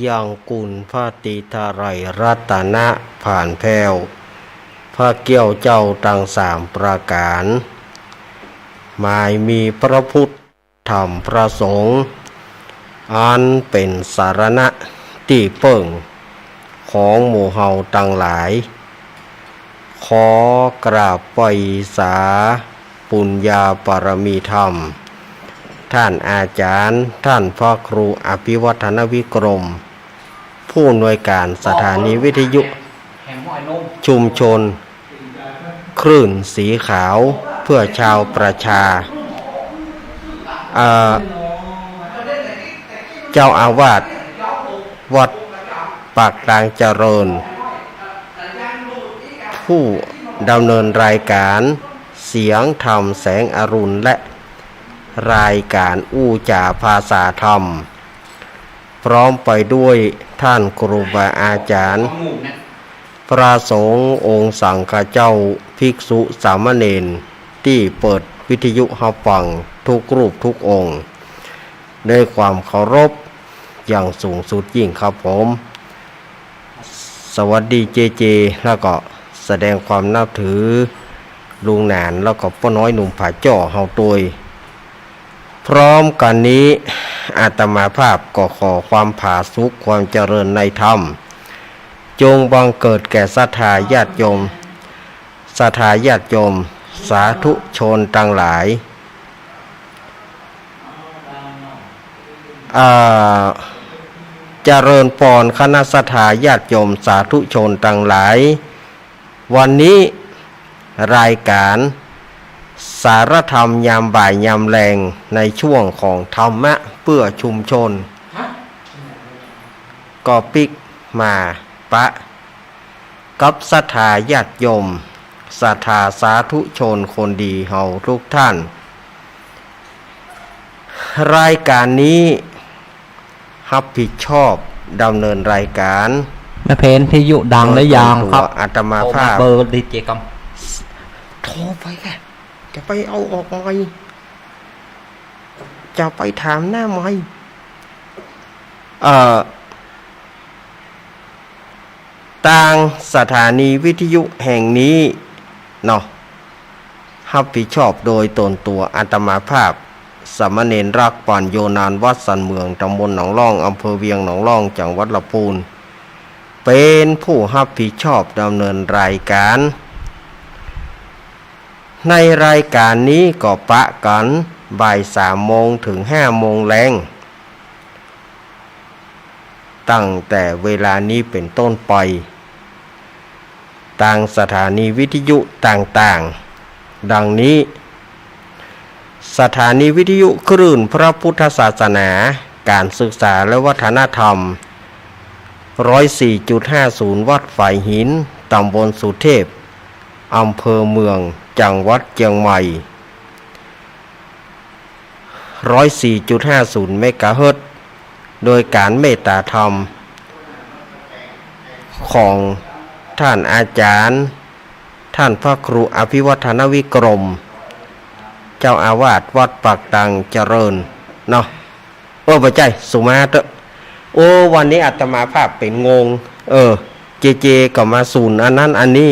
ยังกุลพระติทาไรรัตนะผ่านแผ้วพระเกี้ยวเจ้าตังสามประการหมายมีพระพุทธธรรมพระสงฆ์อันเป็นสารณะที่เปิ่งของหมู่เฮาตังหลายขอกราบไปสาปุญญาปรมีธรรมท่านอาจารย์ท่านพ่อครูอภิวัฒนวิกรมผู้อำนวยการสถานีวิทยุชุมชนคลื่นสีขาวเพื่อชาวประชาเจ้าอาวาสวัดปากกลางเจริญผู้ดำเนินรายการเสียงธรรมแสงอรุณและรายการอู้จ่าภาษาธรรมพร้อมไปด้วยท่านครูบาอาจารย์พระสงฆ์องค์สังฆเจ้าภิกษุสามเณรที่เปิดวิทยุหับฟังทุกรูปทุกองค์ด้วยความเคารพอย่างสูงสุดยิ่งครับผมสวัสดีเจแล้วก็แสดงความนับถือลุงหนานแล้วก็ป้าน้อยหนุ่มผาจ่อเฮาตวยพร้อมกันนี้อาตมาภาพก็ขอความผาสุกความเจริญในธรรมจงบังเกิดแก่ศรัทธาญาติโยมสาธุชนทั้งหลายเจริญพรคณะศรัทธาญาติโยมสาธุชนทั้งหลายวันนี้รายการสารธรรมยามบ่ายยามแรงในช่วงของธรรมะเพื่อชุมชนก็ปิกมาปะกับศรัทธาญาติโยมศรัทธาสาธุชนคนดีเฮาทุกท่านรายการนี้รับผิดชอบดำเนินรายการแม่เพนที่ยุดังและยางครับอาตมาภาพเบอร์ดีเจกัมโทรไปแกจะไปเอาออกไหมจะไปถามหน้าไหมต่างสถานีวิทยุแห่งนี้เนาะรับผิดชอบโดยตนตัวอาตมาภาพสามเณรรักป่านโยนานวัดสันเมืองตำบลหนองล่องอำเภอเวียงหนองล่องจังหวัดลำพูนเป็นผู้รับผิดชอบดำเนินรายการในรายการนี้ก็ปะกันบ่าย3 โมงถึง5 โมงแรงตั้งแต่เวลานี้เป็นต้นไปต่างสถานีวิทยุต่างๆดังนี้สถานีวิทยุคลื่นพระพุทธศาสนาการศึกษาและวัฒนธรรม 104.50 วัดฝ่ายหินตำบลสุเทพอำเภอเมืองจังหวัดเชียงใหม่ 104.50 เมกะเฮิรตซ์โดยการเมตตาธรรมของท่านอาจารย์ท่านพระครูอภิวัฒนวิกรมเจ้าอาวาสวัดปากตังเจริญเนาะบ่ใจสุมาเตอะวันนี้อาตมาภาพเป็นงงเจก็มาศูนย์อันนั้นอันนี้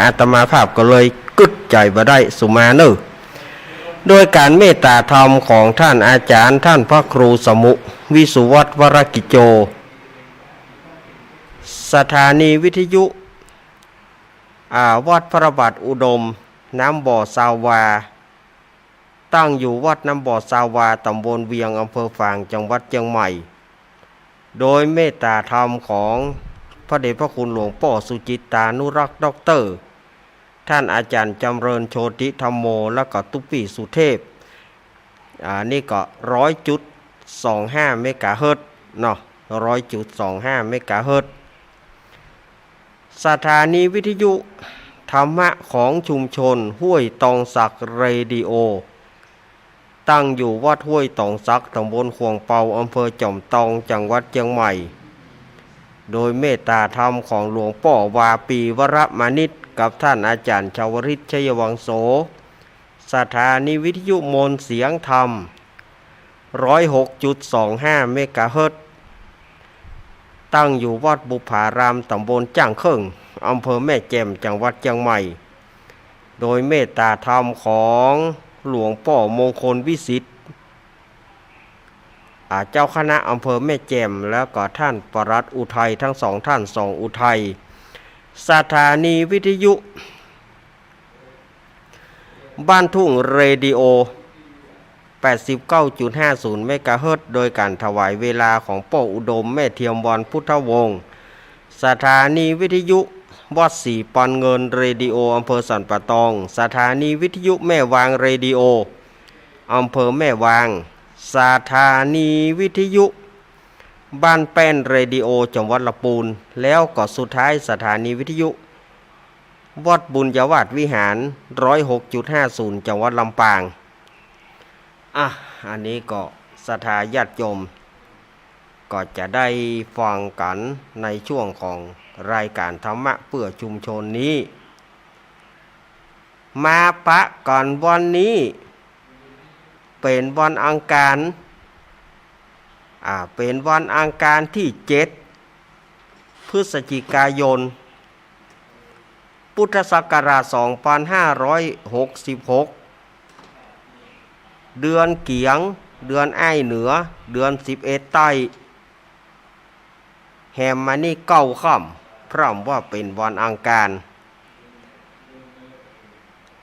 อาตมาภาพก็เลยกึดใจบ่ได้สุมาเนอะโดยการเมตตาธรรมของท่านอาจารย์ท่านพระครูสมุวิสุวัตวรกิจโจสถานีวิทยุวัดพระบาทอุดมน้ำบ่อสาวาตั้งอยู่วัดน้ำบ่อสาวาตำบลเวียงอำเภอฝางจังหวัดเชียงใหม่โดยเมตตาธรรมของพระเดชพระคุณหลวงพ่อสุจิตตานุรักษ์ด็อกเตอร์ท่านอาจารย์จำเริญโชติธรรมโมและก็ตุปีสุเทพนี่ก็ 100.25 เมกะเฮิรตซ์เนาะ 100.25 เมกะเฮิรตซ์สถานีวิทยุธรรมะของชุมชนห้วยตองสักเรดิโอตั้งอยู่วัดห้วยตองสักตำบลขวงเปาอำเภอจอมทองจังหวัดเชียงใหม่โดยเมตตาธรรมของหลวงพ่อวาปีวรมานิชกับท่านอาจารย์ชาวริชชัยวังโสสถานีวิทยุมนต์เสียงธรรม 106.25 เมกะเฮิรตซ์ ตั้งอยู่วัดบุพารามตำบลจ้างเคิงอำเภอแม่แจ่มจังหวัดเชียงใหม่โดยเมตตาธรรมของหลวงพ่อมงคลวิสิทธิ์เจ้าคณะอำเภอแม่แจ่มแล้วก็ท่านปลัดอุทัยทั้งสองท่านสองอุทัยสถานีวิทยุบ้านทุ่งเรดิโอ 89.50 เมกะเฮิรตซ์โดยการถวายเวลาของป้ออุดมแม่เทียมวันพุทธวงศ์สถานีวิทยุวัดสีปันเงินเรดิโออำเภอสันป่าตองสถานีวิทยุแม่วางเรดิโออำเภอแม่วางสถานีวิทยุบ้านแป้นเรดิโอจังหวัดลำพูนแล้วก็สุดท้ายสถานีวิทยุวัดบุญยวาสวิหาร 106.50 จังหวัดลำปางอันนี้ก็ศรัทธาญาติโยมก็จะได้ฟังกันในช่วงของรายการธรรมะเพื่อชุมชนนี้มาปะก่อนวันนี้เป็นวันอังคารเป็นวันอังคารที่7พฤศจิกายนพุทธศักราช 2566 เดือนเกียงเดือนอ้ายเหนือเดือน11ใต้แหมมานี่เก้าค่ำพร้อมว่าเป็นวันอังคาร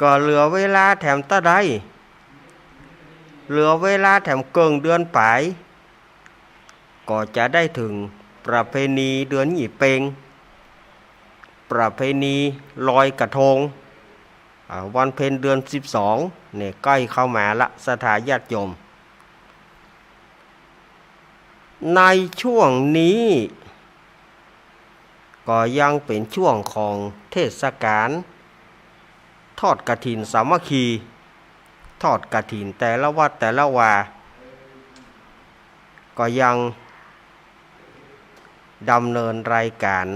ก็เหลือเวลาแถมตะไดเหลือเวลาแถมเกิงเดือนปลายก็จะได้ถึงประเพณีเดือนหยี่เปงประเพณีลอยกระทงวันเพ็ญเดือน12เนี่ยใกล้เข้ามาละศรัทธาญาติโยมในช่วงนี้ก็ยังเป็นช่วงของเทศกาลทอดกฐินสามัคคีทอดกฐินแต่ละวัดแต่ละวาก็ยังดำเนินรายการ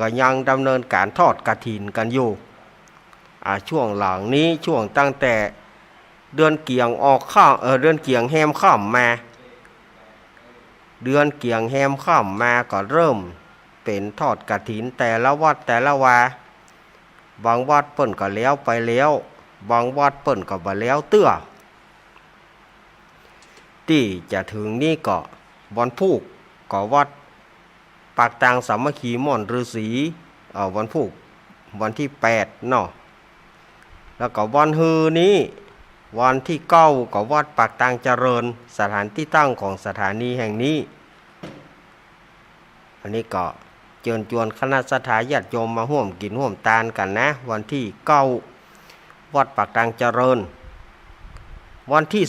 ก็ยังดำเนินการทอดกฐินกันอยู่ช่วงหลังนี้ช่วงตั้งแต่เดือนเกียงออกข้ามเดือนเกียงแฮมข้ามมาเดือนเกียงแฮมข้ามมาก็เริ่มเป็นทอดกฐินแต่ละวัดแต่ละวาบางวัดเปิ้นก็แล้วไปแล้วบางวัดเปิ้นก็บ่แล้วเตื้อที่จะถึงนี่ก็วันพุธก็วัดปากตางสามัคคีม่อนฤาษีวันพุธวันที่8เนาะแล้วก็วันฮือนี้วันที่9ก็วัดปากตางเจริญสถานที่ตั้งของสถานีแห่งนี้อันนี้ก็เชิญชวนคณะศรัทธาญาติโยมมาร่วมกินร่วมทานกันนะวันที่9วัดปากตางเจริญวันที่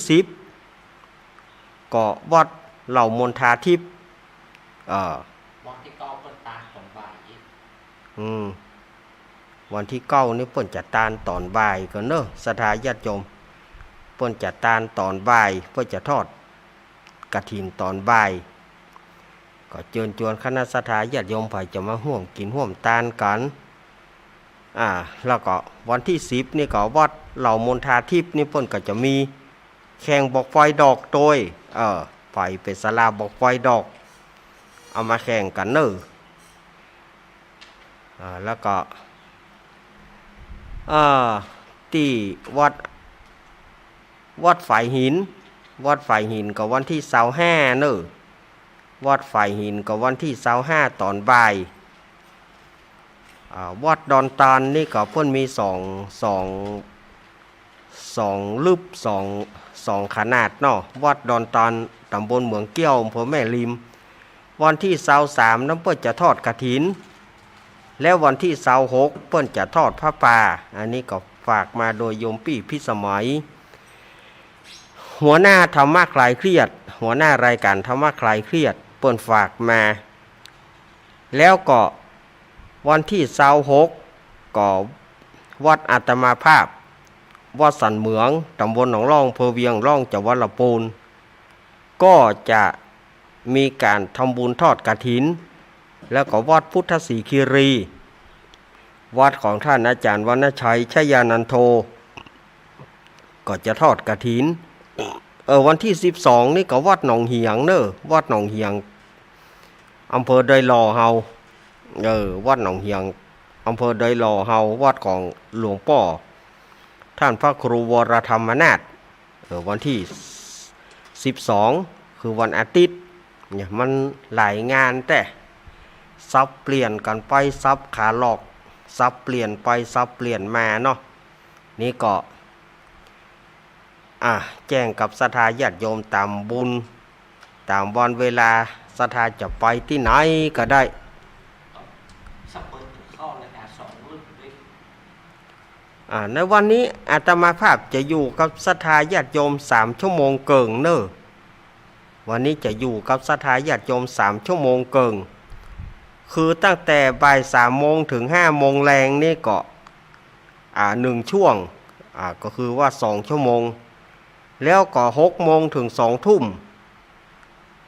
10ก็วัดเหล่ามนทาทิพย์วันที่9เปิดตาของบ่ายวันที่9นี่เพิ่นจะตานตอนบ่ายก็เนอะศรัทธาญาติโยมเพิ่นจะตานตอนบ่ายเพิ่นจะทอดกฐินตอนบ่ายก็เชิญชวนคณะศรัทธาญาติโยมไผจะมาร่วมกินร่วมทานกันแล้วก็วันที่10นี่ก็วัดเหล่ามนทาทิพย์นี่เพิ่นก็จะมีแข่งบอกไฟดอกโดยไฟเป็นศาลาบอกไฟดอกเอามาแข่งกันเนอะแล้วก็ที่วัดฝ่ายหินก็วันที่25เนอะวัดฝ่ายหินก็วันที่25ตอนบ่ายวัดดอนตาลนี่ก็เพิ่นมี2ลึบ2ขนาดเนาะวัดดอนตาลตำบลเมืองเกี้ยวอำเภอแม่ริมวันที่23นั้นเพิ่นจะทอดกฐินแล้ววันที่26เพิ่นจะทอดผ้าป่าอันนี้ก็ฝากมาโดยโยมปี่พิสมัยหัวหน้าธรรมะคลายเครียดหัวหน้ารายการธรรมะคลายเครียดเปิ้นฝากมาแล้วก็วันที่26ก็วัดอาตมาภาพวัดสันเหมืองตำบลหนองร่องอำเภอเวียงร่องจังหวัดลำพูนก็จะมีการทำบุญทอดกฐินแล้วก็วัดพุทธศรีคีรีวัดของท่านอาจารย์วรรณชัยชยานันโทก็จะทอดกฐินวันที่12นี่ก็วัดหนองเหียงเนอะวัดหนองเหียง อำเภอดอยหล่อเฮาวัดหนองเฮียงอำเภอดอยหล่อเฮาวัดของหลวงพ่อท่านพระครูวรธรรมนาถวันที่12คือวันอาทิตย์เนี่ยมันหลายงานแต่ซับเปลี่ยนกันไปซับขาหลอกซับเปลี่ยนไปซับเปลี่ยนมาเนาะนี่ก็แจ้งกับศรัทธาญาติโยมตามบุญตามวันเวลาศรัทธาจะไปที่ไหนก็ได้ sắp tới kho là cả sổ luôn đi ในวันนี้อาตมาภาพจะอยู่กับศรัทธาญาติโยม3 ชั่วโมงเกิงเนอะวันนี้จะอยู่กับศรัทธาญาติโยม3 ชั่วโมงเกิงคือตั้งแต่บ่าย3 โมงถึง5 โมงแรงนี่ก็1 ช่วงก็คือว่า2 ชั่วโมงแล้วก็6 โมงถึง2 ทุ่ม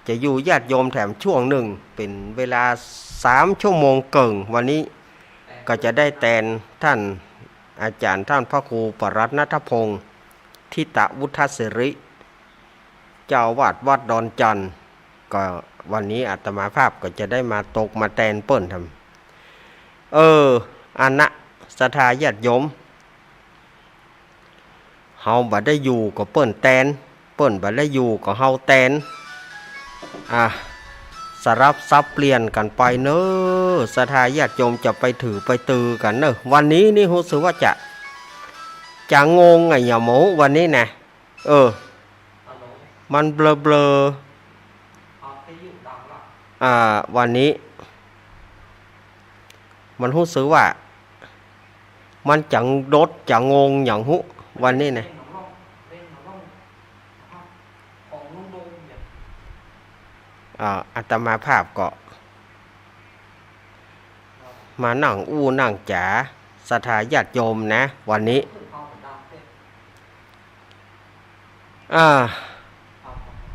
จะอยู่ญาติโยมแถมช่วงหนึ่งเป็นเวลา3 ชั่วโมงเกิงวันนี้ก็จะได้แทนท่านอาจารย์ท่านพระครูปรัตน์ณัฐพงศ์ทิตวุฒศิริเจ้าอาวาสวัดดอนจันทร์ก็วันนี้อาตมาภาพก็จะได้มาตกมาแทนเปิ้นทำอันนะศรัทธาญาติโยมเฮาบ่ได้อยู่ก็เปิ้นแทนเปิ้นบ่ได้อยู่ก็เฮาแทนสรับซับเปลี่ยนกันไปเนอะศรัทธาญาติโยมจะไปถือไปตือกันเนอะวันนี้นี่รู้สึกว่าจะงงไงอย่าหมูวันนี้นะมันเบลอวันนี้มันรู้สึกว่ามันจังโดดจะงงอย่างหุวันนี้นะอาตมาภาพก็มานั่งนั่งจ๋าศรัทธาญาติโยมนะวันนี้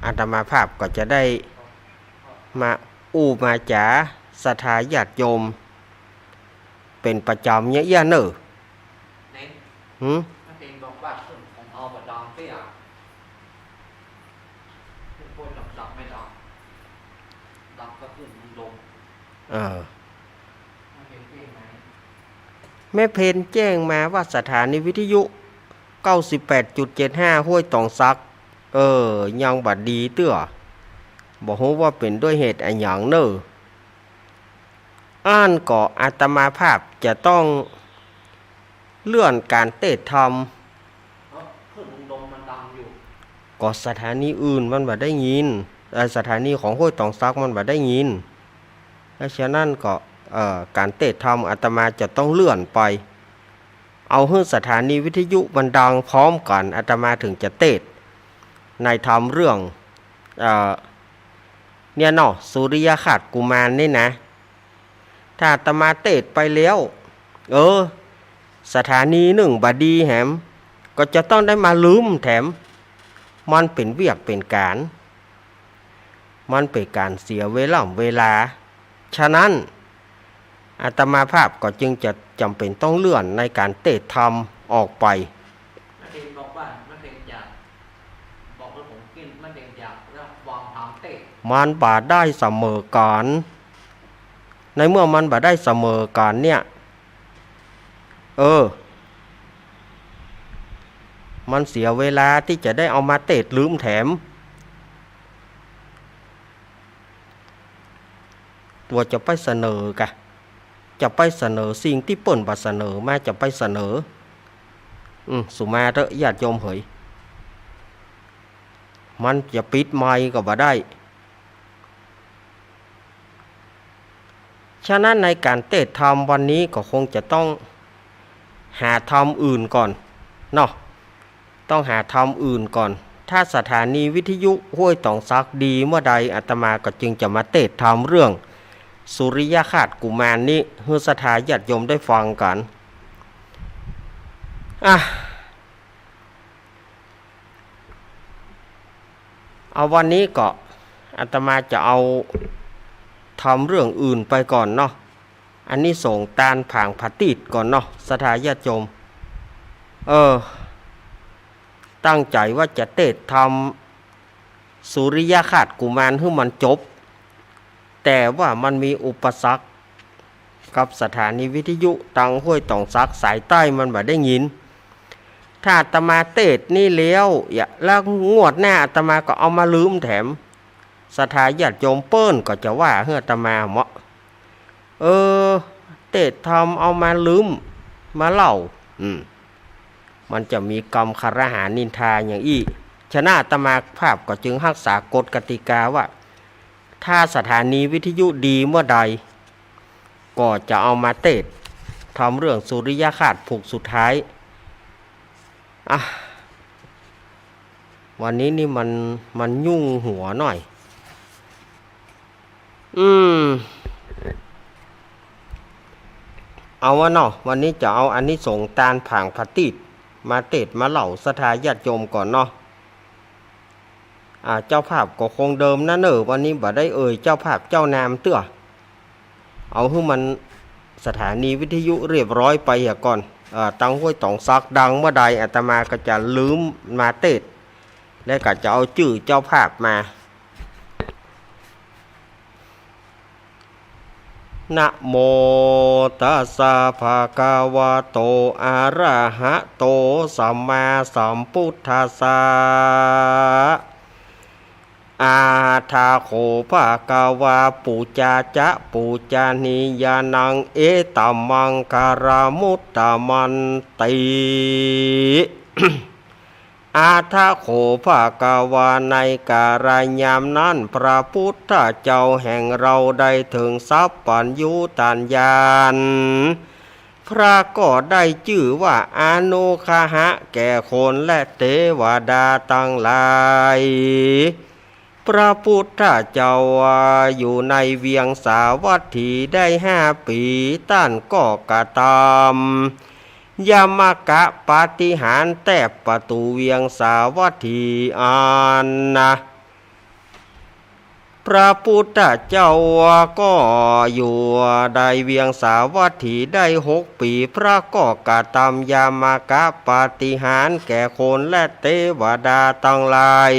อาตมาภาพก็จะได้มามาจ๋าศรัทธาญาติโยมเป็นประจำเยอะๆเนอะแม่เพนแจ้งมาว่าสถานีวิทยุ 98.75 ห้วยตองซักยังบัดดีเตื้อบอกว่าเป็นด้วยเหตุอะไรอย่างเนอะก็อาตมาภาพจะต้องเลื่อนการเทศธรรมก็สถานีอื่นมันบัดได้ยินสถานีของห้วยตองซักมันบัดได้ยินและฉะนั้นก็การเทศธรรมอาตมาจะต้องเลื่อนไปเอาให้สถานีวิทยุมันดังพร้อมกันอาตมาถึงจะเทศในธรรมเรื่องเนี่ยเนาะสุริยคราสกุมารนี่นะถ้าอาตมาเทศไปแล้วสถานีหนึ่งบดีแถมก็จะต้องได้มาลืมแถมมันเป็นเวียกเป็นการมันเป็นการเสียเวลาฉะนั้นอาตมาภาพก็จึงจะจำเป็นต้องเลื่อนในการเทศธรรมออกไปมันบาดได้เสมอกันในเมื่อมันบาดได้เสมอกันเนี่ยมันเสียเวลาที่จะได้เอามาเทศลืมแถมตัวจะไปเสนอกะจะไปเสนอสิ่งที่เปิ้นบ่เสนอมาจะไปเสนอสุมาเถอะญาติโยมเฮ้ยมันจะปิดไมค์ก็บ่ได้ฉะนั้นในการเทศธรรมวันนี้ก็คงจะต้องหาธรรมอื่นก่อนเนาะต้องหาธรรมอื่นก่อนถ้าสถานีวิทยุห้วยตองซักดีเมื่อใดอาตมาก็จึงจะมาเทศธรรมเรื่องสุริยคราสกุมารนี้ให้ศรัทธาญาติโยมได้ฟังกันเอาวันนี้ก็อาตมาจะเอาทำเรื่องอื่นไปก่อนเนาะอันนี้ส่งตาลผางผัดติดก่อนเนาะศรัทธาญาติโยมตั้งใจว่าจะเทศทำสุริยคราสกุมารให้มันจบ แต่ว่ามันมีอุปสรรคกับสถานีวิทยุตังห้วยตองซักสายใต้มันบ่ได้ยินถ้าอาตมาเทศนี่แล้วแล้วงวดหน้าอาตมาก็เอามาลืมแถมศรัทธาญาติโยมเปิ้นก็จะว่าเฮืออาตมาเหมาะเทศทำเอามาลืมมาเล่ามันจะมีกรรมคารหานินทาอย่างอี้ฉะนั้นอาตมาภาพก็จึงรักษากฎกติกาว่าถ้าสถานีวิทยุดีเมื่อใดก็จะเอามาเทศทำเรื่องสุริยคราสผูกสุดท้ายวันนี้นี่มันยุ่งหัวหน่อยเอาวะเนาะวันนี้จะเอาอันนี้ส่งตาลผางพติดมาเทศมาเล่าศรัทธาญาติโยมก่อนเนาะเจ้าภาพก็คงเดิมนะวันนี้บ่ได้เจ้าภาพเจ้านามเตื้อเอาให้มันสถานีวิทยุเรียบร้อยไปก่อนตังห้วยตองซักดังเมื่อใดอาตมาก็จะลืมมาเทศแล้วก็จะเอาชื่อเจ้าภาพมานะโมตัสสะภะคะวะโตอะระหะโตสัมมาสัมพุทธัสสะอาทาโขภะคะวะปุจจาจะปุจจานิยานังเอตัมมังการามุตตมันติ อาทาโขภะคะวะในการยามนั้นพระพุทธเจ้าแห่งเราได้ถึงทรัพย์ปัญญูตัญญาณพระก็ได้ชื่อว่าอานุคหะแก่คนและเทวดาทั้งหลายพระพุทธเจ้าอยู่ในเวียงสาวัตถีได้5 ปีต้านก็กระทำยามกะปาฏิหาริย์แทบประตูเวียงสาวัตถีพระพุทธเจ้าก็อยู่ในเวียงสาวัตถีได้6 ปีพระก็กระทำยามกะปาฏิหาริย์แก่คนและเทวดาทั้งหลาย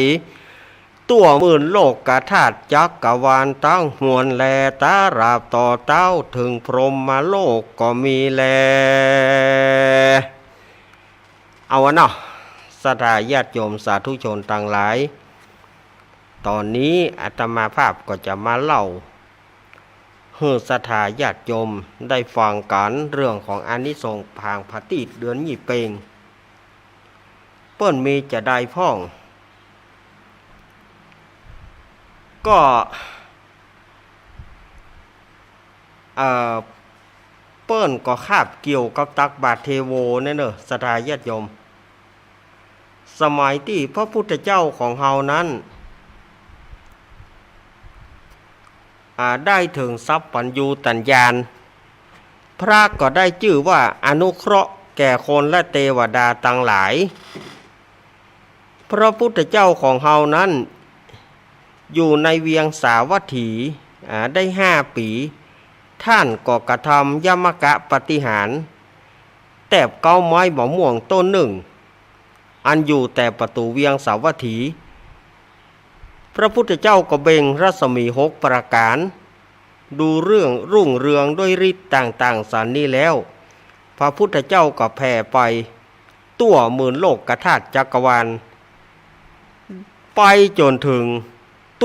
ตัวหมื่นโลกกธาตุจักรวาลตั้งมวลแลตาราบต่อเต้าถึงพรหมโลกก็มีแลเอาวะเนาะศรัทธาญาติโยมสาธุชนทั้งหลายตอนนี้อาตมาภาพก็จะมาเล่าให้ศรัทธาญาติโยมได้ฟังกันเรื่องของอานิสงส์ผางพติดเดือนยี่เปงเปิ้นมีจะได้พ่องก็เปิ้นก็คาบเกี่ยวกับตักบาตรเทโวนั่นศรัทธาญาติโยมสมัยที่พระพุทธเจ้าของเฮานั้นได้ถึงทรัพย์ปัญญูตัญญาณพระก็ได้ชื่อว่าอนุเคราะห์แก่คนและเทวดาทั้งหลายพระพุทธเจ้าของเฮานั้นอยู่ในเวียงสาวัตถีได้5 ปีท่านก็กระทำยมกะปฏิหารแตบเก้าไม้มะม่วงต้นหนึ่งอันอยู่แต่ประตูเวียงสาวัตถีพระพุทธเจ้าก็เบ่งรัศมี6 ประการดูเรื่องรุ่งเรืองด้วยฤทธิ์ต่างๆสันนี้แล้วพระพุทธเจ้าก็แผ่ไปตัวหมื่นโลกกธาตุจักรวาลไปจนถึง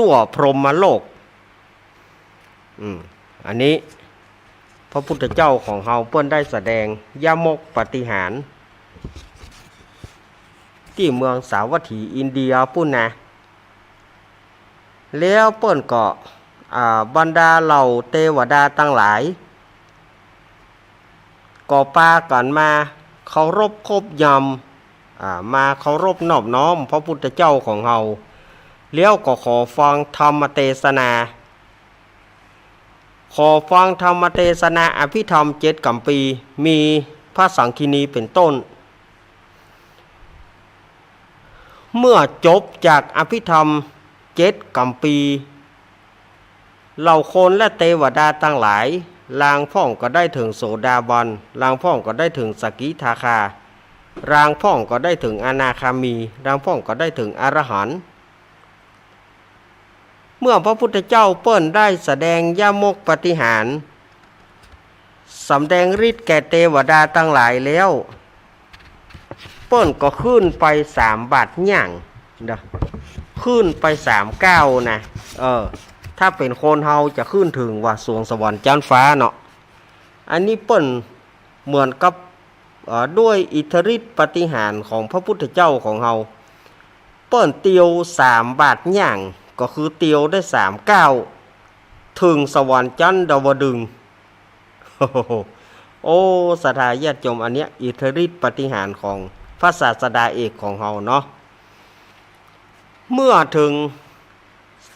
ตัวพรหมโลกอันนี้พระพุทธเจ้าของเฮาเปิ้นได้แสดงยมกปฏิหารที่เมืองสาวัตถีอินเดียปุ่นนะแล้วเปิ้นก็บรรดาเหล่าเทวดาทั้งหลายก็ปากันมาเคารพคบยำมาเคารพนอบน้อมพระพุทธเจ้าของเฮาแล้วก็ขอฟังธรรมเทศนาอภิธรรม7 กัมปีมีพระสังคีนีเป็นต้นเมื่อจบจากอภิธรรม7 กัมปีเหล่าคนและเทวดาทั้งหลายลางพ่องก็ได้ถึงโสดาบันลางพ่องก็ได้ถึงสกิทาคารางพ่องก็ได้ถึงอนาคามีรางพ่องก็ได้ถึงอรหันต์ เมื่อพระพุทธเจ้าเปิ้นได้แสดงย่ามกปาฏิหาริย์สำแดงฤทธิ์แก่เทวดาทั้งหลายแล้วเปิ้นก็ขึ้นไป3 บาทย่างเด้อขึ้นไป3 ก้าวนะถ้าเป็นคนเฮาจะขึ้นถึงว่าสวงสวรรค์จันฟ้าเนาะอันนี้เปิ้นเหมือนกับด้วยอิทธิฤทธิปาฏิหาริย์ของพระพุทธเจ้าของเฮาเปิ้นเตียว3 บาทย่างก็คือเตียวได้3 ก้าวถึงสวรรค์จันดาวดึงส์โอ้ศรัทธาญาติโยมอันเนี้ยอิทธิฤทธิปาฏิหาริย์ของพระศาสดาเอกของเฮาเนาะเมื่อถึง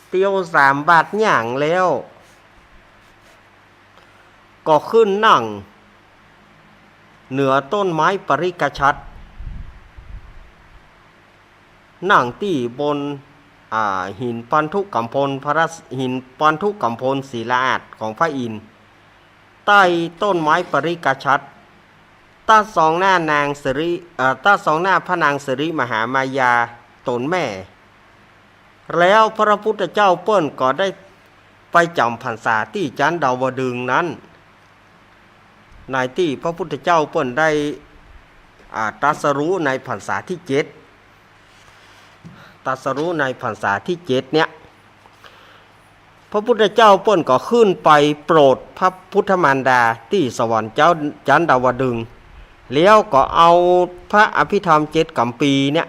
เตียว3 บาทย่างแล้วก็ขึ้นนั่งเหนือต้นไม้ปริกชัดนั่งที่บนหินปันทุกัมพลหินปันทุกัมพลศิลาอาสน์ของพระอินทร์ใต้ต้นไม้ปริกชัดตาสองหน้านางสิริตาสองหน้าพระนางสิริมหามายาตนแม่แล้วพระพุทธเจ้าเปิ้นก็ได้ไปจำพรรษาที่จันดาวดึงส์นั้นในที่พระพุทธเจ้าเปิ้นได้ตรัสรู้ในพรรษาที่7ตรัสรู้ในพรรษาที่7เนี่ยพระพุทธเจ้าเปิ้นก็ขึ้นไปโปรดพระพุทธมารดาที่สวรรค์เจ้าจันดาวดึงส์แล้วก็เอาพระอภิธรรม7 กัมปีเนี่ย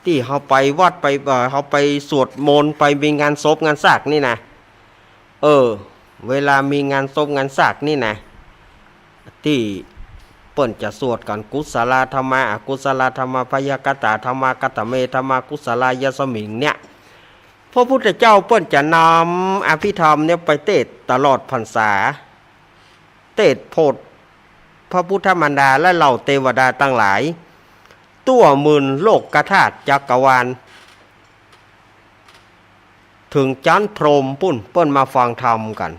ที่เขาไปวัดไปเขาไปสวดมนต์ไปมีงานศพงานสากนี่นะเวลามีงานศพงานสากนี่นะที่เปิ้นจะสวดกันกุศลธรรมะอกุศลธรรมะพยากตาธรรมะกัตตเมธรรมะกุศลายสมิงเนี่ยพระพุทธเจ้าเปิ้นจะนำอภิธรรมเนี่ยไปเทศตลอดพรรษาเทศโพธิพระพุทธมารดาและเหล่าเทวดาทั้งหลายตัวหมื่นโลกกธาตุจักรวาลถึงจันทร์พรหมปุ้นเปิ้นมาฟังธรรมกัน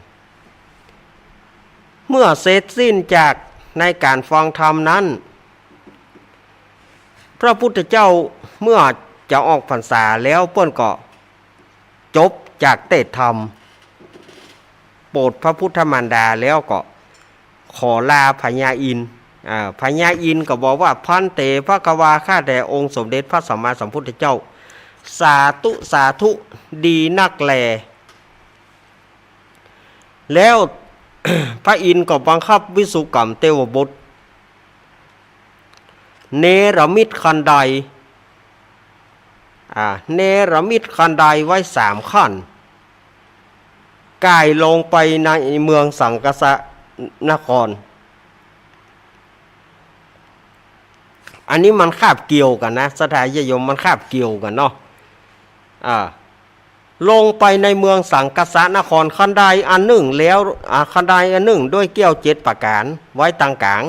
เมื่อเสร็จสิ้นจากในการฟังธรรมนั้นพระพุทธเจ้าเมื่อจะออกพรรษาแล้วเปิ้นก็จบจากเทศธรรมโปรดพระพุทธมารดาแล้วก็ขอลาพญาอินทร์พญาอินทร์ก็บอกว่าพันเตภควาข้าแต่องค์สมเด็จพระสัมมาสัมพุทธเจ้าสาธุสาธุดีนักแลแล้ว พระอินทร์ก็บังคับวิสุกรรมเทวบุตรเนรมิตคันไดเนรมิตคันไดไว้3 ขั้นกายลงไปในเมืองสังกสะนครอันนี้มันคาบเกี่ยวกันนะสถานยมมันคาบเกี่ยวกันเนาะลงไปในเมืองสังกสะนครคันไดอันหนึ่งแล้วคันไดอันหนึ่งด้วยเกี้ยว7 ประการไว้ตางกลาง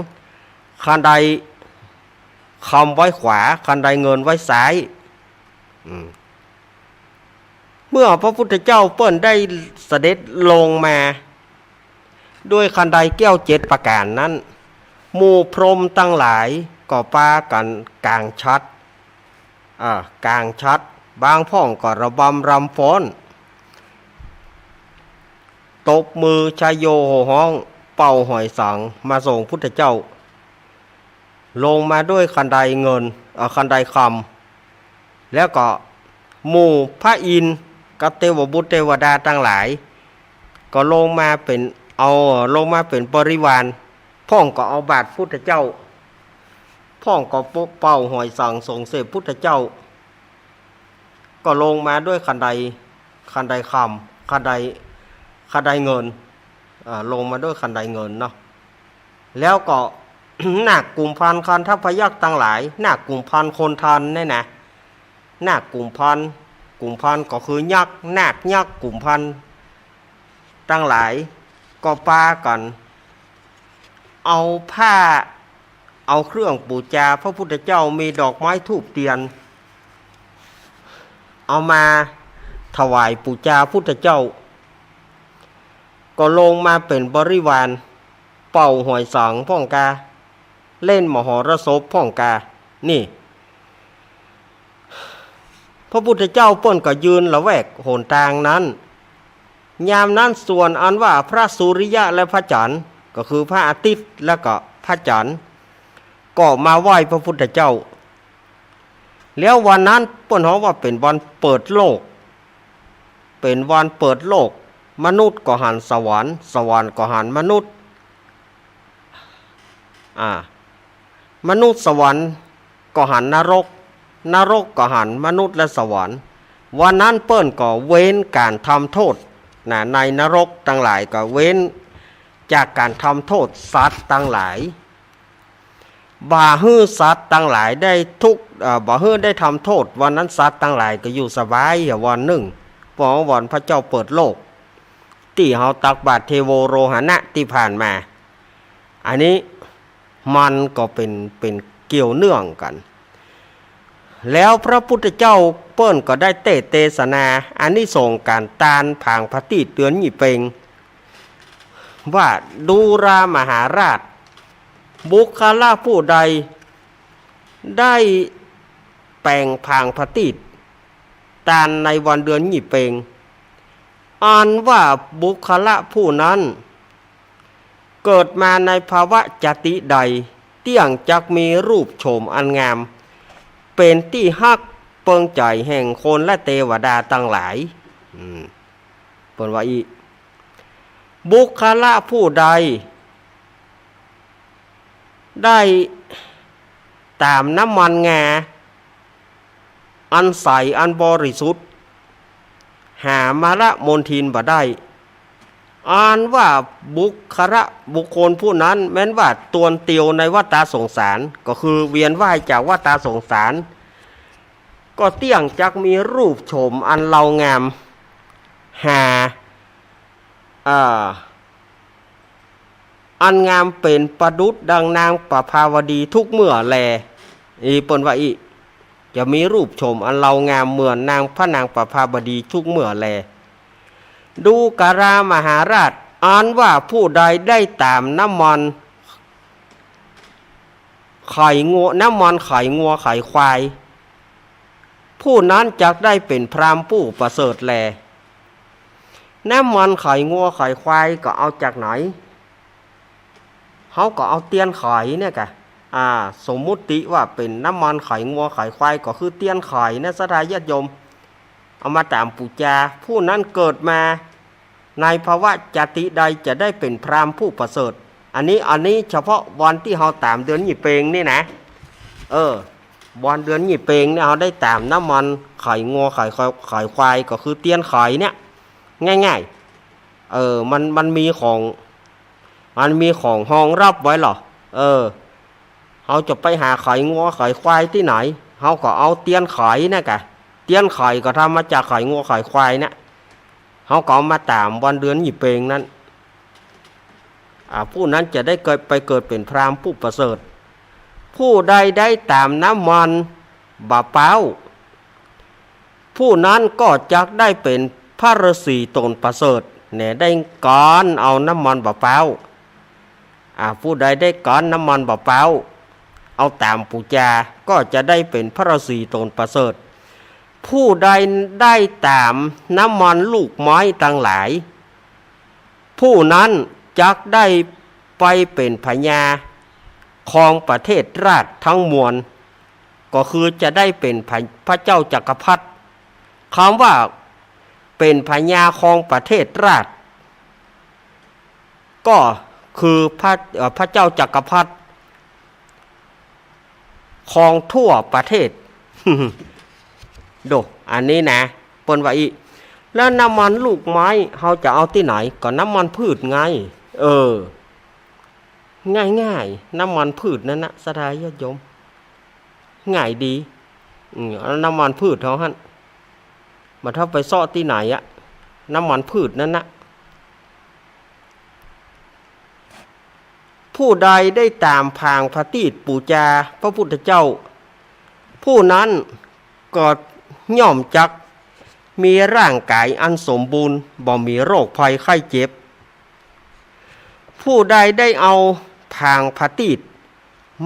คันไดคำไว้ขวาคันไดเงินไว้ซ้ายเมื่อพระพุทธเจ้าเปิ้นได้เสด็จลงมาด้วยคันไดแก้ว7 ประการนั้นหมู่พรหมทั้งหลายก็ปากันกลางชัดกลางชัดบางพ่องก็ระบำรำฟ้อนตบมือชายโยโห่ฮ้องเป่าหอยสังมาส่งพุทธเจ้าลงมาด้วยคันไดเงินคันไดคำแล้วก็หมู่พระอินทร์กับเทวบุตรเทวดาทั้งหลายก็ลงมาเป็นบริวารพ่องก็เอาบาทพุทธเจ้าพ่องก็เป่าหอยสังส่งเสพพุทธเจ้าก็ลงมาด้วยคันไดคำคันไดเงินลงมาด้วยคันไดเงินเนาะแล้วก็ นาคกลุ่มพันคันทัพพยัคฆ์ทั้งหลายนาคกลุ่มพันคนทันนี่นะนาคกลุ่มพันก็คือยักษ์นาคยักษ์กลุ่มพันทั้งหลายก็ปากันเอาผ้าเอาเครื่องบูชาพระพุทธเจ้ามีดอกไม้ธูปเทียนเอามาถวายบูชาพุทธเจ้าก็ลงมาเป็นบริวารเป่าหอยสังพ่องกาเล่นมหรสพพ่องกานี่พระพุทธเจ้าเปิ้นก็ยืนละแวกโหนทางนั้น ยามนั้นส่วนอันว่าพระสุริยะและพระจันทร์ก็คือพระอาทิตย์และก็พระจันทร์ก็มาไหว้พระพุทธเจ้าแล้ววันนั้นเปิ้นเฮาว่าเป็นวันเปิดโลกเป็นวันเปิดโลกมนุษย์ก็หันสวรรค์สวรรค์ก็หันมนุษย์มนุษย์สวรรค์ก็หันนรกนรกก็หันมนุษย์และสวรรค์วันนั้นเปิ้นก็เว้นการทำโทษในนรกทั้งหลายก็เว้นจากการทำโทษสัตว์ทั้งหลายบ่าฮื้อสัตว์ทั้งหลายได้ทุกบ่าฮื้อได้ทำโทษวันนั้นสัตว์ทั้งหลายก็อยู่สบายวันหนึ่งเพราะวันพระเจ้าเปิดโลกที่เฮาตักบาตรเทโวโรหณะที่ผ่านมาอันนี้มันก็เป็นเกี่ยวเนื่องกันแล้วพระพุทธเจ้าเปิ้นก็ได้เทศนาอานิสงส์การตานผางพระตีเตือนหยี่เปงว่าดูรามหาราชบุคลาผู้ใดได้แปลงผางพระตีตานในวันเดือนหยี่เปงอ่านว่าบุคลาผู้นั้นเกิดมาในภาวะจติใดเตี้ยงจักมีรูปโฉมอันงามเป็นที่ฮักเปิงใจแห่งคนและเทวดาทั้งหลายเปิ่นว่าอีบุคลาผู้ใดได้ตามน้ำมันงาอันใสอันบริสุทธิ์หามาละมนทินบ่ได้อ่านว่าบุคคลผู้นั้นแม้นว่าตวนเตียวในวัฏสงสารก็คือเวียนว่ายจากวัฏสงสารก็เตี้ยงจักมีรูปโฉมอันเลางามหาอันงามเป็นประดุจดังนางประภาวดีทุกเมื่อแลเปิ้นว่าจะมีรูปโฉมอันเลางามเหมือนนางพระนางประภาวดีทุกเมื่อแลดูการามหาราชอ่านว่าผู้ใดได้ตามน้ำมันไข่งัวน้ำมันไข่งัวไข่ควายผู้นั้นจักได้เป็นพราหมณ์ผู้ประเสริฐแลน้ำมันไข่งัวไข่ควายก็เอาจากไหนเขาก็เอาเตียนไข่เนี่ยกะสมมุติว่าเป็นน้ำมันไข่งัวไข่ควายก็คือเตียนไข่นะสถาญาติโยมเอามาตามปูจาผู้นั้นเกิดมาในภาวะจติใดจะได้เป็นพราหมณ์ผู้ประเสริฐอันนี้เฉพาะวันที่เราตามเดือนหยี่เปงนี่นะวันเดือนหยี่เปงเนี่ยเราได้ตามน้ำมันไข่งัวไข่ควายก็คือเตียนไข่เนี่ยง่ายๆมันมีของห้องรับไว้หรอเราจะไปหาไข่งัวไข่ควายที่ไหนเราก็เอาเตียนไข่นะกะเตียนไข่ก็ทำมาจากไข่งัวไข่ควายเนี่ยเขาก็มาตามวันเดือนหยี่เปงนั้นผู้นั้นจะได้ไปเกิดเป็นพราหมณ์ผู้ประเสริฐผู้ใดได้ตามน้ำมันบาเป้าผู้นั้นก็จักได้เป็นพระฤาษีตนประเสริฐเนี่ยได้ก้อนเอาน้ำมันบาเป้าผู้ใดได้ก้อนน้ำมันบาเป้าเอาตามปูจาก็จะได้เป็นพระฤาษีตนประเสริฐผู้ใดได้ตามน้ำมันลูกไม้ต่างหลายผู้นั้นจักได้ไปเป็นพญาของประเทศราชทั้งมวลก็คือจะได้เป็นพระเจ้าจักรพรรดิคำว่าเป็นพญาของประเทศราชก็คือพระเจ้าจักรพรรดิของทั่วประเทศ ดูอันนี้นะเปิ้นว่าแล้วน้ำมันลูกไม้เขาจะเอาที่ไหนก็น้ำมันพืชไงง่ายน้ำมันพืชนั่นนะสถาญาติโยมง่ายดีน้ำมันพืชเขาหั่นมาถ้าไปซ่อที่ไหนน้ำมันพืชนั่นนะผู้ใดได้ตามพางพระตีษปูจาพระพุทธเจ้าผู้นั้นก็ย่อมจักมีร่างกายอันสมบูรณ์บ่มีโรคภัยไข้เจ็บผู้ใดได้เอาพางพระตีษ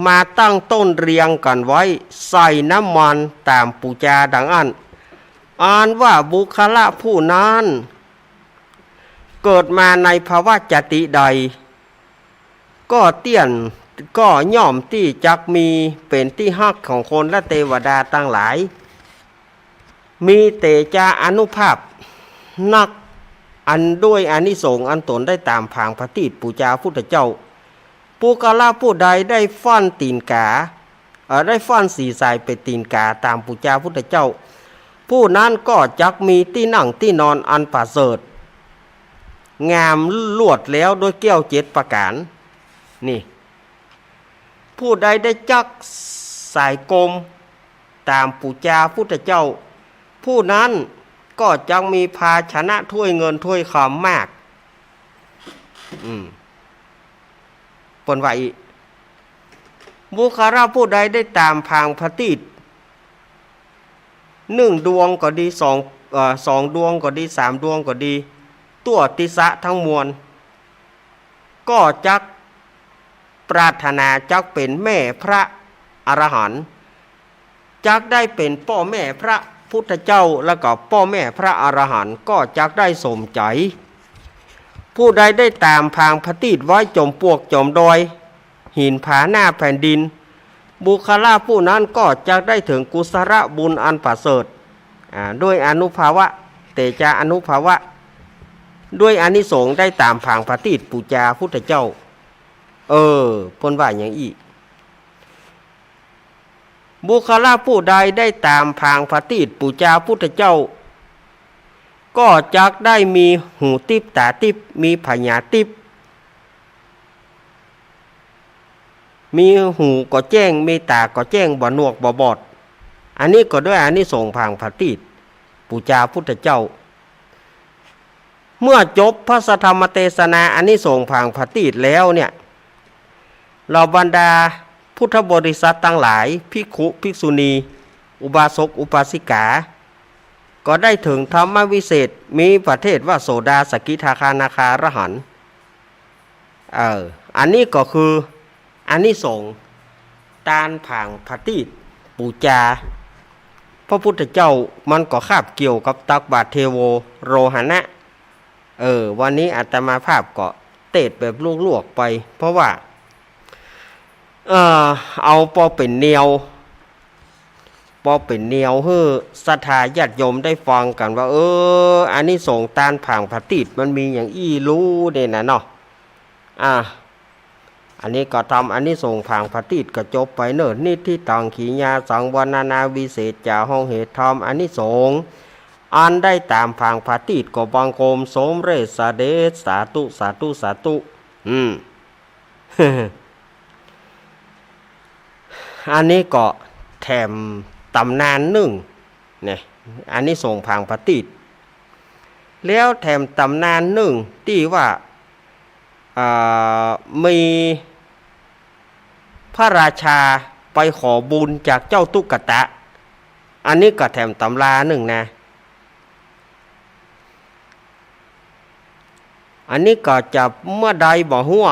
มาตั้งต้นเรียงกันไว้ใส่น้ำมันตามปูจาดังอันอ่านว่าบุคลาผู้นั้น เกิดมาในภาวะจติใดก็เตี้ยนก็ย่อมที่จักมีเป็นที่ฮักของคนและเทวดาตั้งหลายมีเตจาอนุภาพนักอันด้วยอานิสงส์อันตนได้ตามผางพระติดปูจาพุทธเจ้าปูกาลาผู้ใดได้ฟันตีนกาได้ฟันสีสายไปตีนกาตามปูจาพุทธเจ้าผู้นั้นก็จักมีที่นั่งที่นอนอันประเสริฐงามลวดแล้วด้วยแก้ว7ประการนี่ผู้ใดได้จักสายกลมตามปูจาพุทธเจ้าผู้นั้นก็จังมีภาชนะถ้วยเงินถ้วยคำมากปนว่าอีบุคลาผู้ใดได้ตามพางพระติด1 ดวงก็ดี2 ดวงก็ดี3 ดวงก็ดีตัวติสะทั้งมวลก็จักปรารถนาจักเป็นแม่พระอรหันต์จักได้เป็นพ่อแม่พระพุทธเจ้าแล้วก็พ่อแม่พระอรหันต์ก็จักได้สมใจผู้ใดได้ตามพางพระติดไว้จมปวกจมดอยหินผาหน้าแผ่นดินบุคลาผู้นั้นก็จักได้ถึงกุศลบุญอันประเสริฐด้วยอนุภาวะเตจาอนุภาวะด้วยอานิสงส์ได้ตามผางพระติดปูจาพุทธเจ้าเพิ่นว่าอย่างอีบุคลาผู้ใดได้ตามผางพระติดปูจาพุทธเจ้าก็จักได้มีหูติบตาติบมีพญาติบมีหูก็แจ้งมีตาก็แจ้งบ่หนวกบ่บอดอันนี้ก็ด้วยอานิสงส์ผางพระติดปูจาพุทธเจ้าเมื่อจบพระธรรมเทศนาอานิสงส์ผางพระติดแล้วเนี่ยเราบรรดาพุทธบริษัททั้งหลายภิกขุภิกษุณีอุบาสกอุบาสิกาก็ได้ถึงธรรมวิเศษมีประเทศว่าโสดาสกิทาคานาคาอรหันต์อันนี้ก็คืออานิสงส์ตานผางพระติดปูจาพระพุทธเจ้ามันก็คาบเกี่ยวกับตักบาตรเทโวโรหณะวันนี้อาตมาภาพก็เตะแบบลวกๆไปเพราะว่าเอาพอเป็นแนวให้ศรัทธาญาติโยมได้ฟังกันว่าอันนี้ส่งตานผางพระติดมันมีอย่างอี้รู้เนี่ยนะเนาะอันนี้ก็ทำอันนี้ส่งผางพระติดก็จบไปเนิ่นนิที่ตังขีญาสังวรนาวิเศษจาห้องเหตุธรรมอันนี้ส่งอันได้ตามผางพระติดก็บังคมสมเรศสาเดชสาธุสาธุสาธุอันนี้ก็แถมตำนานหนึ่งเนี่ยอันนี้ส่งผางพระติดแล้วแถมตำนานหนึ่งที่ว่ามีพระราชาไปขอบุญจากเจ้าตุ๊กตะอันนี้ก็แถมตำราหนึ่งนะอันนี้ก็จะเมื่อใดบอกหัว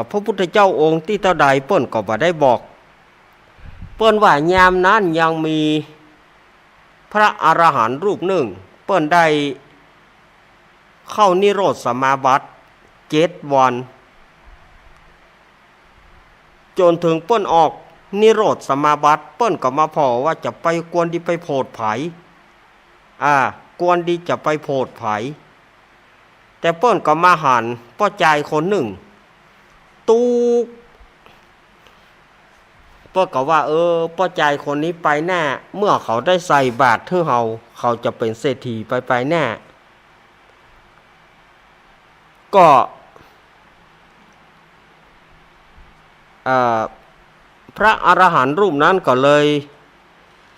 พระพุทธเจ้าองค์ที่เท่าใดเปิ้นก็บ่ได้บอกเปิ้นว่ายามนั้นยังมีพระอรหันต์รูปหนึ่งเปิ้นได้เข้านิโรธสมาบัติ7 วันจนถึงเปิ้นออกนิโรธสมาบัติเปิ้นก็มาพอว่าจะไปกวนดีไปโพดไผกวนดีจะไปโพดไผแต่เปิ้นก็มาหันพ่อใจคนหนึ่งตูกเปิ้นก็ว่าพ่อใจคนนี้ไปหน้าเมื่อเขาได้ใส่บาตรให้เขาจะเป็นเศรษฐีไปหน้าก็พระอรหันต์รูปนั้นก็เลย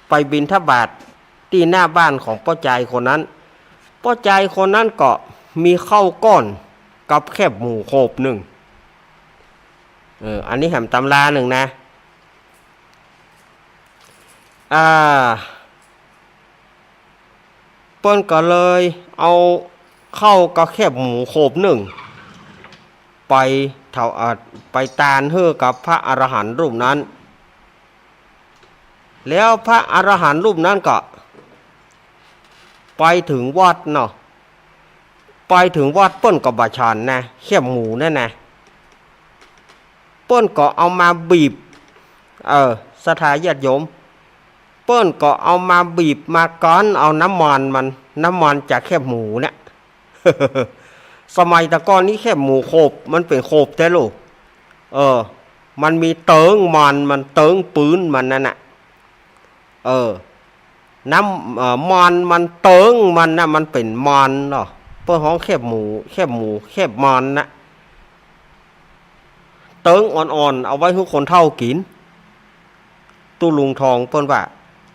ไปบิณฑบาตที่หน้าบ้านของพ่อใจคนนั้นพ่อใจคนนั้นก็มีข้าวก้อนกับแคบหมูโขบหนึ่งอันนี้แหมตำราหนึ่งนะเปิ้นก็เลยเอาข้าวกับแคบหมูโขบหนึ่งไปตานเฮือกับพระอรหันต์รูปนั้นแล้วพระอรหันต์รูปนั้นก็ไปถึงวัดเนาะ ไปถึงวัดเปิ้นก็บาชอนนะแคบหมูนั่นนะเปิ้นก็เอามาบีบสถาญาติโยมเปิ้นก็เอามาบีบมาก้อนเอาน้ำมันจากแคบหมูเนี่ย สมัยตะก้อนนี้แคบหมูโคบมันเป็นโคบแต่ลูกมันมีเติงมันเติงปืนมันนั่นน่ะน้ำมันเติงมันน่ะมันเป็นมันเนาะเปิ้นห้องแคบหมูแคบมันนะเติงอ่อนๆเอาไว้ให้คนเฒ่ากินตู้ลุงทองเปิ้นว่า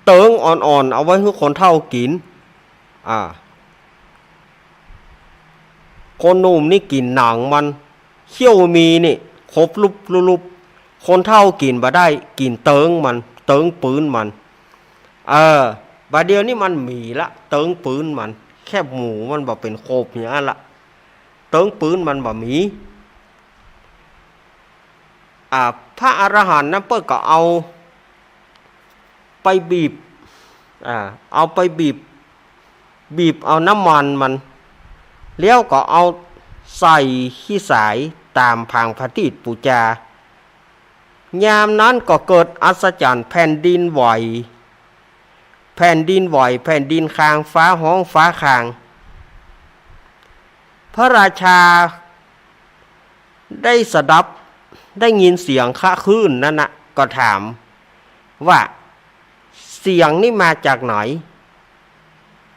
เติงอ่อนๆเอาไว้ให้คนเฒ่ากินคนหนุ่มนี่กินหนังมันเขี้ยวมีนี่ครบลุบคนเฒ่ากินบ่ได้กินเติงมันเติงปืนมันบาดเดียวนี่มันมีละเติงปืนมันแคบหมูมันบ่เป็นโคบอย่างนั้นละเติงปืนมันบ่มีพระอรหันต์นั้นเปิ้นก็เอาไปบีบเอาไปบีบเอาน้ำมันแล้วก็เอาใส่ขี้สายตามพังพระติดปูจายามนั้นก็เกิดอัศจรรย์แผ่นดินไหวแผ่นดินคางฟ้าห้องฟ้าคางพระราชาได้สดับได้ยินเสียงคะคลื่นนั่นนะก็ถามว่าเสียงนี่มาจากไหน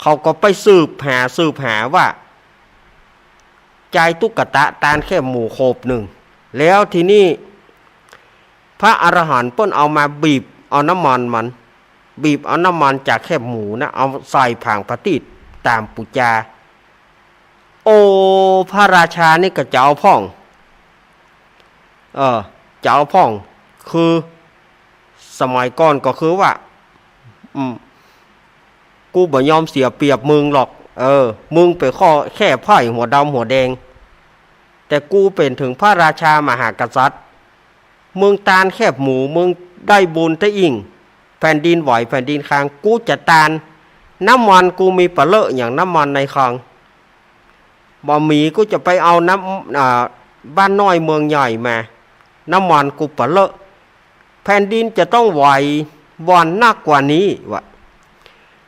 เขาก็ไปสืบหาว่าใจตุ๊กตาตานแค่หมู่โคบหนึ่งแล้วทีนี้พระอรหันต์เปิ้นเอามาบีบเอาน้ำมันจากแคบหมูนะเอาใส่ผางพระติดตามปุจจาโอ้พระราชานี่ก็เจ้าพ่องเจ้าพ่องคือสมัยก่อนก็คือว่ากูบ่ยอมเสียเปรียบมึงหรอกมึงไปข้อแค่ไพ่หัวดำหัวแดงแต่กูเป็นถึงพระราชามหากษัตริย์มึงตานแคบหมูมึงได้บุญตะอิ่งแผ่นดินไหวแผ่นดินคางกูจะตานน้ำมันกูมีปะเลอะอย่างน้ำมันในคางบ่มีกูจะไปเอาน้ำบ้านน้อยเมืองใหญ่มาน้ำมันกูปะเลอะแผ่นดินจะต้องไหววันนักกว่านี้วะ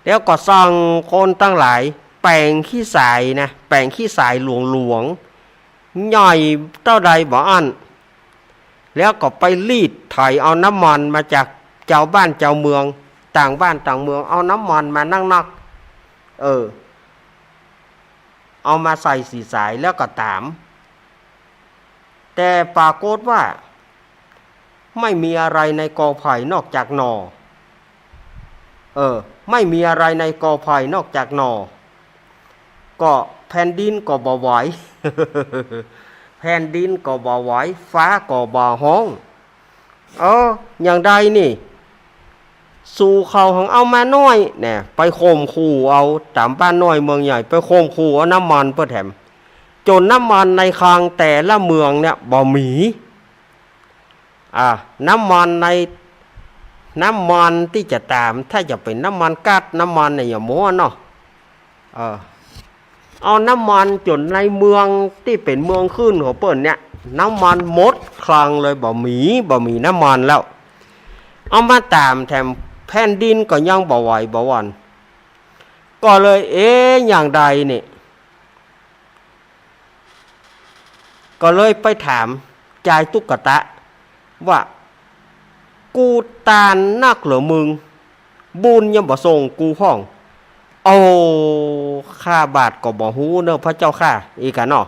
แล้วก็สั่งคนตั้งหลายแปลงขี้สายนะแปลงขี้สายหลวงใหญ่เท่าใดบ่อันแล้วก็ไปรีดไถเอาน้ำมันมาจากเจ้าบ้านเจ้าเมืองต่างบ้านต่างเมืองเอาน้ำมันมานักเอามาใส่สีสายแล้วก็ตามแต่ปรากฏว่าไม่มีอะไรในกอไผ่นอกจากหน่อไม่มีอะไรในกอไผ่นอกจากหน่อก็แผ่นดินก็บ่ไหว แผ่นดินก็บ่ไหวฟ้าก็บ่ห้องอย่างใดนี่สู่เขาของเอามาน้อยเนี่ยไปข่มขู่เอาตามบ้านน้อยเมืองใหญ่ไปข่มขู่เอาน้ำมันเพื่อแถมจนน้ำมันในคลังแต่ละเมืองเนี่ยบ่มีน้ำมันที่จะตามถ้าจะเป็นน้ำมันก๊าซน้ำมันเนี่ยอย่ามัวเนาะเอาน้ำมันจนในเมืองที่เป็นเมืองขึ้นของเปิ้นเนี่ยน้ำมันหมดคลังเลยบ่มีน้ำมันแล้วเอามาตามแถมแผ่นดินก็ยังบ่ไหวบ่หวันก็เลยอย่างใดนี่ก็เลยไปถามใจตุ๊กตาว่ากูตานนักเหรอมึงบุญยังบ่ส่งกูห้องข้าบาทก็บ่ฮู้เนอะพระเจ้าข้าอีกะเนาะ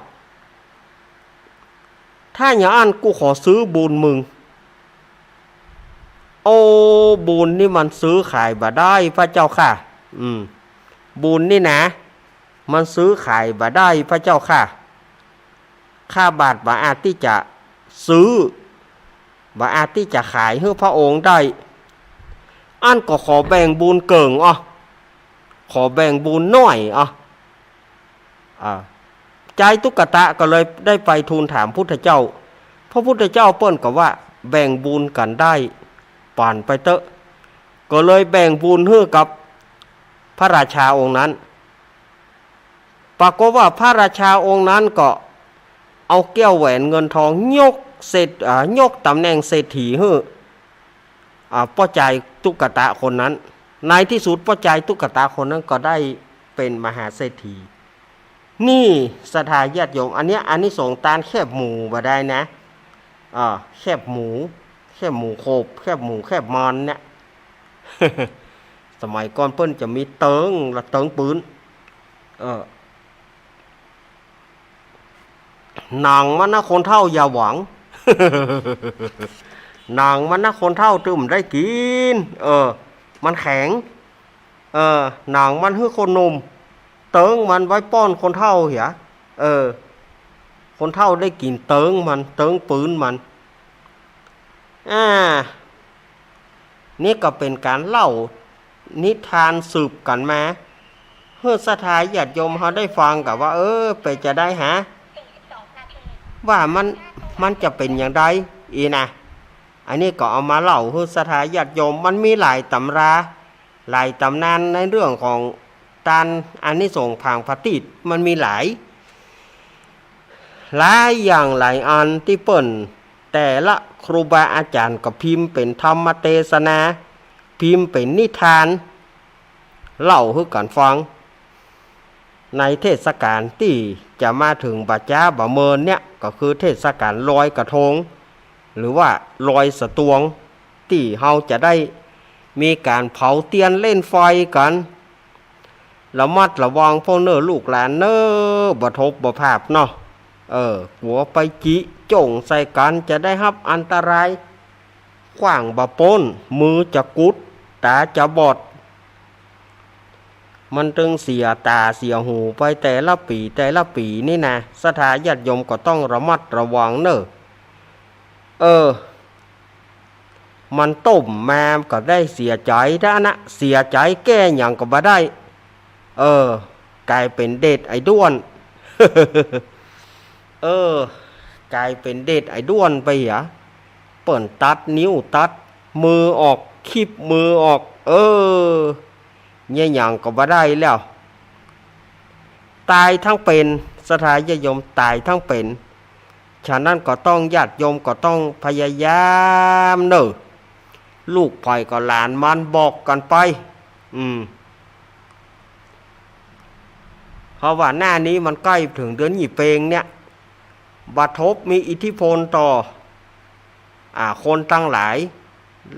ถ้าอย่างนั้นกูขอซื้อบุญมึงบุญนี่มันซื้อขายบ่ได้พระเจ้าข้าบุญนี่นะมันซื้อขายบ่ได้พระเจ้าข้าข้าบาทบ่อาจที่จะซื้อบ่อาจที่จะขายให้พระองค์ได้อันก็ขอแบ่งบุญเกิ่งขอแบ่งบุญน้อยใจตุ๊กตาก็เลยได้ไปทูลถามพุทธเจ้าพระพุทธเจ้าเปิ้นก็ว่าแบ่งบุญกันได้ป่านไปเตอะก็เลยแบ่งบุญให้กับพระราชาองค์นั้น ปรากฏว่าพระราชาองค์นั้นก็เอาแก้วแหวนเงินทองยกยกตำแหน่งเศรษฐีให้ป้อใจตุ๊กตาคนนั้นในที่สุดป้อใจตุ๊กตาคนนั้นก็ได้เป็นมหาเศรษฐีนี่สถาญาติโยมอันนี้ส่งตาลแคบหมูมาได้นะแคบหมูโคบแคบหมูแคบมอนเนี่ย สมัยก่อนเพิ่นจะมีเติงและเติงปืนนางมันนะคนเท่าอย่าหวัง นางมันนะคนเท่าตื่มได้กินมันแข็งนางมันคือคนหนุ่มเติงมันไว้ป้อนคนเท่าเหี้ยคนเท่าได้กินเติงมันเติงปืนมันนี่ก็เป็นการเล่านิทานสืบกันมาเพื่อสถาญาติโยมเขาได้ฟังกับว่าไปจะได้หาว่ามันจะเป็นอย่างไรอีนะอันนี้ก็เอามาเล่าเพื่อสถาญาติโยมมันมีหลายตำราหลายตำนานในเรื่องของการอานิสงส์ผางพระติดมันมีหลายอย่างหลายอันที่เปิ่นแต่ละครูบาอาจารย์ก็พิมพ์เป็นธรรมเทศนาพิมพ์เป็นนิทานเล่าให้กันฟังในเทศกาลที่จะมาถึงบัดจ้าบ่เมินเนี่ยก็คือเทศกาลลอยกระทงหรือว่าลอยสตวงที่เฮาจะได้มีการเผาเทียนเล่นไฟกันระมัดระวังพวกลูกหลานบ่ทบบ่ภาพเนาะหัวไปจิจ่งใส่กันจะได้รับอันตรายขว้างบ่ป้นมือจะกุดตาจะบอดมันตึงเสียตาเสียหูไปแต่ละปีนี่นะสถาญาติโยมก็ต้องระมัดระวังมันต้มแมมก็ได้เสียใจด้านะเสียใจแก้อย่างก็บ่ได้กลายเป็นเด็ดไอ้ด้วน กลายเป็นเด็ดไอ้ด้วนไปเหรอเปิ่นตัดนิ้วตัดมือออกคีบมือออกเนี่ยอย่างก็บ่ได้แล้วตายทั้งเป็นสถาญาติโยมตายทั้งเป็นฉะนั้นก็ต้องญาติโยมก็ต้องพยายามลูกพ่อยก็หลานมันบอกกันไปเพราะว่าหน้านี้มันใกล้ถึงเดือนหยี่เปงเนี่ยบัทบมีอิทธิพลต่อคนตั้งหลาย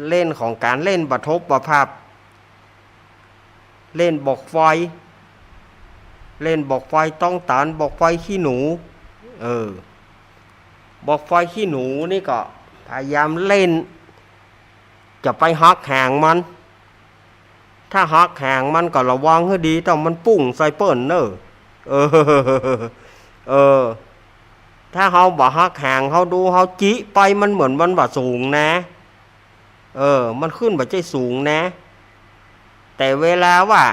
เล่นของการเล่นบัทบประภาพเล่นบอกไฟต้องตานบอกไฟขี้หนูบอกไฟขี้หนูนี่ก็พยายามเล่นจะไปหักหางมันถ้าหักหางมันก็ระวังให้ดีต้องมันปุ่งใส่เปิ้นถ้าเฮาบ่หักหางเฮาดูเฮาจิไปมันเหมือนมันบ่สูงนะมันขึ้นบ่ใจสูงนะแต่เวลาว่า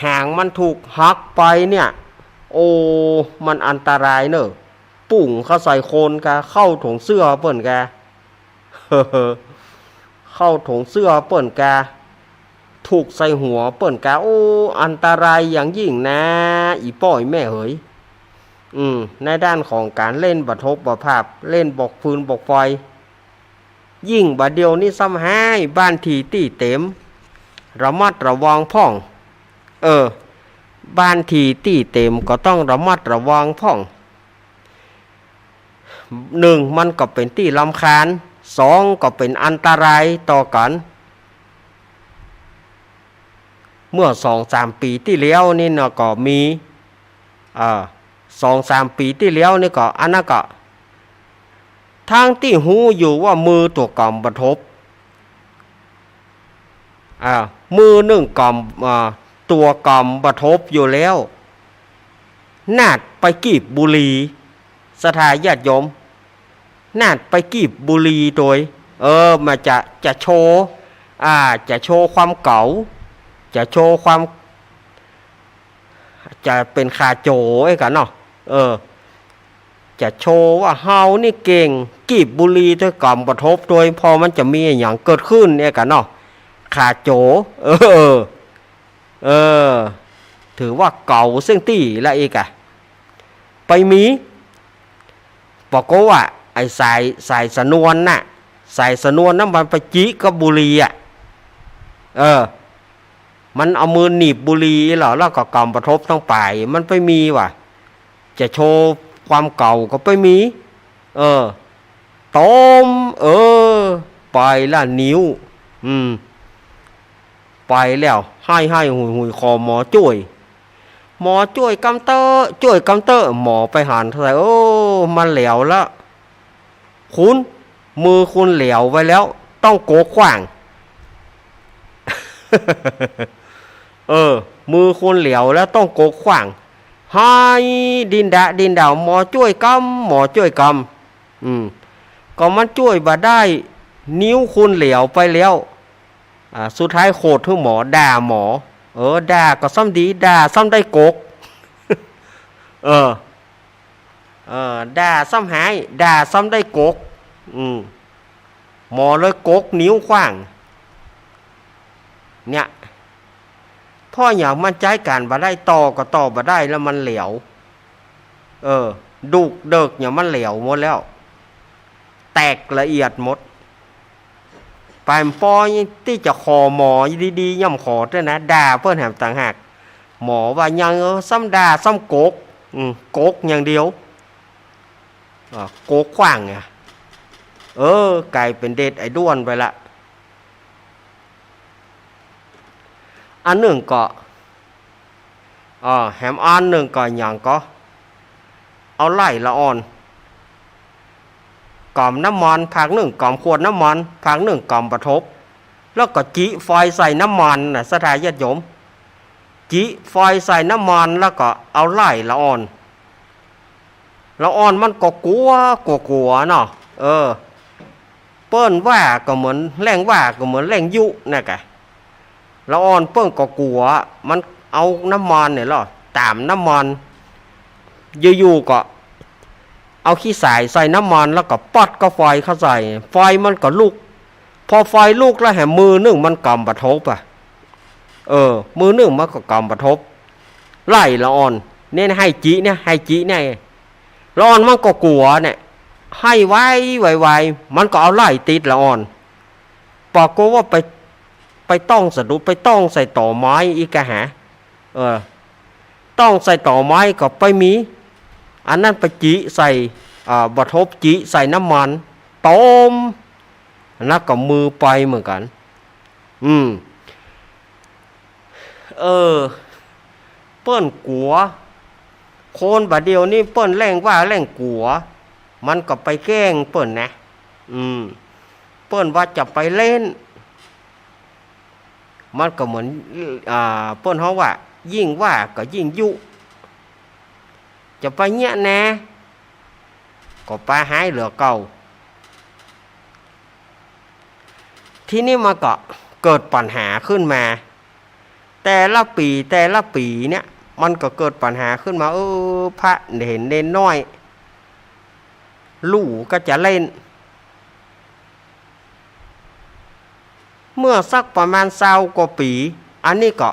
หางมันถูกหักไปเนี่ยมันอันตรายปุ่งเข้าใส่โคนกะเข้าถุงเสื้อเปิ้นกะ เข้าถุงเสื้อเปิ้นกะถูกใส่หัวเปิ้นกะอันตรายอย่างยิ่งนะอีป้อยแม่เอ๋ยในด้านของการเล่นบัทบบัภาพเล่นบอกฟืนบอกไฟยิ่งบัดเดียวนี้ซ้ำให้บ้านทีตี้เต็มระมัดระวังพ่องบ้านทีตี้เต็มก็ต้องระมัดระวังพ่อง1มันก็เป็นที่รำคาญ2ก็เป็นอันตรายต่อกันเมื่อ 2-3 ปีที่แล้วนี่เนาะก็มี2-3 ปีที่แล้วนี่ก็อันนั้นก็ทางที่หูอยู่ว่ามือตัวกำบัทบมือ1กำตัวกำบัทบอยู่แล้วนาดไปกีบบุหรี่สถาญาติโยมนาดไปกีบบุหรี่โดยมาจะโชว์จะโชว์ความเก่าจะโชว์ความจะเป็นขาโจไอ้กันเนาะจะโชว์ว่าเฮานี่เก่งกีบบุหรี่ด้วยกำบัทบโดยพอมันจะมีอย่างเกิดขึ้นไอ้กันเนาะขาโจ ถือว่าเก่าซึ่งตี้ละเอกอะไปมีบอกก็ว่าไอ้สายสนวนน่ะสายสนวนนั้นมันไปจิกับบุหรี่อ่ะมันเอามือหนีบบุหรี่เหรอแล้วก็กำประทบทั้งปลายมันไปมีว่ะจะโชว์ความเก่าก็ไปมีต้มไปละนิ้วไปแล้วให้หุยคอหมอช่วยกำเตอร์หมอไปหันเท่าไหร่มันเหลวแล้วคุณมือคุณเหลวไว้แล้วต้องโกขว้าง มือคุณเหลวแล้วต้องโกขว้างให้ดินดาวหมอช่วยกำก็มันช่วยบ่ได้นิ้วคุณเหลวไปแล้วสุดท้ายโคตรถึงหมอด่าหมอด่าก็ซ้ำดีด่าซ้ำได้กกด่าซ้ำหายด่าซ้ำได้กกหมอเลยกกนิ้วขว้างเนี่ยพ่ออย่างมันใจการบ่ได้ต่อก็ต่อบ่ได้แล้วมันเหลวดุกเดิกอย่างมันเหลวหมดแล้วแตกละเอียดหมดปายปอยที่จะขอหมอดีๆย่ำขอด้วยนะด่าเพื่อนแหมต่างหากหมอว่ายังซ้ำด่าซ้ำโกกอย่างเดียวโกกขว้างไงกลายเป็นเด็ดไอ้ด้วนไปละอันหนึ่งก็แหมอันหนึ่งก็อย่างก็เอาไล่ละอ่อนกล่อมน้ำมันพักหนึ่งกล่อมขวดน้ำมันพักหนึ่งกล่อมประทบแล้วก็จิไฟใส่น้ำมันน่ะสถานญาติโยมจิไฟใส่น้ำมันแล้วก็เอาไล่ละอ่อนมันก็กลัวเนาะเปิ้นว่าก็เหมือนแรงว่าก็เหมือนแรงยุนะกะละอ่อนเปิ้นก็กลัวมันเอาน้ำมันเนี่ยหรอตามน้ำมันอยู่ๆก็เอาขี้สายใส่น้ำมันแล้วก็ปัดก็ไฟเข้าใส่ไฟมันก็ลุกพอไฟลุกแล้วแหมมือหนึ่งมันกำประทบมือหนึ่งมันก็กำประทบไล่ละอ่อนเนี่ยให้จีเนี่ยละอ่อนมันก็กลัวเนี่ยให้ไวมันก็เอาไล่ติดละอ่อนปรากฏว่าไปต้องสะดุดไปต้องใส่ต่อไม้อีกหะต้องใส่ต่อไม้ก็ไปมีอันนั้นไปจิใส่บะทบจิใส่น้ำมันต้มแล้วก็มือไปเหมือนกันเปิ้นกัวโคนบะเดียวนี่เปิ้นแรงว่าแรงกัวมันก็ไปแกล้งเปิ้นนะเปิ้นว่าจะไปเล่นมันก็เหมือนเปิ้นเขาว่ายิ่งว่าก็ยิ่งยุจะไปเนี้ยนะก็ปลาหายเหลือเก่าที่นี่มาก็เกิดปัญหาขึ้นมาแต่ละปีเนี่ยมันก็เกิดปัญหาขึ้นมาพระเห็นเน้นน้อยลูกก็จะเล่นเมื่อสักประมาณ20 กว่าปีอันนี้ก็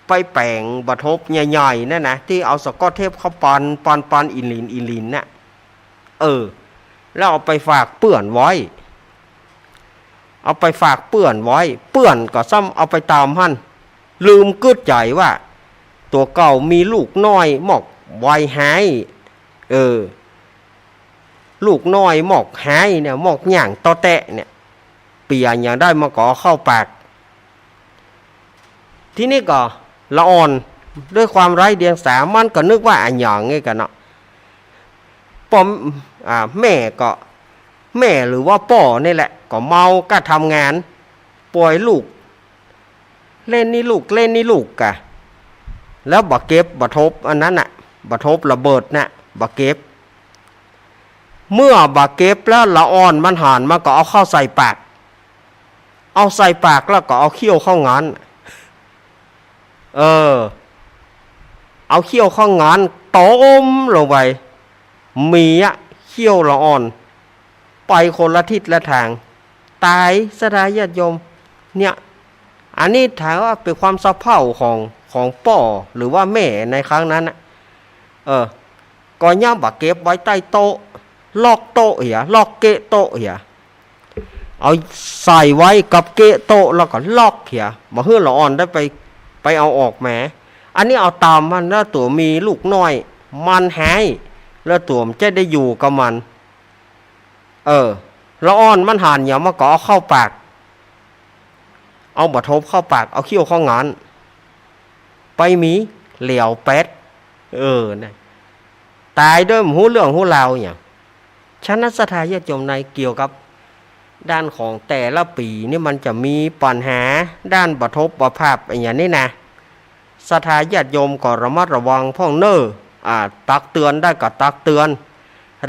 ไปแปลงบะทบใหญ่ๆนั่นนะที่เอาสกอตเทปเข้าปันอินลินน่ะแล้วเอาไปฝากเปื่อนไว้เปื่อนก็ซ้ำเอาไปตามหั่นลืมกึดใจว่าตัวเก่ามีลูกน้อยหมอกไวหายลูกน้อยหมอกหายเนี่ยหมอกหย่างตอแตะเนี่ยเปียอย่างได้มาก่อเข้าปากที่นี่ก็ละอ่อนด้วยความไร้เดียงสามันก็นึกว่าอันหยองไงกันเนาะแม่หรือว่าป่อนี่แหละก็เมาก็ทำงานปล่อยลูกเล่นนี่ลูกกะแล้วบะเก็บบะทบอันนั้นน่ะบะทบระเบิดน่ะบะเก็บเมื่อบะเก็บแล้วละอ่อนมันหันมาก็เอาเข้าใส่ปากแล้วก็เอาเขี้ยวเข้างานเอาเขี้ยวเข้างานต้มลงไปมีเขี้ยวละอ่อนไปคนละทิศละทางตายสดายญาติโยมเนี่ยอันนี้ถามว่าเป็นความสะเพร่าของ ของป่อหรือว่าแม่ในครั้งนั้นนะก็ย่ำบักเก็บไว้ใต้โต๊ะลอกโต๊ะเหียลอกเกะโต๊ะเหียเอาใส่ไว้กับเกะโต๊ะแล้วก็ลอกเหียบ่เฮือละอ่อนได้ไปเอาออกแหมอันนี้เอาตามมันแล้วตัวมีลูกน้อยมันหายแล้วตัวมันจะได้อยู่กับมันละอ่อนมันหันอย่ามาก็เอาเข้าปากเอาบะทบเข้าปากเอาเขี้ยวเข้างานไปมีเหลียวเป็ดนะตายด้วยหูเรื่องหูราวอย่างฉะนั้นสถาญาติโยมในเกี่ยวกับด้านของแต่ละปีนี่มันจะมีปัญหาด้านบะทบบะภาพอย่างนี้นะสถาญาติโยมก็ระมัดระวังพ่องตักเตือนได้ก็ตักเตือน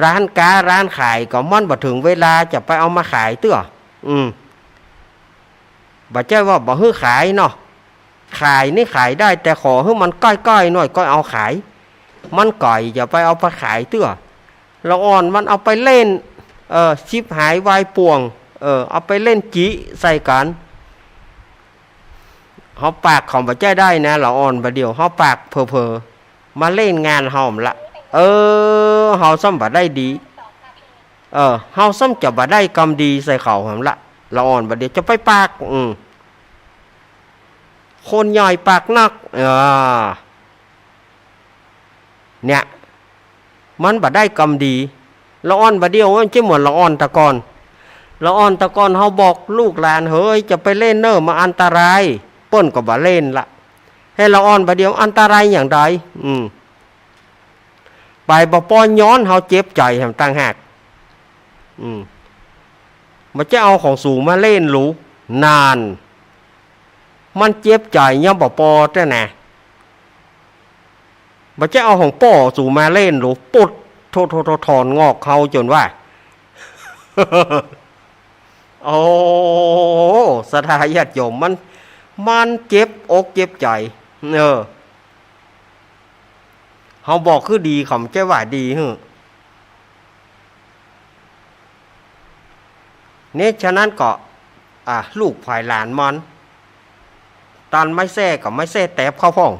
ร้านค้าร้านขายก็มันบ่ถึงเวลาจะไปเอามาขายเตื้อบ่ใช่ว่าบ่ฮื้อขายเนาะขายนี่ขายได้แต่ขอให้มันใกล้ๆหน่อยก็เอาขายมันก่อยอย่าไปเอาไปขายเตื้อละอ่อนมันเอาไปเล่นชิบหายวายป่วงเอาไปเล่นจิใส่กันเฮาปากของบ่ใจได้นะละอ่อนบ่เดียวเฮาปากเผลอๆมาเล่นงานเฮาละเฮาซ้ำบ่ได้ดีเฮาซ้ำจะบ่ได้กรรมดีใส่เขาหำละอ่อนบ่เดียวจะไปปากคนใหญ่ปากนักเนี่ยมันบ่ได้กรรมดีละอ่อนบ่เดียวมันจะเหมือนละอ่อนตะกอนเฮาบอกลูกหลานเฮ้ยจะไปเล่นมาอันตรายเปิ้นก็บ่เล่นละให้ละอ่อนบ่เดียวอันตรายอย่างใดไปบ่ป้อนย้อนเฮาเจ็บใจแห่งต่างหากมันจะเอาของสูงมาเล่นรู้นานมันเจ็บใจยังบ่ปอแต่น่ะมันจะเอาของป้อสูงมาเล่นรู้ปุดถอนงอกเขาจนว่า โอ้สถาญาติโยมมันเจ็บอกเจ็บใจเขาบอกคือดีเขาไม่ใช่ว่าดีเนี่ยฉะนั้นก็ลูกฝ่ายหลานมันตันไม่แซ่กับไม่แซ่แตบเข้าพ่อง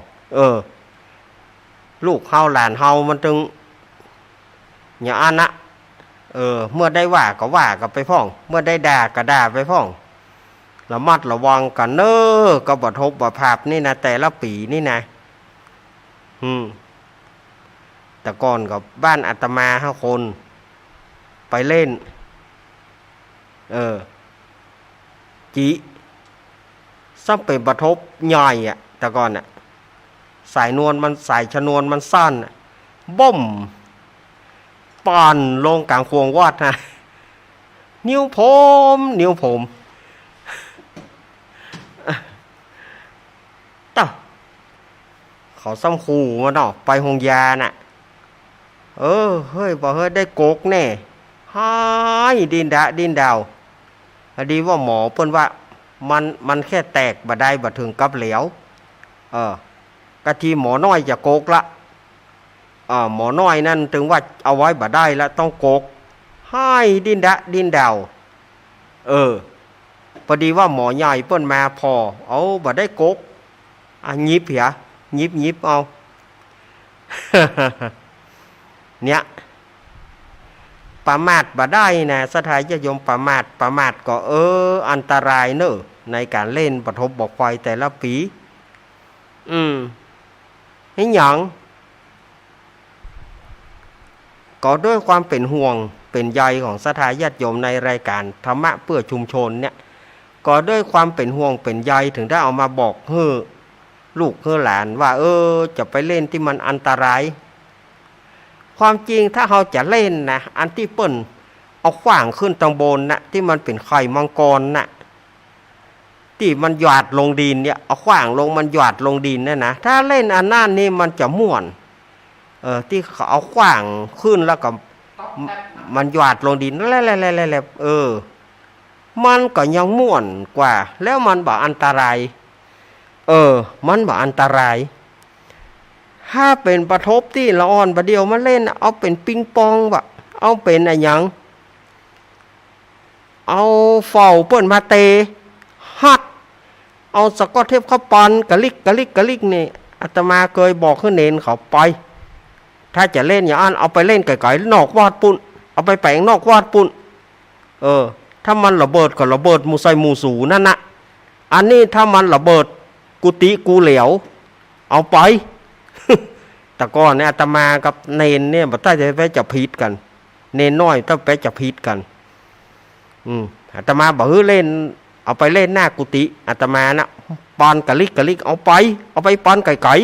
ลูกเฮาหลานเฮามันจึงอย่าอันนะเมื่อได้ว่าก็ว่ากับไปพ่องเมื่อได้ด่าก็ด่าไปพ่องระมัดระวังกันก็บ่ทบบ่ภาพนี่นะแต่ละปีนี่นะแต่ก่อนกับบ้านอาตมา5 คนไปเล่นจิซ้ำเป็นบ่ทบใหญ่แต่ก่อนสายชนวนมันสั้นบ่มป่านลงกลางควงวาดนะนิ้วผมต่อเขาซ้ำขู่มาเนาะไปหงยาน่ะเฮ้ยบ่เฮ้ยได้โกกแน่หายดินดาวดีว่าหมอเพิ่นว่ามันแค่แตกบ่ได้บ่ถึงกับเหลวกะทีหมอน้อยจะโกกละหมอน้อยนั่นถึงว่าเอาไว้บ่ได้ละต้องโกกให้ดินดาวพอดีว่าหมอใหญ่เปิ้นมาพอเอาบ่ได้โกกยิบยิบเอา เนี่ยประมาทบ่ได้นะสถาญาติโยมประมาทก็อันตรายเนอะในการเล่นปฐมบอกไฟแต่ละปีให้หยังก็ด้วยความเป็นห่วงเป็นใยของสถาญาติโยมในรายการธรรมะเพื่อชุมชนเนี่ยก็ด้วยความเป็นห่วงเป็นใยถึงได้เอามาบอกลูกหลานว่าจะไปเล่นที่มันอันตรายความจริงถ้าเราจะเล่นนะอันที่เปิ้นเอาขว้างขึ้นตรงบนนะที่มันเป็นไข่มังกรนะที่มันหยาดลงดินเนี่ยเอาขว้างลงมันหยาดลงดินเนี่ยนะถ้าเล่นอันนั้นนี่มันจะม่วนที่เขาเอาขว้างขึ้นแล้วก็มันหยาดลงดินแล้วมันก็ยังม่วนกว่าแล้วมันบ่อันตรายมันบ่อันตรายถ้าเป็นประทบที่ละอ่อนประเดียวมาเล่นเอาเป็นปิงปองวะเอาเป็นอะไรอย่างเอาเฝ้าเปิ้นมาเตฮัด เอาสกอตเทปเข้าปอนกะลิกกะลิกกะลิกนี่อาตมาเคยบอกให้เนนเขาไปถ้าจะเล่นอย่างนั้นเอาไปเล่นไก่ๆนอกวาดปุ่นเอาไปแปลงนอกวาดปุ่นถ้ามันระเบิดก็ระเบิดมูใส่มูสูนั่นนะอันนี้ถ้ามันระเบิดกุฏิกูเหลวเอาไป แต่ก่อนเนี่ยอาตมากับเนนเนี่ยบัดใต้จะไปจับพิษกันเนนน้อยต้องไปจับพิษกันอาตมาบอกเฮ้ยเล่นเอาไปเล่นหน้ากุฏิอาตมานะปอนกะลิกกะลิกเอาไปปอนไก่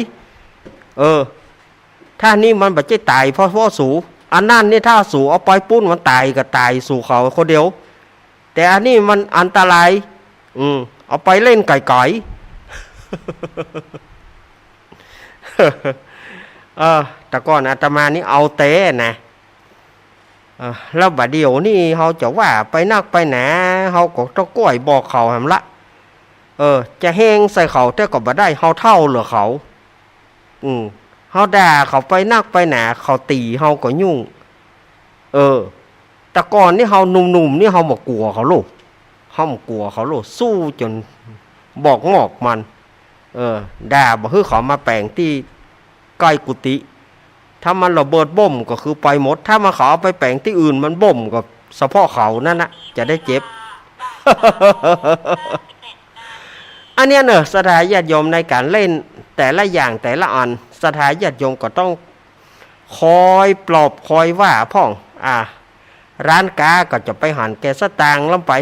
ถ้านี่มันบัดจะตายเพราะสูอันนั้นนี่ถ้าสูเอาไปปุ้นมันตายก็ตายสู่เขาคนเดียวแต่อันนี้มันอันตรายเอาไปเล่นไก่แต่ก่อนอาตมานี่เอาเต้นะแล้วบัดเดียวนี่เขาจะว่าไปนักไปหนาเขาก็ต้องก้อยบอกเขาหำละจะแห้งใส่เขาแต่ก็บ่ได้เขาเท่าเหลือเขาเขาด่าเขาไปนักไปหนาเขาตีเขาก็ยุ่งแต่ก่อนนี่เขาหนุ่มๆนี่เขาบอกกลัวเขาลูกเขาบอกกลัวเขาลูกสู้จนบอกงอกมันด่าบอกคือเขามาแปลงที่ใกล้กุฏิถ้ามันระเบิดบ่มก็คือไปหมดถ้ามาเขาเอาไปแปลงที่อื่นมันบ่มก็เฉพาะเขานั่นนะจะได้เจ็บ อันเนี้ยเนอะสถาญาติโยมในการเล่นแต่ละอย่างแต่ละอันสถาญาติโยมก็ต้องคอยปลอบคอยว่าพ่องร้านกาก็จะไปหันแกสตางค์ลงไป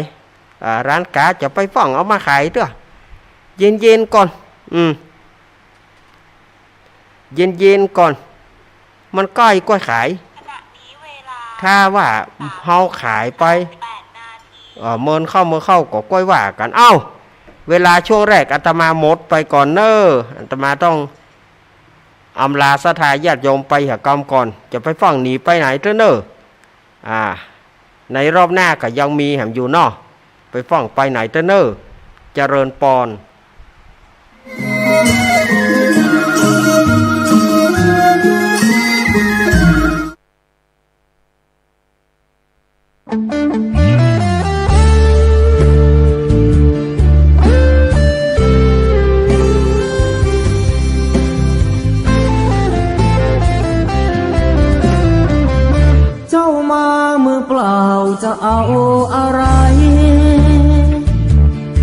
ร้านกาจะไปฟ้องเอามาขายเถอะเย็นๆก่อนเย็นๆก่อนมันใกล้ก็ขายถ้าว่าเฮาขายไปเมินเข้าก็ก้อยว่ากันเวลาช่วงแรกอาตมาหมดไปก่อนเนอะอาตมาต้องอำลาสถาญาติโยมไปหากรรมก่อนจะไปฟังหนีไปไหนเถอะเนอะในรอบหน้าก็ยังมีแหมอยู่เนาะไปฟังไปไหนเถอะเนอะเจริญปอนจะเอาอะไร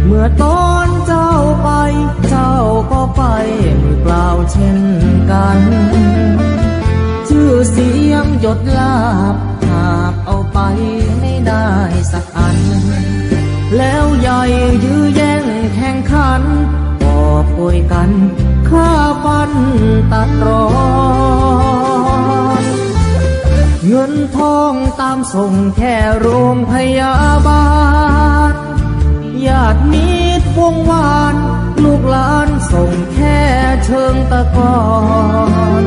เมื่อตอนเจ้าไปเจ้าก็ไปมือเปล่าเช่นกันชื่อเสียงหยดลาบหาบเอาไปไม่ได้สักอันแล้วใหญ่ยื้อแย่งแข่งขันปอบป่วยกันฆ่าฟันตัดรอนเงินทองตามส่งแค่โรงพยาบาลญาติมิตรวงวานลูกหลานส่งแค่เชิงตะกอน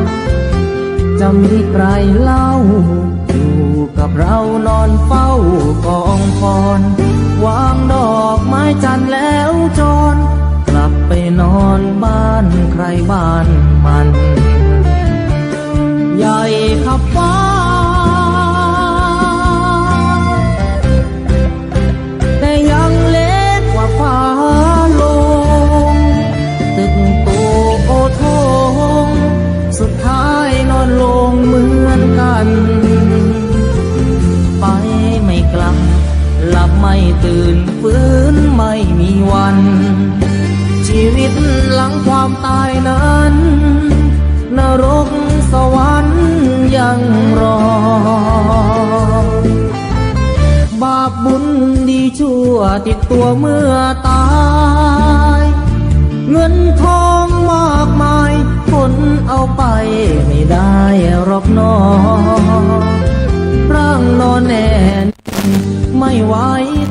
จะมีใครเล่าอยู่กับเรานอนเฝ้ากองฟอนวางดอกไม้จันทร์แล้วจรกลับไปนอนบ้านใครบ้านมันใหญ่ขับฟ้ายังเล็กกว่าฟ้าลงตึกโตโอทงสุดท้ายนอนลงเหมือนกันไปไม่กลับหลับไม่ตื่นฟื้นไม่มีวันชีวิตหลังความตายนั้นนรกสวรรค์ยังรอบาปบุญดีชั่วติดตัวเมื่อตายเงินทองมากมายคนเอาไปไม่ได้หรอกน้อร่างนอนแน่นไม่ไหว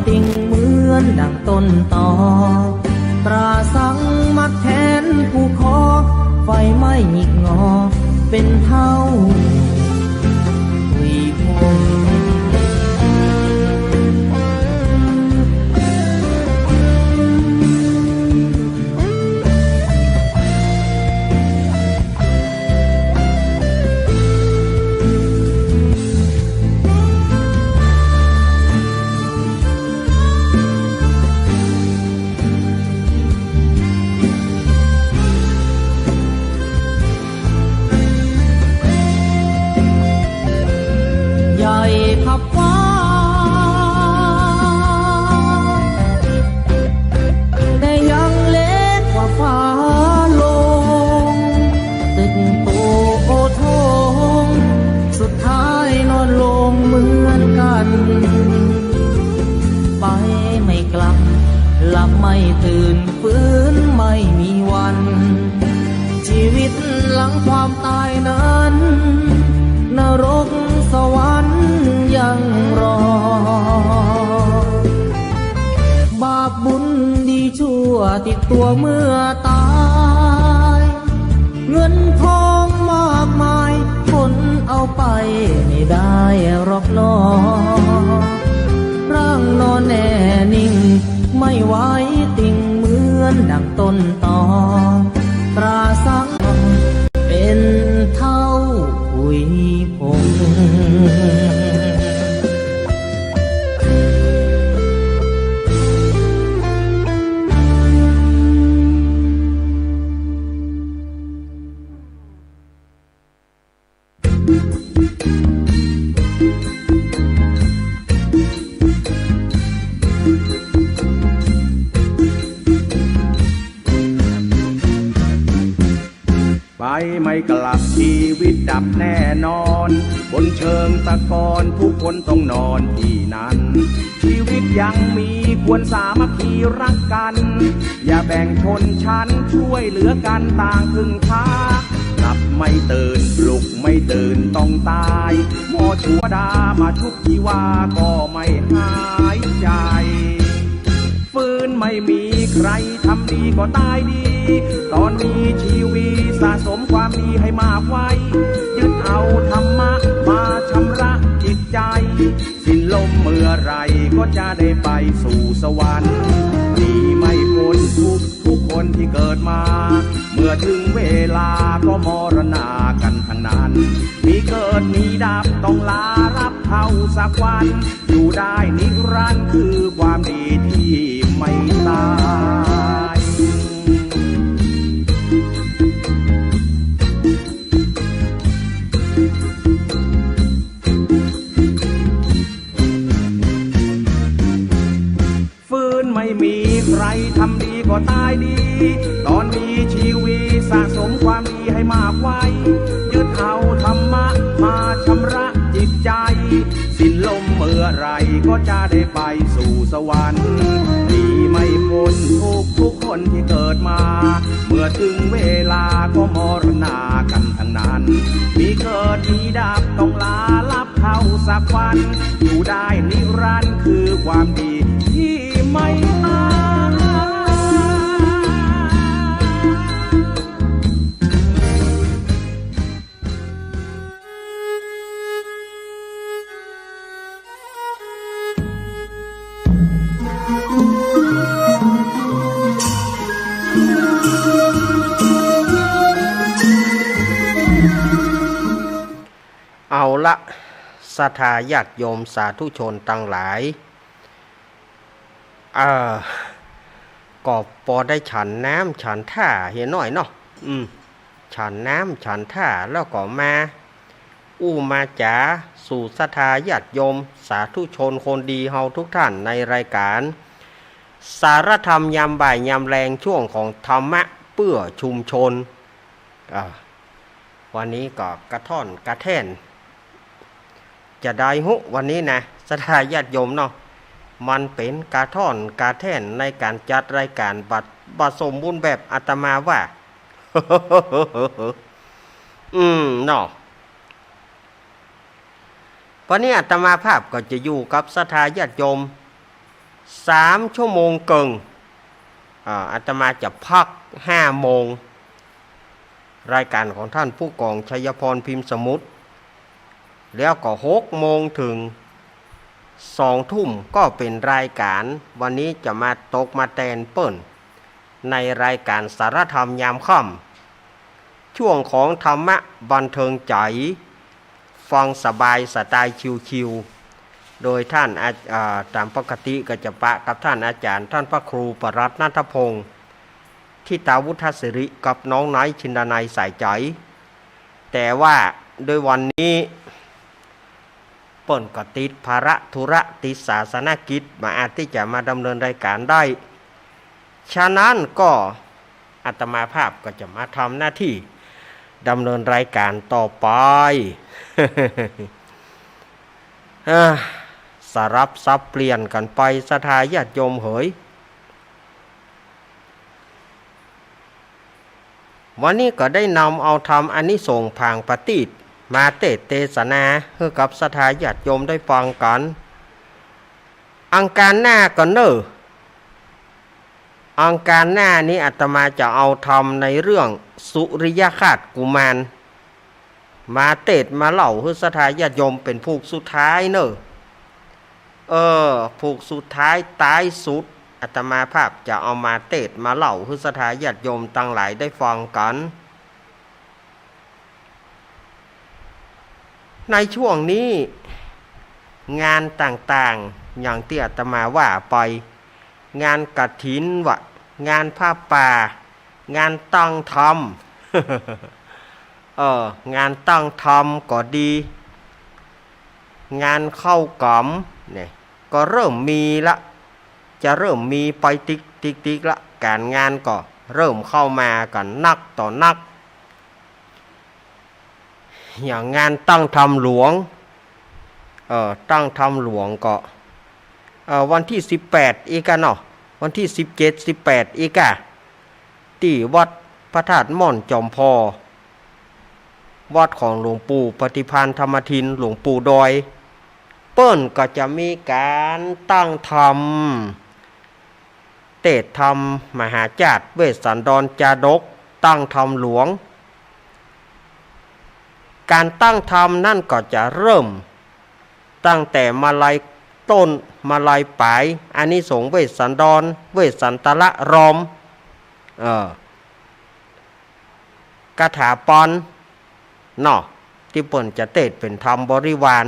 ติ่งเหมือนดังต้นตอตราสังมัดแขนผู้คอไฟไม่หงิกงอเป็นเท่าวีพง ใหญ่พับฟ้าแต่ยังเล็กกว่าฟ้าลงตึกโตโอทงสุดท้ายนอนลงเหมือนกันไปไม่กลับหลับไม่ตื่นฟื้นไม่มีวันชีวิตหลังความตายนั้นนรกสวรรค์ยังรอบาปบุญดีชั่วติดตัวเมื่อตายเงินทองมากมายคนเอาไปไม่ได้หรอกน้อร่างนอนแน่นิ่งไม่ไหวติ่งเหมือนดังต้นตอตราสังเป็นเท่าขุยผงไปไม่กลับชีวิตดับแน่นอนบนเชิงตะกอนทุกคนต้องนอนที่นั้นชีวิตยังมีควรสามัคคีรักกัน อย่าแบ่งชนชั้นช่วยเหลือกันต่างพึ่งพาหลับไม่ตื่นปลุกไม่ตื่นต้องตายหมอชัวดามาชุบชีวาก็ไม่หายใจฟื้นไม่มีใครทำดีก็ตายดีตอนนี้ชีวิตสะสมความดีให้มากไว้ยึดเอาธรรมะมาชำระจิตใจสิ้นลมเมื่อไรก็จะได้ไปสู่สวรรค์ดีไม่พ้นทุกคนที่เกิดมาเมื่อถึงเวลาก็มรณากันทั้งนั้นมีเกิดมีดับต้องลารับเท่าสักวันอยู่ได้นิรันดร์คือความดีที่ไม่ตายฟื้นไม่มีใครทำดีก็ตายดีตอนมีชีวิตสะสมความดีให้มากไว้ยึดเอาธรรมะมาชำระจิตใจสิ้นลมเมื่อไรก็จะได้ไปสู่สวรรค์ดีไม่พ้นทุกคนที่เกิดมาเมื่อถึงเวลาก็มรณากันทั้งนั้นมีเกิดมีดับต้องลาลับเข้าสักวันอยู่ได้นิรันดร์คือความดีที่ไม่ตายเอาละศรัทธาญาติโยมสาธุชนตั้งหลายก็พอได้ฉันน้ำฉันท่าเห็นหน่อยเนาะฉันน้ำฉันท่าแล้วก็มามาจ๋าสู่ศรัทธาญาติโยมสาธุชนคนดีเฮาทุกท่านในรายการสารธรรมยามบ่ายยามแรงช่วงของธรรมะเพื่อชุมชนวันนี้ก็กระท่อนกระแท่นจะได้วันนี้นะศรัทธาญาติโยมเนาะมันเป็นกระท่อนกระแท่นในการจัดรายการบัดสมบูรณ์แบบอาตมาว่า เนาะวันนี้อาตมาภาพก็จะอยู่กับศรัทธาญาติโยม3 ชั่วโมงเกิงอาตมาจะพัก5 โมงรายการของท่านผู้กองชัยพรพิมพ์สมุทรแล้วก็6 โมงถึง2 ทุ่มก็เป็นรายการวันนี้จะมาตกมาแตนเปิ้นในรายการสารธรรมยามค่ำช่วงของธรรมะบันเทิงใจฟังสบายสไตล์ชิวๆโดยท่านตามปกติก็จะปะกับท่านอาจารย์ท่านพระครูประรัตน์ณัฐพงศ์ทิตาวุฒศิริกับน้องไนท์ชินดานัยสายใจแต่ว่าโดยวันนี้ เปิ่นก็ติดภาระธุระติดศาสนกิจมาอาจที่จะมาดำเนินรายการได้ฉะนั้นก็อาตมาภาพก็จะมาทำหน้าที่ดำเนินรายการต่อไป สรับซับเปลี่ยนกันไปศรัทธาญาติโยมเหยวันนี้ก็ได้นำเอาธรรมอานิสงส์ผางปฏิษฐ์มาเทศนาให้กับศรัทธาญาติโยมได้ฟังกันอังการหน้าก็เนออังการหน้านี้อาตมาจะเอาธรรมในเรื่องสุริยคาตกุมารมามาเล่าให้ศรัทธาญาติโยมเป็นผูกสุดท้ายเนอผูกสุดท้ายตายสุดอาตมาภาพจะเอามามาเล่าให้ศรัทธาญาติโยมตั้งหลายได้ฟังกันในช่วงนี้งานต่างๆอย่างที่อาตมาว่าไปงานกฐินงานผ้าป่างานตั้งธรรม งานตั้งธรรมก็ดีงานเข้ากล่อมเนี่ยก็เริ่มมีละจะเริ่มมีไปติ๊กละการงานก็เริ่มเข้ามากันนักต่อนักอย่างงานตั้งธรรมหลวงตั้งธรรมหลวงก็วันที่18อีกเนาะวันที่17 18อีกที่วัดพระธาตุม่อนจอมพอวัดของหลวงปู่ปฏิภาณธรรมทินหลวงปู่ดอยเปิ้นก็จะมีการตั้งธรรมธรรมมหาจาตุเวสสันดรจาดกตั้งธรรมหลวงการตั้งธรรมนั่นก็จะเริ่มตั้งแต่มาลัยต้นมาลัยปลายอานิสงส์เวสสันดรเวสสันตละรอมคาถาปอนเนาะที่เปิ้นจะเป็นธรรมบริวาร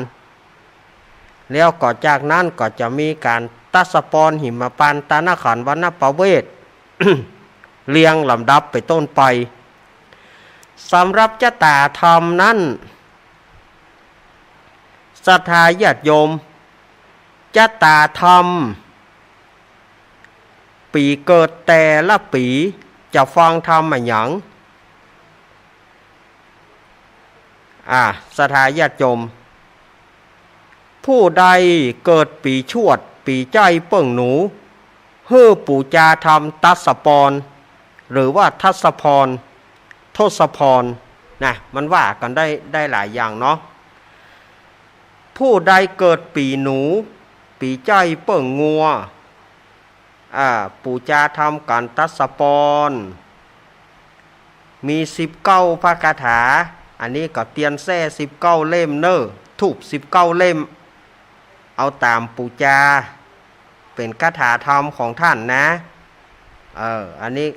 แล้วก็จากนั้นก็จะมีการตัสปอนหิมปานตานาขันวรรณประเวท เรียงลำดับไปต้นไปสำหรับจตาธรรมนั้นศรัทธาญาติโยมจตาธรรมปีเกิดแต่ละปีจะฟังธรรมมาหยังศรัทธาญาติโยมผู้ใดเกิดปีชวดปีใจเปิ่งหนูเฮือปูจาธรรมตัสปอนหรือว่าทัสพรทศพรนะมันว่ากันได้หลายอย่างเนาะผู้ใดเกิดปีหนูปีใจเปิ่งงัวปูจาธรรมกันตัสปอนมี19พระคาถาอันนี้ก็เตียนแซ่19เล่มเนอถูก19เล่มเอาตามปูจาเป็นคาถาธรรมของท่านนะอันนี้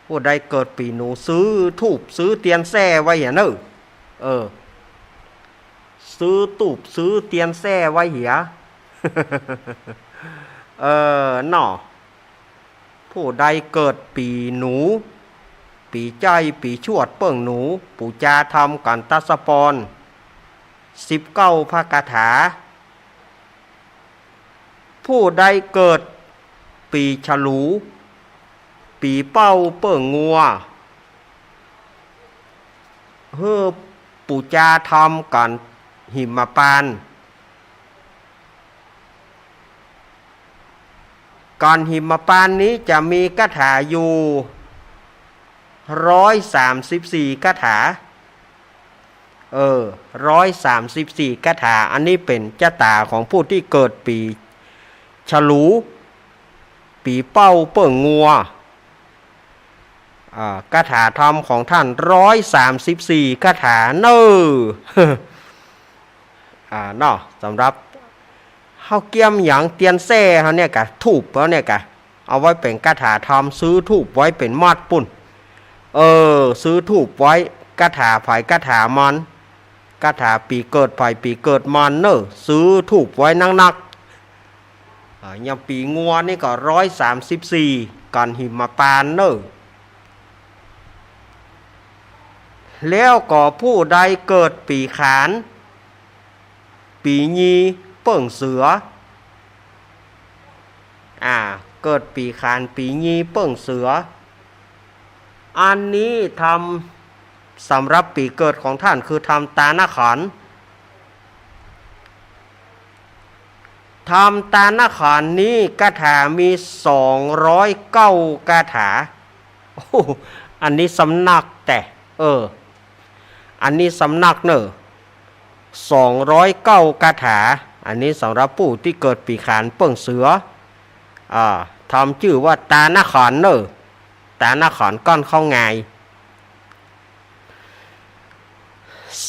ผู้ใดเกิดปีหนูซื้อถูกซื้อเตียนแซ่ไว้เหี้ยเนอซื้อตูบซื้อเตียนแซ่ไว้เหี้ย เนาะผู้ใดเกิดปีหนูปีใจปีชวดเปิ่งหนูปูจาธรรมกันตัสปอน19พระคาถาผู้ใดเกิดปีฉลูปีเป้าเปิ่งงัวเฮือปูจาธรรมกันหิมปานการหิมปานนี้จะมีคาถาอยู่134คาถา134คาถาอันนี้เป็นจตาของผู้ที่เกิดปีฉลูปีเป้าเปิ่งงัวคาถาธรรมของท่าน134คาถาเนอ เนาะสำหรับเฮาเกี่ยมหยังเตียนแซ่เฮาเนี่ยกะทูบเฮาเนี่ยกะเอาไว้เป็นคาถาธรรมซื้อทูบไว้เป็นมัดปุ่นซื้อทูบไว้คาถาไผคาถามันคาถาปีเกิดไผปีเกิดมันเนอซื้อทูบไว้นักอย่างปีงัวนี่ก็134กันหิมปานเนอแล้วก็ผู้ใดเกิดปีขาน ปีญีเปิ่งเสือเกิดปีขานปีญีเปิ่งเสืออันนี้ทำสำหรับปีเกิดของท่านคือทำตานาขันทำตานาขันนี้คาถามี209คาถาอันนี้สำนักแต่อันนี้สำนักเนอะ209คาถาอันนี้สำหรับผู้ที่เกิดปีขานเปิ่งเสือทำชื่อว่าตานาขันเนอะตานาขันก้อนเข้าไง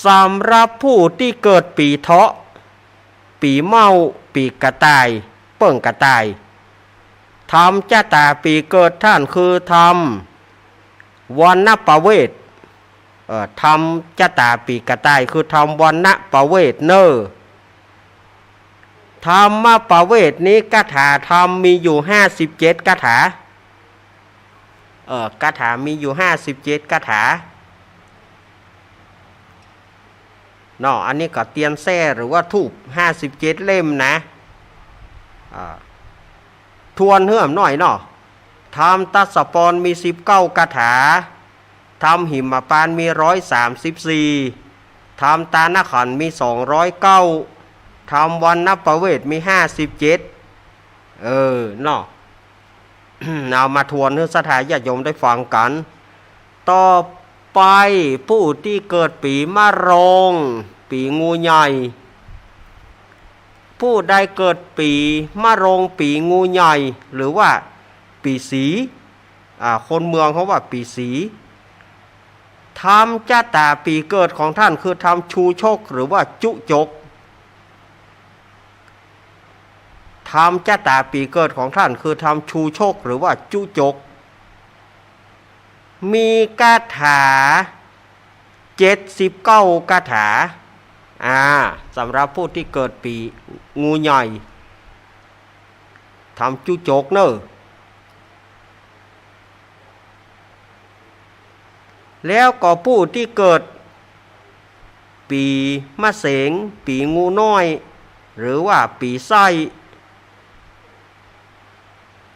สำหรับผู้ที่เกิดปีเถาะปีเมาปีกระต่ายเปิ่งกระต่ายทำจ้าตาปีเกิดท่านคือทำวันณประเวททำจ้าตาปีกระต่ายคือทำวันณประเวทเนอธรรมประเวทนี้คาถาธรรมมีอยู่57คาถาคาถามีอยู่57คาถาอันนี้ก็เตียนแซ่หรือว่าทูบ57เล่มนะทวนเหื่อมหน่อยทำตัสปรมี19คาถาทำหิมปานมี134ทำตานาขันมี209ทำวันณประเวทมี57เอามาทวนเพื่อสถาญาติโยมได้ฟังกันต่อไปผู้ที่เกิดปีมะโรงปีงูใหญ่ผู้ใดเกิดปีมะโรงปีงูใหญ่หรือว่าปีสีคนเมืองเขาว่าปีสีทำจ้าตาปีเกิดของท่านคือทำชูชกหรือว่าจุจกทำจ้าตาปีเกิดของท่านคือทำชูชกหรือว่าจุจกมีคาถา79คาถาสำหรับผู้ที่เกิดปีงูใหญ่ทำจุจกเนอะแล้วก็ผู้ที่เกิดปีมะเสงปีงูน้อยหรือว่าปีไส้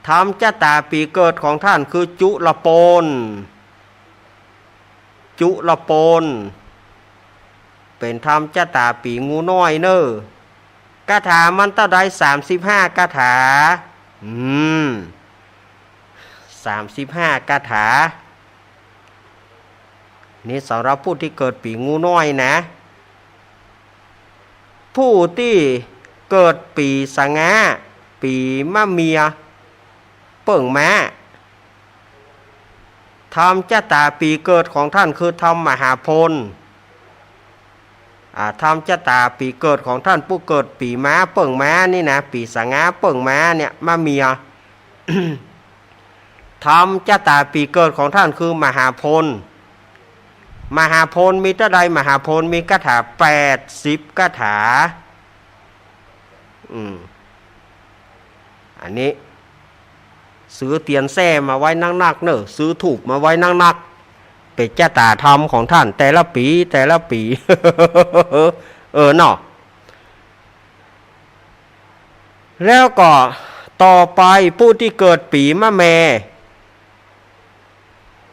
ทำจ้าตาปีเกิดของท่านคือจุลโปนเป็นธรรมจ้าตาปีงูน้อยเนอะคาถามันต้องได้35คาถา35คาถานี่สำหรับผู้ที่เกิดปีงูน้อยนะผู้ที่เกิดปีสงะปีมะเมียเปิ่งม้าทำจ้าตาปีเกิดของท่านคือทำมหาพลทำจ้าตาปีเกิดของท่านผู้เกิดปีม้าเปิ่งม้านี่นะปีสงะเปิ่งม้าเนี่ยมะเมีย ทำจ้าตาปีเกิดของท่านคือมหาพลมีเท่าใดมหาพลมีคาถา80คาถาอันนี้ซื้อเตียนแซ่มาไว้นักเนอะซื้อถูกมาไว้นักเป็นจ้าตาธรรมของท่านแต่ละปี แล้วก็ต่อไปผู้ที่เกิดปีมะแม่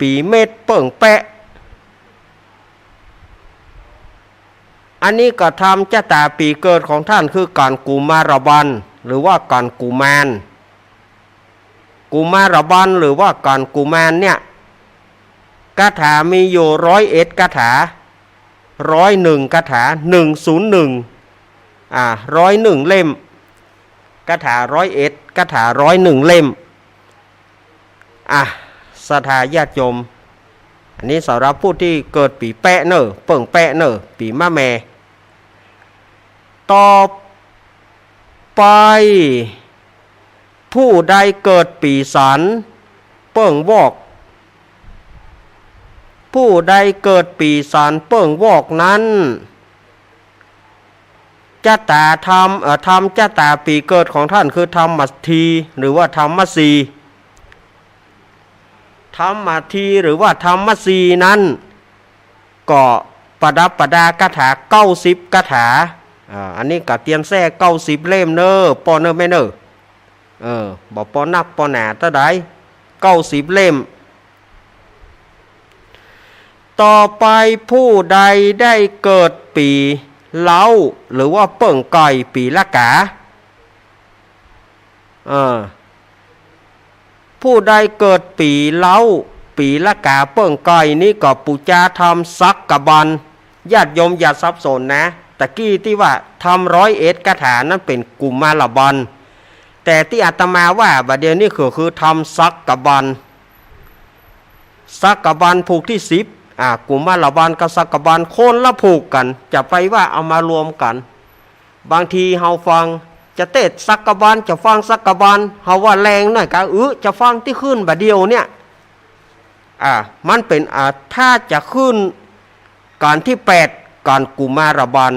ปีเม็ดเปิ่งแปะอันนี้ก็ทำจ้าตาปีเกิดของท่านคือการกุมารบันหรือว่าการกุมารบันหรือว่าการกุมารเนี่ยคาถามีอยู่101คาถา101คาถา101 101เล่มคาถา101คาถา101เล่มศรัทธาญาติโยมอันนี้สำหรับผู้ที่เกิดปีแปะเนอะเปิ่งแปะเนอะปีมะแม่ต่อไปผู้ใดเกิดปีสันเปิ่งวอกผู้ใดเกิดปีสันเปิ่งวอกนั้นจ้าตาทำจ้าตาปีเกิดของท่านคือธรรมมัทีหรือว่าธรรมสีธรรมทีหรือว่าธรรมสีนั้นก็ประดับประดาคาถา90คาถา อันนี้กะเตียนแท้90เล่มเนอปอเนอแม่เนอบ่ปอนักปอหนาตะได90เล่มต่อไปผู้ใดได้เกิดปีเล้าหรือว่าเปิ่งไก่ปีละกาผู้ใดเกิดปีเล้าปีละกาเปิ่งไก่นี่ก็ปูจาทำซักกะบันญาติโยมอย่าสับสนนะตะกี้ที่ว่าทำ101คาถานั้นเป็นกุมารบันแต่ที่อาตมาว่าบัดเดี๋ยวนี้คือทำซักกะบันซักกะบันผูกที่10กุมารบันกับซักกะบันคนละผูกกันจะไปว่าเอามารวมกันบางทีเฮาฟังจะเตะซักกะบันจะฟังซักกะบันเฮาว่าแรงหน่อยก็จะฟังที่ขึ้นบัดเดียวเนี่ยมันเป็นถ้าจะขึ้นการที่8การกุมารบัน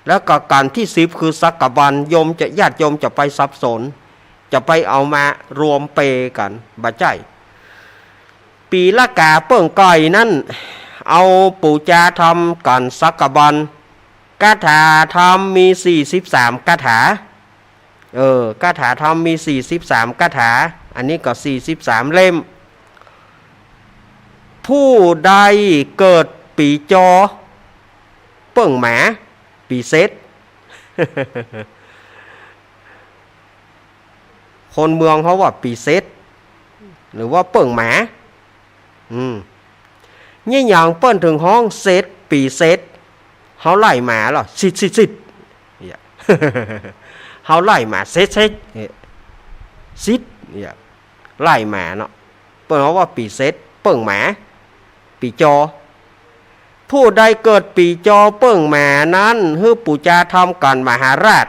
แล้วก็การที่10คือซักกะบันโยมจะญาติโยมจะไปสับสนจะไปเอามารวมเปกันบ่ใจปีละกาเปิ่งก่อยนั่นเอาปูจาทำกันซักกะบันคาถาทำมี43คาถาคาถาทำมี43คาถาอันนี้ก็43เล่มผู้ใดเกิดปีจอเปิ่งหมาปีเซต คนเมืองเขาว่าปีเซตหรือว่าเปิ่งหมานี่อย่างเปิ้นถึงห้องเซตปีเซตเขาไล่หมาหรอสิเขาไล่หมาเซตซิดไล่หมาเนาะเปิ้นเขาว่าปีเซตเปิ่งหมาปีจอผู้ใดเกิดปีจอเปิ่งหมานั้นฮือปูจาทำกันมหาราช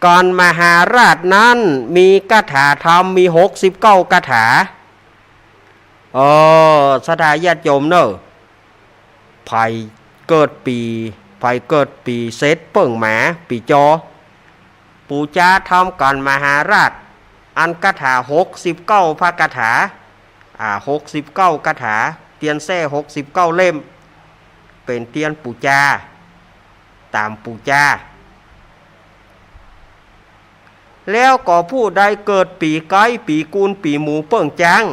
ก่อนมหาราชนั้นมีคาถาธรรมมี69คาถาสถาญาติโยมเนอะไผเกิดปีเซตเปิ่งหมาปีจอปูจาทำกันมหาราชอันคาถา69พระคาถา69คาถาเตียนแท้69เล่มเป็นเตียนปูจาตามปูจาแล้วก็ผู้ใดเกิดปีไก่ปีกูลปีหมูเปิ่งจัง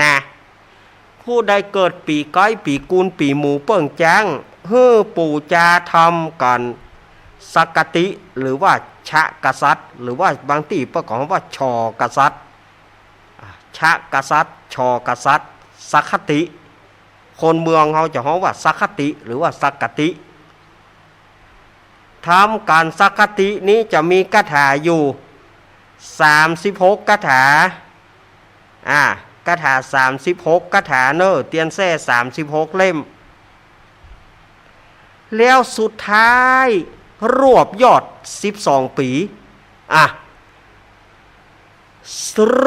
นะผู้ใดเกิดปีไก่ปีกูลปีหมูเปิ่งจังฮื้อปูจาทำกันสักกติหรือว่าชะกษัตริย์หรือว่าบางที่ประกอบว่าชอกษัตริย์ชะกษัตริย์ชอกษัตริย์สักคติคนเมืองเขาจะเรียกว่าสักคติหรือว่าสักกติทำการสักคตินี้จะมีคาถาอยู่36คาถาคาถา36คาถาเนอะเตียนแท้36เล่มแล้วสุดท้ายรวบยอด12ปี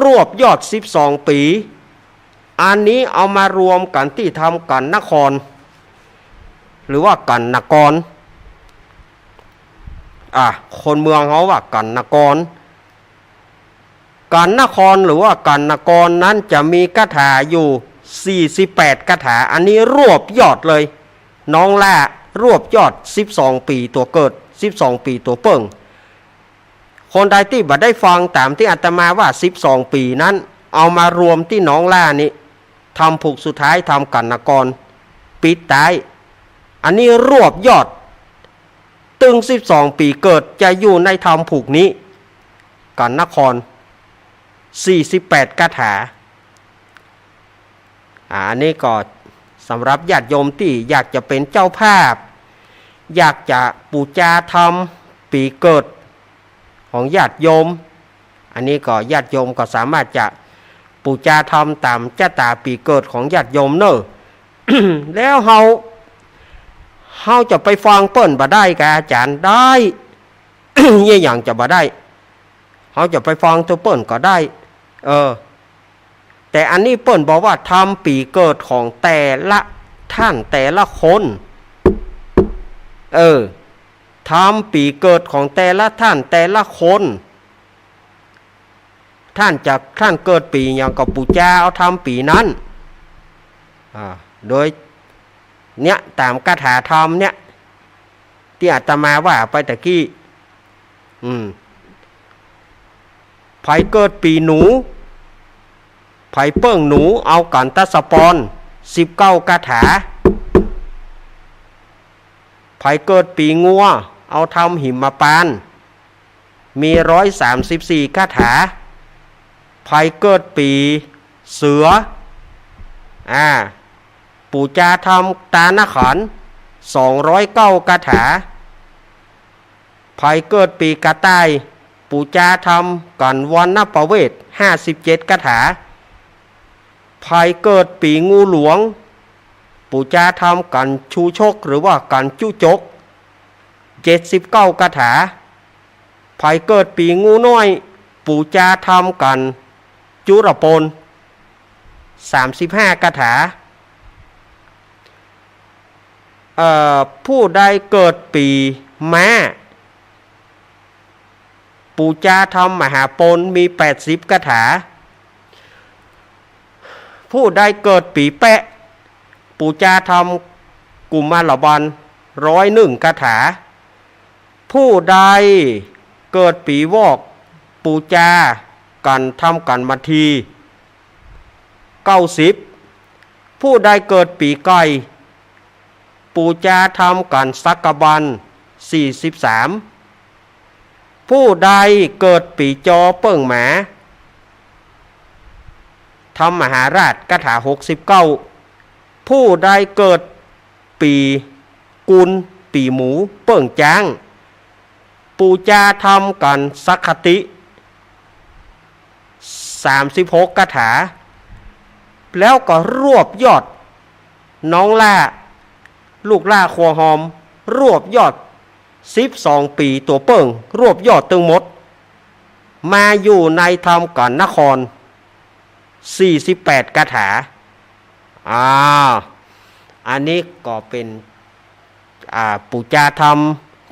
รวบยอด12ปีอันนี้เอามารวมกันที่ทำกันนครหรือว่ากันนกรคนเมืองเขาว่ากันนกรกันนครหรือว่ากันนกรนั้นจะมีคาถาอยู่48คาถาอันนี้รวบยอดเลยน้องล่ารวบยอด12ปีตัวเกิด12ปีตัวเปิ่งคนใดที่บ่ได้ฟังตามที่อาตมาว่า12ปีนั้นเอามารวมที่น้องล่านี้ทำผูกสุดท้ายทำกันนกรปิดท้ายอันนี้รวบยอดตึง12ปีเกิดจะอยู่ในธรรมผูกนี้กันนคร48คาถาอันนี้ก็สำหรับญาติโยมที่อยากจะเป็นเจ้าภาพอยากจะปูจาธรรมปีเกิดของญาติโยมอันนี้ก็ญาติโยมก็สามารถจะปูจาธรรมตามชะตาปีเกิดของญาติโยมเนอะ แล้วเฮาจะไปฟังเปิ้นบ่ได้กับอาจารย์ได้ ยี่อย่างจะบ่ได้เฮาจะไปฟังตัวเปิ้นก็ได้แต่อันนี้เปิ้นบอกว่าทำปีเกิดของแต่ละท่านแต่ละคนทำปีเกิดของแต่ละท่านแต่ละคนท่านเกิดปีอย่างกับปู่เจ้าเอาทำปีนั้นโดยเนี้ยตามคาถาธรรมเนี้ย ที่อาตมาว่าไปตะกี้ไผเกิดปีหนูไผเปิ้งหนูเอากันตัสปอน19 คาถาไผเกิดปีงัวเอาทำหิมปานมี134 คาถาไผเกิดปีเสือปู่จาทำตานขอน209 คาถาไผเกิดปีกระต่ายปู่จาทำกันวันนประเวท57 คาถาไผเกิดปีงูหลวงปู่จาทำกันชูชกหรือว่ากันจุจก79 คาถาไผเกิดปีงูน้อยปู่จาทำกันจุรปน35 คาถาผู้ใดเกิดปีม้าปู่จาทำมหาปนมี80 คาถาผู้ใดเกิดปีแปะปู่จาทำกุมารบัน101 คาถาผู้ใดเกิดปีวอกปู่จากันทำกันมาที90ผู้ใดเกิดปีไก่ปู่จาทำกันสักกบัน43ผู้ใดเกิดปีจอเปิ่งหมาทำมหาราชคาถา69ผู้ใดเกิดปีกุลปีหมูเปิ่งจางปู่จาทำกันสักคติ36 คาถาแล้วก็รวบยอดน้องล่าลูกล่าครัวหอมรวบยอด12 ปีตัวเปิ่งรวบยอดตึงหมดมาอยู่ในธรรมกันนคร48 คาถาอันนี้ก็เป็นปู่จาธรรม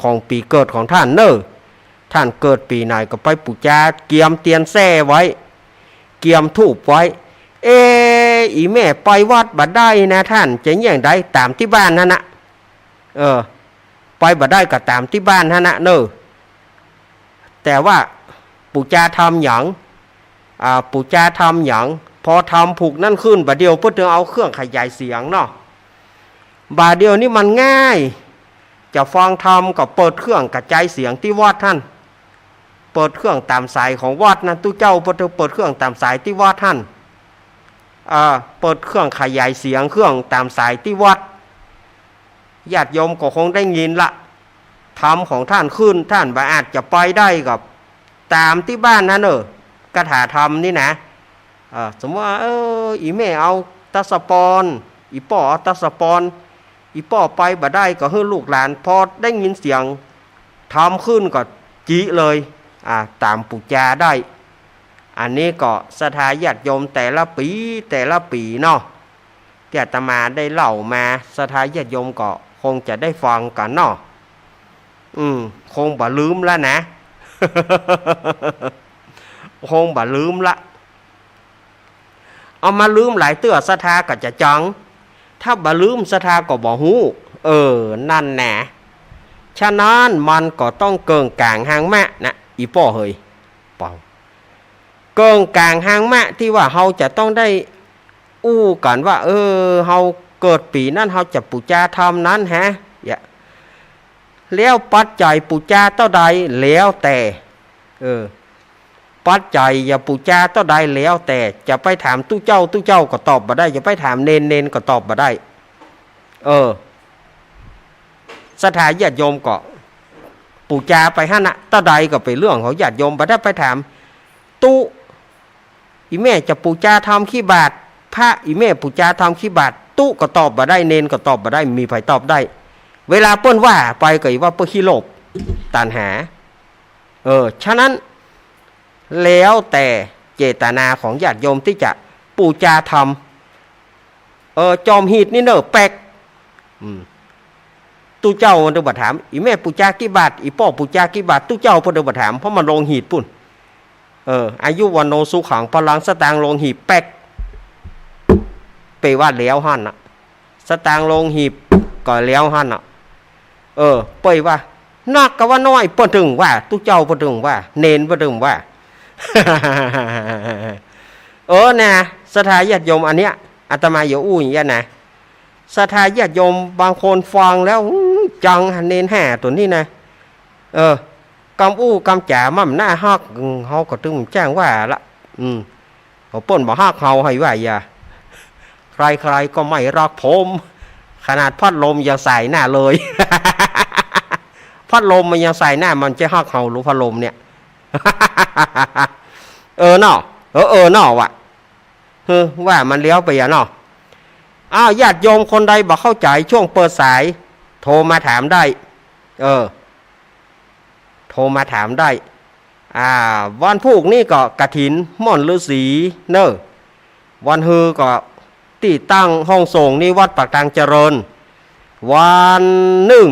ของปีเกิดของท่านท่านเกิดปีไหนก็ไปปู่จาเกียมเตียนแซ่ไว้เกียมทูบไว้อีแม่ไปวัดบัดได้นะท่านจะอย่างใดตามที่บ้านนั่นนะไปบัดได้ก็ตามที่บ้านนั่นนะแต่ว่าปู่จาทำหยังปู่จาทำหยังพอทำผูกนั่นขึ้นบัดเดียวเพื่อเอาเครื่องขยายเสียงเนาะบาดเดียวนี่มันง่ายจะฟังธรรมกับเปิดเครื่องกระจายเสียงที่วัดท่านเปิดเครื่องตามสายของวัดนั้นตู้เจ้าเปิดเครื่องตามสายที่วัดท่านเปิดเครื่องขยายเสียงเครื่องตามสายที่วัดญาติโยมก็คงได้ยินละธรรมของท่านขึ้นท่านอาจจะไปได้กับตามที่บ้านนั่นคาถาธรรมนี่นะสมมติว่าอีแม่เอาตัสปอนอีป่อเอาตัสปอนอีป่อไปบ่ได้ก็ให้ลูกหลานพอได้ยินเสียงธรรมขึ้นก็จีเลยตามปู่จาได้อันนี้ก็ศรัทธาญาติโยมแต่ละปีเนาะที่อาตมาได้เล่ามาศรัทธาญาติโยมก็คงจะได้ฟังกันเนาะคงบ่ลืมแล้วนะ คงบ่ลืมละเอามาลืมหลายเตื้อศรัทธาก็จะจังถ้าบ่ลืมศรัทธาก็บ่ฮู้นั่นแหละฉะนั้นมันก็ต้องเกิงกลางหางมะนะอีป่อเฮยเปล่าเกิงกลางหางมะที่ว่าเฮาจะต้องได้อู้กันว่าเฮาเกิดปีนั้นเฮาจะปู่จาทำนั้นแล้วปัจจัยปู่จาเท่าใดแล้วแต่ปัจจัยอย่าปู่จาเท่าใดแล้วแต่จะไปถามตู้เจ้าก็ตอบบ่ได้จะไปถามเนนก็ตอบบ่ได้ศรัทธาญาติโยมก็ปู่จาไปหั่นน่ะเท่าใดก็เป็นเรื่องของญาติโยมบ่ได้ไปถามตู้อีแม่จะปู่จาทำขี้บาทพระอีแม่ปู่จาทำขี้บาทตู้ก็ตอบบ่ได้เนนก็ตอบบ่ได้มีไผตอบได้เวลาเปิ้นว่าไปก็ว่าเปิ้นขี้โลภตัณหาฉะนั้นแล้วแต่เจตนาของญาติโยมที่จะปู่จาทำจอมหีดนี่แปลกตู้เจ้าเดินบัดถามอีแม่ปู่จากี่บาทอีป่อปู่จากี่บาทตู้เจ้าเพิ่นเดินบัดถามเพราะมันลงหีดปุ่นอายุวันโนสุขังพลังสตางลงหีบแป๊กไปว่าแล้วหั่นน่ะสตางลงหีบก็แล้วหั่นน่ะ เปยว่านักก็ว่าน้อยเปิ้นถึงว่าตุเจ้าเปิ้นถึงว่าเนนเปิ้นถึงว่า นะศรัทธาญาติโยมอันเนี้ยอาตมาอย่าอู้อย่างเงี้ยนะศรัทธาญาติโยมบางคนฟังแล้วจังเนนแห่ตัวนี้นะกำอู้กำจ๋ามั่มหน้าฮักเฮาก็ตึงแจ้งว่าละเขาเปิ้นบ่ฮักเฮาให้ว่าอย่าใครๆก็ไม่รักผมขนาดพัดลมยังใส่หน้าเลย พัดลมมันยังใส่หน้ามันจะฮักเฮาหรือพัดลมเนี่ย เนาะเนาะว่ะว่ามันเลี้ยวไปอ่ะเนาะญาติโยมคนใดบ่เข้าใจช่วงเปิดสายโทรมาถามได้โทรมาถามได้วันพุกนี่ก็กฐินม่อนฤาษีเนอะวันฮือก็ที่ตั้งห้องส่งนี่วัดปากทางเจริญวันหนึ่ง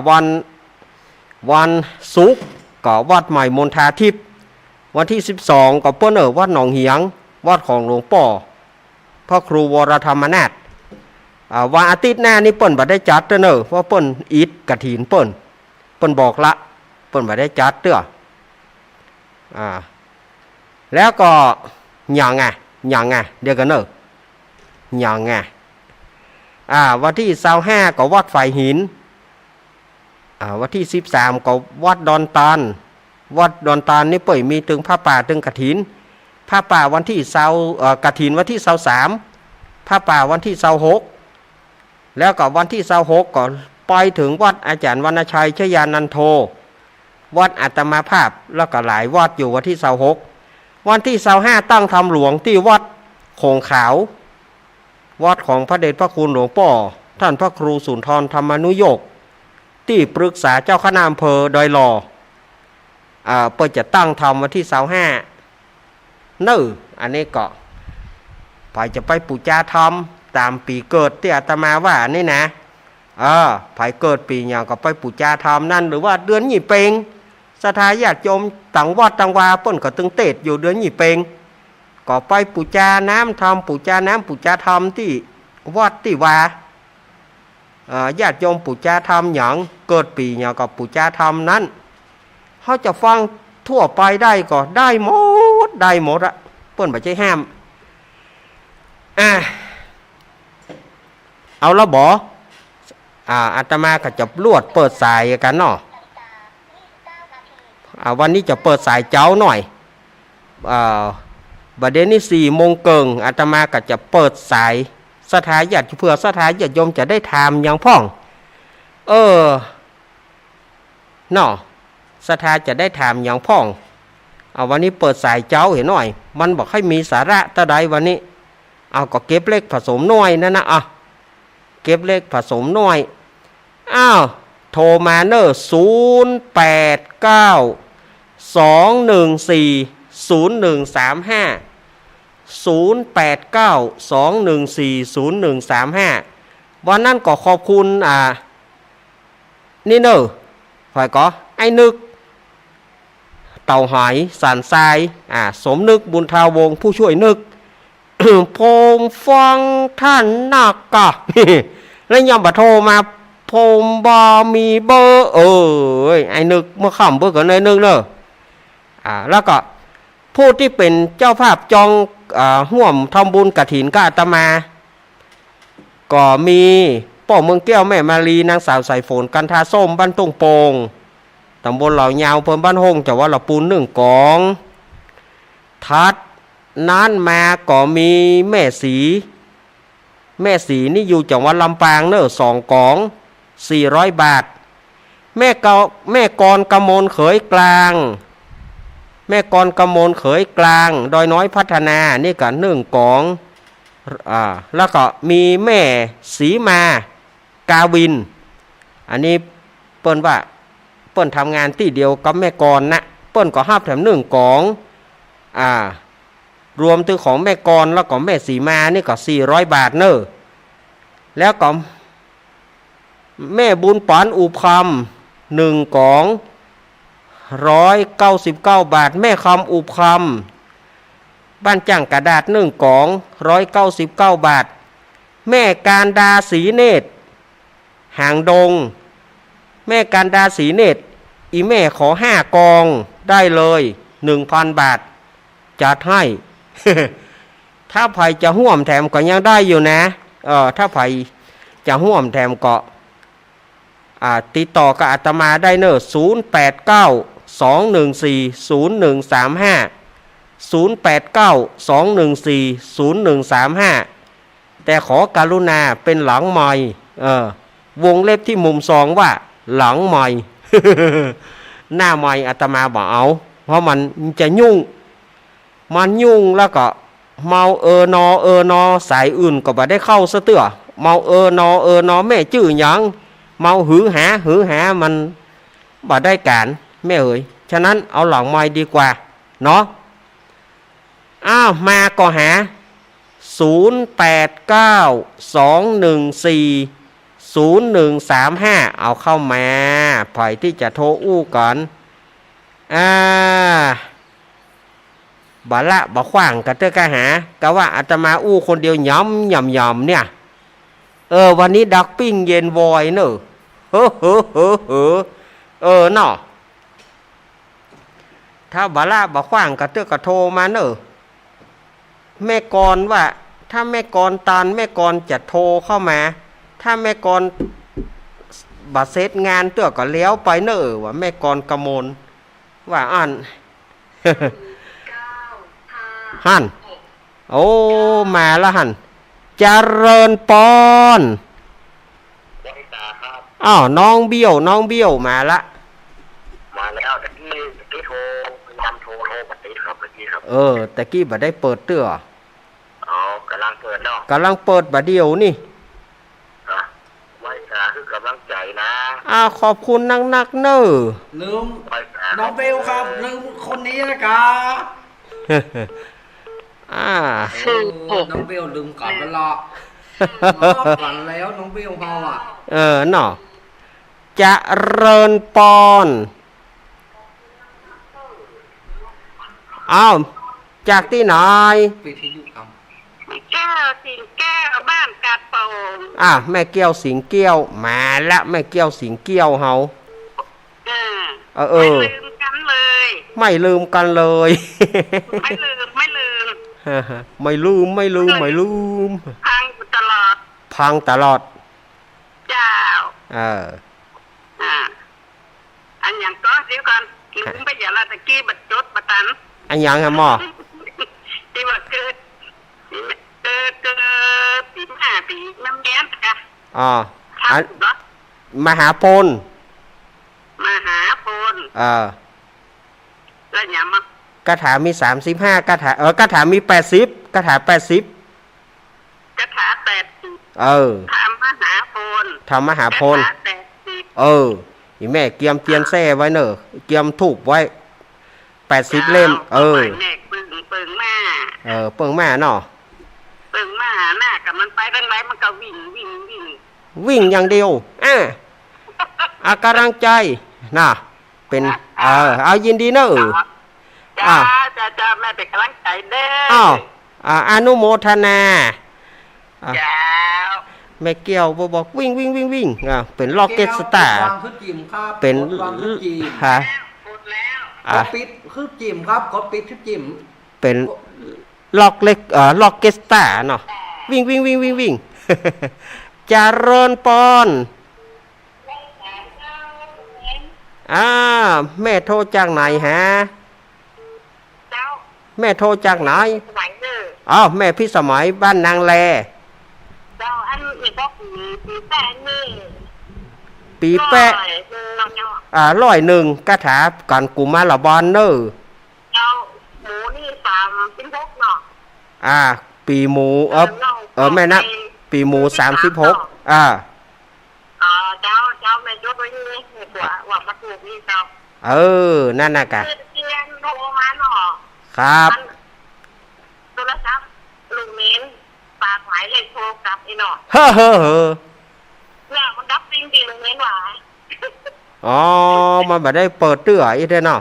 วันศุกร์ก็วัดใหม่มณฑาทิพย์วันที่12ก็เปิ้นวัดหนองเหียงวัดของหลวงพ่อพระครูวรธรรมนาถวันอาทิตย์หน้านี่เปิ้นบ่ได้จัดเด้อเนอะเพราะเปิ้นอิฐกฐินเปิ้นบอกละเปิ้นบ่ได้จัดเด้อแล้วก็หยังเดี๋ยวกันเนอะหยังวันที่25ก็วัดไฟหินวันที่13ก็วัดดอนตาลนี่เปิ่มีตึงผ้าป่าตึงกฐินผ้าป่าวันที่กฐินวันที่23ผ้าป่าวันที่26แล้วก็วันที่26ก็ไปถึงวัดอาจารย์วรรณชัยชยานันโทวัดอาตมาภาพแล้วก็หลายวัดอยู่วันที่26วันที่25ตั้งธรรมหลวงที่วัดโขงขาววัดของพระเดชพระคุณหลวงพ่อท่านพระครูสุนทรธรรมานุโยคที่ปรึกษาเจ้าคณะอำเภอดอยหล่อเปิดจะตั้งธรรมวันที่อันนี้ก็จะไปปูจาธรรมตามปีเกิดที่อาตมาว่านี่นะไผเกิดปีอย่างก็ไปปูจาธรรมนั่นหรือว่าเดือนยี่เปงศรัทธาญาติโยมต่างวัดต่างวาเปิ้นก็ตึงเตดอยู่เดือนยี่เปงก็ไปปูจาน้ำธรรมปูจาน้ำปูจาธรรมที่วัดที่วาญาติโยมปูจาธรรมอย่างเกิดปีอย่างก็ปูจาธรรมนั้นเขาจะฟังทั่วไปได้ก็ได้หมดอะเปิ้นบ่ใช่ห้ามเอาละบ่อาตมาก็จะลวดเปิดสายกันเนาะวันนี้จะเปิดสายเจ้าหน่อยบัดเดี๋ยวนี้4 โมงเกิงอาตมาก็จะเปิดสายศรัทธาญาติเพื่อศรัทธาญาติโยมจะได้ถามอย่างพ่องเนาะศรัทธาจะได้ถามอย่างพ่องวันนี้เปิดสายเจ้าเห็นหน่อยมันบอกให้มีสาระตะใดวันนี้ก็เก็บเล็กผสมน้อยนั่นนะเก็บเล็กผสมน้อยโทรมาเนอะ0892140135วันนั้นก็ขอบคุณนี่เนอะฝ่ายก็ไอ้นึกเต่าหายสารทรายสมนึกบุญทาวงผู้ช่วยนึก ผมฟังท่านนักกะ แล้วยังบ่โทรมาผมบ่มีเบอร์ไอ้นึกเมื่อค่ำเบอร์กันเลยนึกเนอะแล้วก็ผู้ที่เป็นเจ้าภาพจองห่วมทำบุญกฐินกับอาตมาก็มีป่อเมืองแก้วแม่มารีนางสาวใส่ฝนกันทาส้มบ้านตงโปงตำบลเหล่ายาวเพิ่มบ้านหงจังหวัดลำพูน1 กองทัดนั้นมาก็มีแม่สีนี่อยู่จังหวัดลำปางเนอะ2 กอง400 บาทแม่กรกมลเขยกลางดอยน้อยพัฒนานี่ก็1 กองแล้วก็มีแม่สีมากาวินอันนี้เปิ้นว่าเปิ้นทำงานที่เดียวกับแม่กรนะเปิ้นก็ห้าแถม1 กองรวมถึงของแม่กรแล้วก็แม่สีมานี่ก็400 บาทเนอะแล้วก็แม่บุญปานอุคำ1 กอง199 บาทแม่คำอุคำบ้านจังกระดาษ1 กอง199 บาทแม่การดาสีเนตรหางดง แม่การดาสีเนตรอีแม่ขอ5 กองได้เลย 1,000 บาทจัดให้ ถ้าไผจะห่วมแถมก็ยังได้อยู่นะถ้าไผจะห่วมแถมก็ติดต่อกับอาตมาได้เนอะ0892140135 แต่ขอการุณาเป็นหลังใหม่วงเล็บที่มุมซองว่าหลังใหม่ หน้าใหม่อาตมาบอกเอาเพราะมันจะยุ่งแล้วก็เมานอสายอื่นก็บ่ได้เข้าซะเตื้อเมานอแม่ชื่อหยังเมาหือหามันบ่ได้การแม่เอ๋ยฉะนั้นเอาหลังไม้ดีกว่าเนาะมาก็หา0892140135เอาเข้ามาไผที่จะโทรอู้ก่อนบ่ละบ่ขว้างกะเตอกะหากะว่าอาตมาอู้คนเดียวย่ำเนี่ยวันนี้ดักปิ้งเย็นวอยเนอะเนาะถ้าบ่ละบ่ขว้างกะเตอกะโทรมาเนอะแม่กรว่าถ้าแม่กรตันแม่กรจะโทรเข้ามาถ้าแม่กรบ่เสร็จงานเตื้อก็เลี้ยวไปเนอะว่าแม่กรกมลว่าอัน หันโอ้มาละหันเจริญปอนน้องเบี้ยวมาละมาแล้วตะกี้โทรพยายามโทรบัดนี้ครับตะกี้ครับตะกี้บ่ได้เปิดเตื้อกำลังเปิดเนาะกำลังเปิดบัดเดียวนี่ไว้ตาคือกำลังใจนะขอบคุณนักเนอะลืมน้องเบลครับลืมคนนี้นะคะ น้องเบลลืมก่อนไปละก่อนแล้วน้องเบลเฮาเนาะจะเริญปอนจากที่ไหนวิทยุครับแก้วสิงแก้วบ้านกาดโป่งแม่แก้วสิงแก้วมาละแม่แก้วสิงแก้วเฮาไม่ลืมกันเลยไม่ลืมกันเลยไม่ลืมไม่ลืมพังตลอดเจ้าอันอย่างก็เดี๋ยวก่อนลืมไปอย่างละตะกี้บัดจดบัดตันอันอย่างฮะหมอที่ว่าเกิดปีน้ำแย้มค่ะมหาพลแล้วอย่างมั้งกระถามี35กระถากระถามี80กระถา80กระถา80ทำมหาพลอีแม่เกียมเตียนแซ่ไว้เนอะเกียมถูกไว้80เล่มเปิงมาเปิงมาเนาะเปิงมาหน้ากับมันไปทางไหนมันก็วิ่งอย่างเดียวกำลังใจน่ะเป็นเอายินดีเนอะจ้าแม่เป็นกำลังใจเด้ออนุโมทนาจ้าแม่เกี่ยวบอกวิ่งเป็นล็อกเก็ตสตาร์เป็นกดปิดคือจิ้มครับกดปิดคือจิ้มเป็นล็อกเล็กล็อกเก็ตสตาร์เนาะวิ่งเจริญปอนแม่โทรจากไหนฮะแม่โทรจากไหนแม่พี่สมัยบ้านนางแลอันนี้ก็ปีแปะนี่ปีแปะ101กระถากันกุมาละบอนเนอร์หมูนี่36เนาะปีหมูแม่นับปีหมู36เจ้าแม่ยกไว้นี่ว่ามาถูกนี่เจ้านั่นน่ะกะเรียนโทรมาเนาะครับโทรศัพท์ลุงเม้นปากหมายเลขโทรกลับอีเนาะเนี่ยมันดับจริงๆลุงเม้นหวายมันบ่ได้เปิดเตื้ออีเด้เนาะ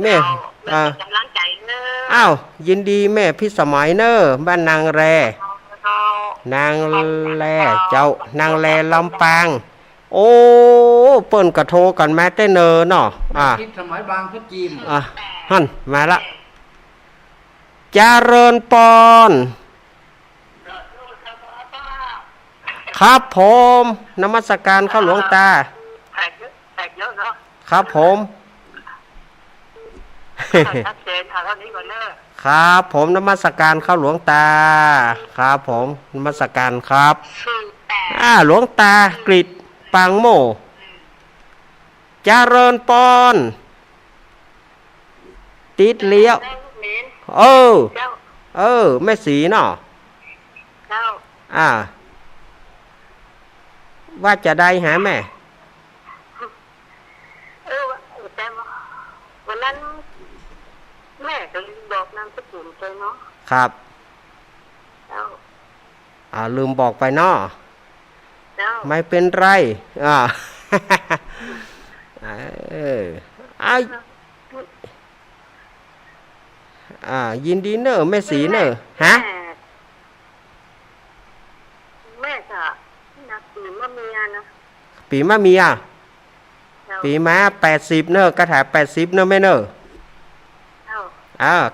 แม่กำลังใจเนอะยินดีแม่พี่สมัยเนอะบ้านนางแรนางแลเจ้านางแลลำปางโ โอ้เปิ้นกระโทรกันแม่แต่เนอเนาะคิดสมัยบางพุทธจีม ฮั่นมาละเจริญปอนครับผมนมัสการเข้าหลวงตา แตกเยอะเนาะ ครับผม ชัดเจนค่ะเท่านี้ก่อนเนอะ ครับผมนมัสการเข้าหลวงตาครับผมนมัสการครับหลวงตากฤษปังโมเจริญปอนติดเลี้ยวแม่สีเนาะว่าจะได้หาแม่แต่วันนั้นแม่ก็บอกนามสกุลเลยเนาะครับลืมบอกไปเนาะไม่เป็นไรยินดีเนอะแม่สีเนอะฮะแม่จะนักปีมะเมียนะปีมะเมียปีม้า80เนอะกระถา80เนอะแม่เนอะ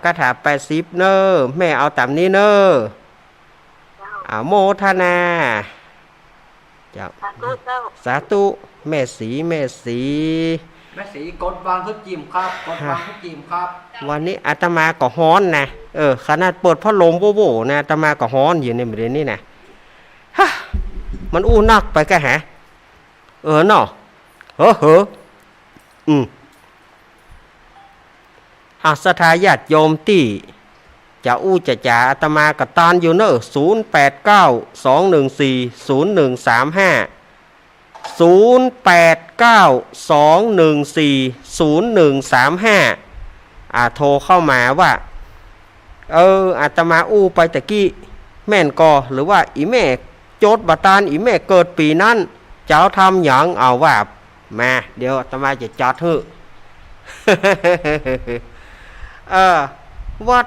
กระถา80เนอะแม่เอาตามนี้เนอะโมทนาเจ้าสาธุแม่สีแม่สีกดวางพุทธจีมครับกดวางพุทธจีมครับวันนี้อาตมาก็ฮ้อนนะขนาดเปิดพัดลมโว่ๆนะอาตมาก็ฮ้อนอยู่ในบริเวณนี้นะมันอู้นักไปกะฮะเนาะสถาญาติโยมที่จะอู้จะจ่าอาตมากระตานอยู่เนอะโทรเข้ามาว่าอาตมาอู้ไปตะกี้แม่นกอหรือว่าอีแม่โจทย์บัตานอีแม่เกิดปีนั้นเจ้าทำหยังเอาว่ามาเดี๋ยวอาตมาจะจอดเถอะวัด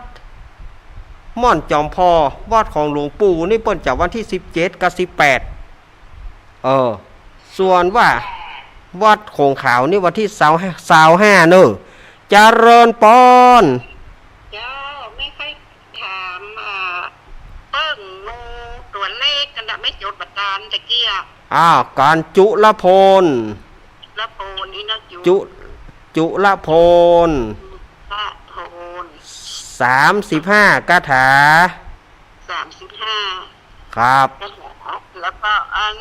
ม่อนจอมพอวัดของหลวงปู่นี่เปิ้นจากวันที่17กับ18ส่วนว่าวัดโขงขาวนี่วันที่25เนอะเจริญปอนเจ้าไม่ค่อยถามเปิ้งโนตัวเลขกันไม่จดบัตรตานตะเกียการจุลพลนี่นะจุลพล35คาถา35ครับแล้วก็อัน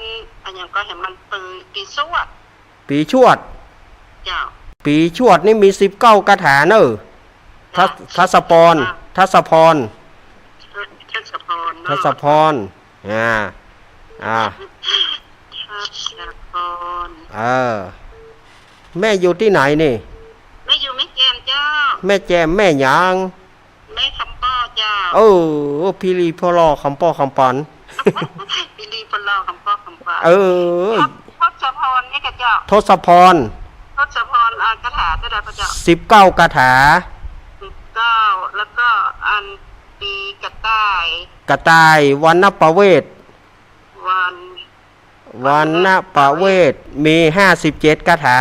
อย่างก็เห็นมันปีชวดเจ้าปีชวดนี่มี19คาถาเนอะทัศพรแม่อยู่ที่ไหนนี่แม่อยู่แม่แจมเจ้าแม่แจมแม่หยังแม่คำป้อเจ้าพี่ลีพ่อรอคำป้อคำปันพี่ลีพ่อรอคำป้อคำปันทศพรนี่กะเจ้าทศพรคาถาก็ได้พระเจ้า19คาถา19แล้วก็อันปีกระต่ายวันนประเวทมี57คาถา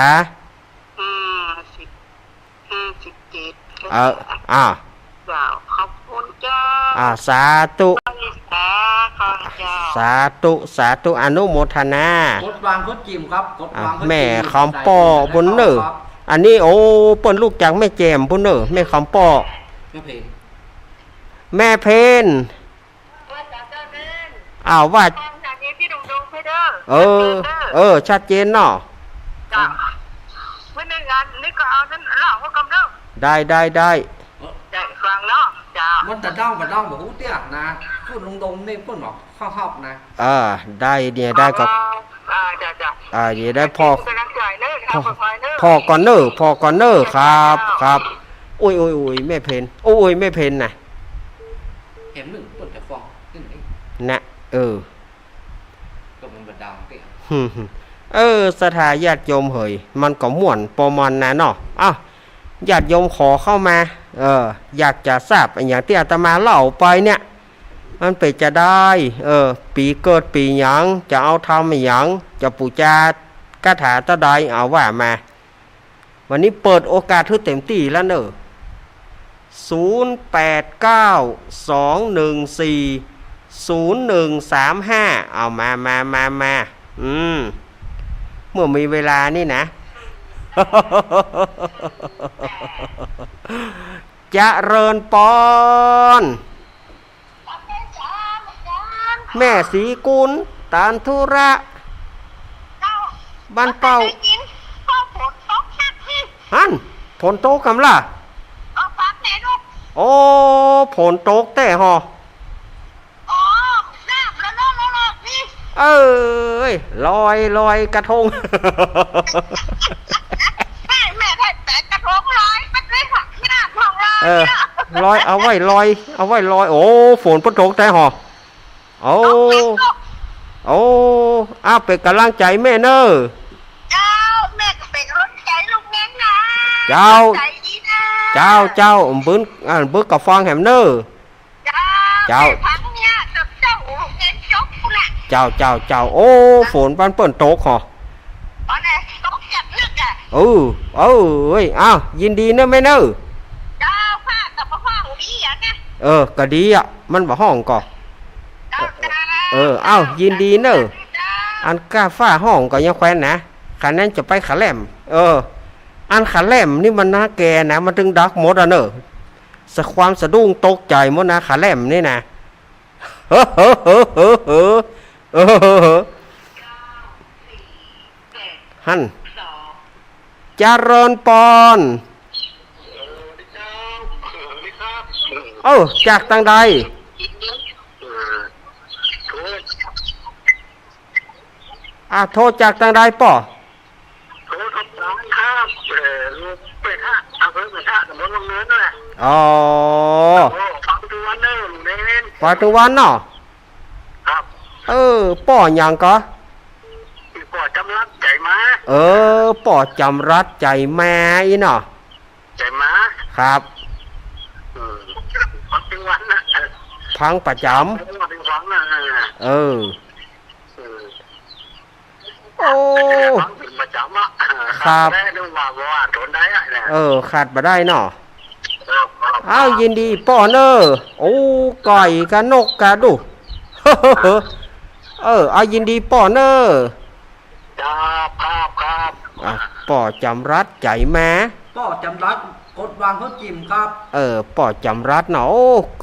เจ้าขอบคุณเจ้าสาธุสาธุอนุโมทนากดวางพุทธจิมครับกดวางแม่คำป้อบนเนออันนี้เปิ้นลูกจากแม่แจมพุ่นเนอแม่คำป้อแม่เพนว่าชัดเจนเนาะไม่ในงานนี่ก็เอานั่นเล่าว่ากำเดิมได้ฟังเนาะจ้ามันแต่ด้องแบบหูเตี้ยนะพูดลงนี่พูดบอกข้าวนะได้เนี่ยได้ก็จ้าเดี๋ยวได้พ่อก่อนเนอครับโอ้ยแม่เพนแม่เพนน่ะเห็นหนึ่งพูดแต่ฟองนะก็มันบัดดาวเตี้ยสถาญาติโยมเหยมันก็ม่วนปอมอนนะเนาะญาติโยมขอเข้ามาอยากจะทราบอย่างที่อาตมาเล่าไปเนี่ยมันไปจะได้ปีเกิดปีหยังจะเอาทำหยังจะปูชา คาถาตะไดเอาว่ามาวันนี้เปิดโอกาสให้เต็มที่แล้วเนอะ0892140135เอามาเมื่อมีเวลานี่นะ เจริญปอนแม่สีกุลตานธุระบ้านเป่าฮั่นผลโตกำล่ะโอ้ผลโตกแต่หอเอ้ยลอยกระทง แม่ได้แต่กระทงร้อยมันไม่หักหน้าของเรา ลอยเอาไว้ลอยโอ้ฝนพระโตกแต่หอโอ้เป็นกำลังใจแม่เนอะเจ้าแม่ก็เป็นรถใจลูกเงี้ยนะ เจ้า ใจดีนะ เจ้าบึ้งกับฟองแหมเนอะเจ้าพังเนี่ยเจ้าลูกเงี้ยจบกูแหละ เจ้าโอ้ฝนบ้านเปิ่นโตกหอ ตอนนี้ต้องจับลึกอ่ะ เอ้ยอ้าวยินดีเนอะแม่เนอะ เจ้าผ้ากับผ้าหูดีอ่ะนะ ก็ดีอ่ะมันบ่ห้องก่อ เจ้า อ้าวยินดีเนอะอันกาฟ้าห้องก็ยังแควนนะขันนั้นจะไปขาแหลมอันขาแหลมนี่มันน่าแกนะมันถึงดักหมดอ่ะเนอะความสะดุ้งตกใจหมดนะขาแหลมนี่นะฮั่นเจริญปอนจากทางใดโทษจากทางใดป่อโทษครับครับลูกเป็ดฮะอำเภอเป็ดฮะตำบลวังเนินนั่นแหละฟังทุกวันเนอะลุงเน้นฟังทุกวันเนาะครับป่ออย่างก็ป่อจำรัดใจมาป่อจำรัดใจแม่อีเนาะใจมาครับฟังทุกวันนะพังประจำฟังนะประจำอ่ะครับขาดมาได้เนาะยินดีป่อเนอไก่กับนกกะดูยินดีป่อเนอครับป่อจำรัดใจแม่ป่อจำรัดกดวางเขาจิ้มครับป่อจำรัดเนาะ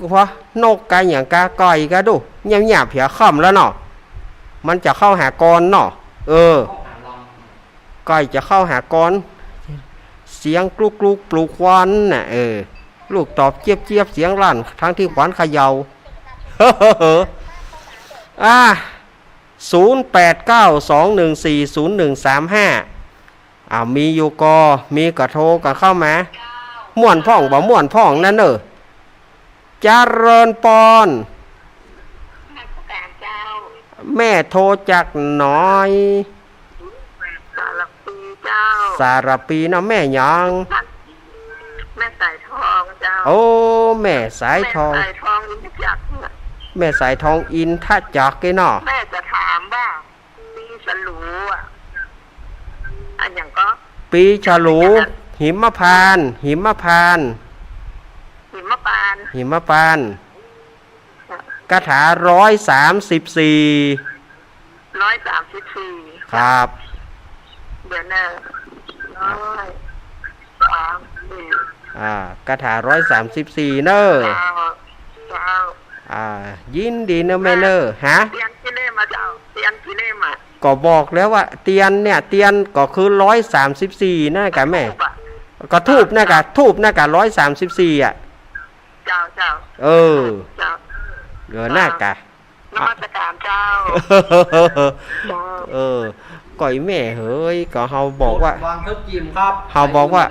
เพราะนกกะอย่างกะไก่กะดูเงียบๆเพียค่ำแล้วเนาะมันจะเข้าหากรเนาะไก่จะเข้าหากรเสียงกลุกปลูกควันน่ะลูกตอบเจี๊ยบเสียงลั่นทั้งที่ขวัญเขย่า0892140135มีอยู่ก็มีกระโทรกันเข้ามาม่วนพ่องบ่ม่วนพ่องนั่นเจริญปอนแม่โทรจากน้อยสารปีนะแม่ยังแม่สายทองเจ้าแม่สายทองแม่สายทองอินทจักรแม่สายทองอินทจักรเนาะแม่จะถามว่าปีฉลูอันอย่างก็ปีฉลูหิมพานต์คาถา134ครับเดี๋ยวนะคาถา134เนอะยินดีเนอะแม่เนอะฮะเตียนกิเลมาเจ้าเตียนกิเลมาก็บอกแล้วว่าเตียนก็คือ134นะกะแม่ก็ทูบนะกะ134อ่ะเจ้าเน่ากะนมัสการเจ้าก่อยแม่เฮ้ยก็เฮาบอกว่าวางเขาจิ้มครับ เฮาบอกว่า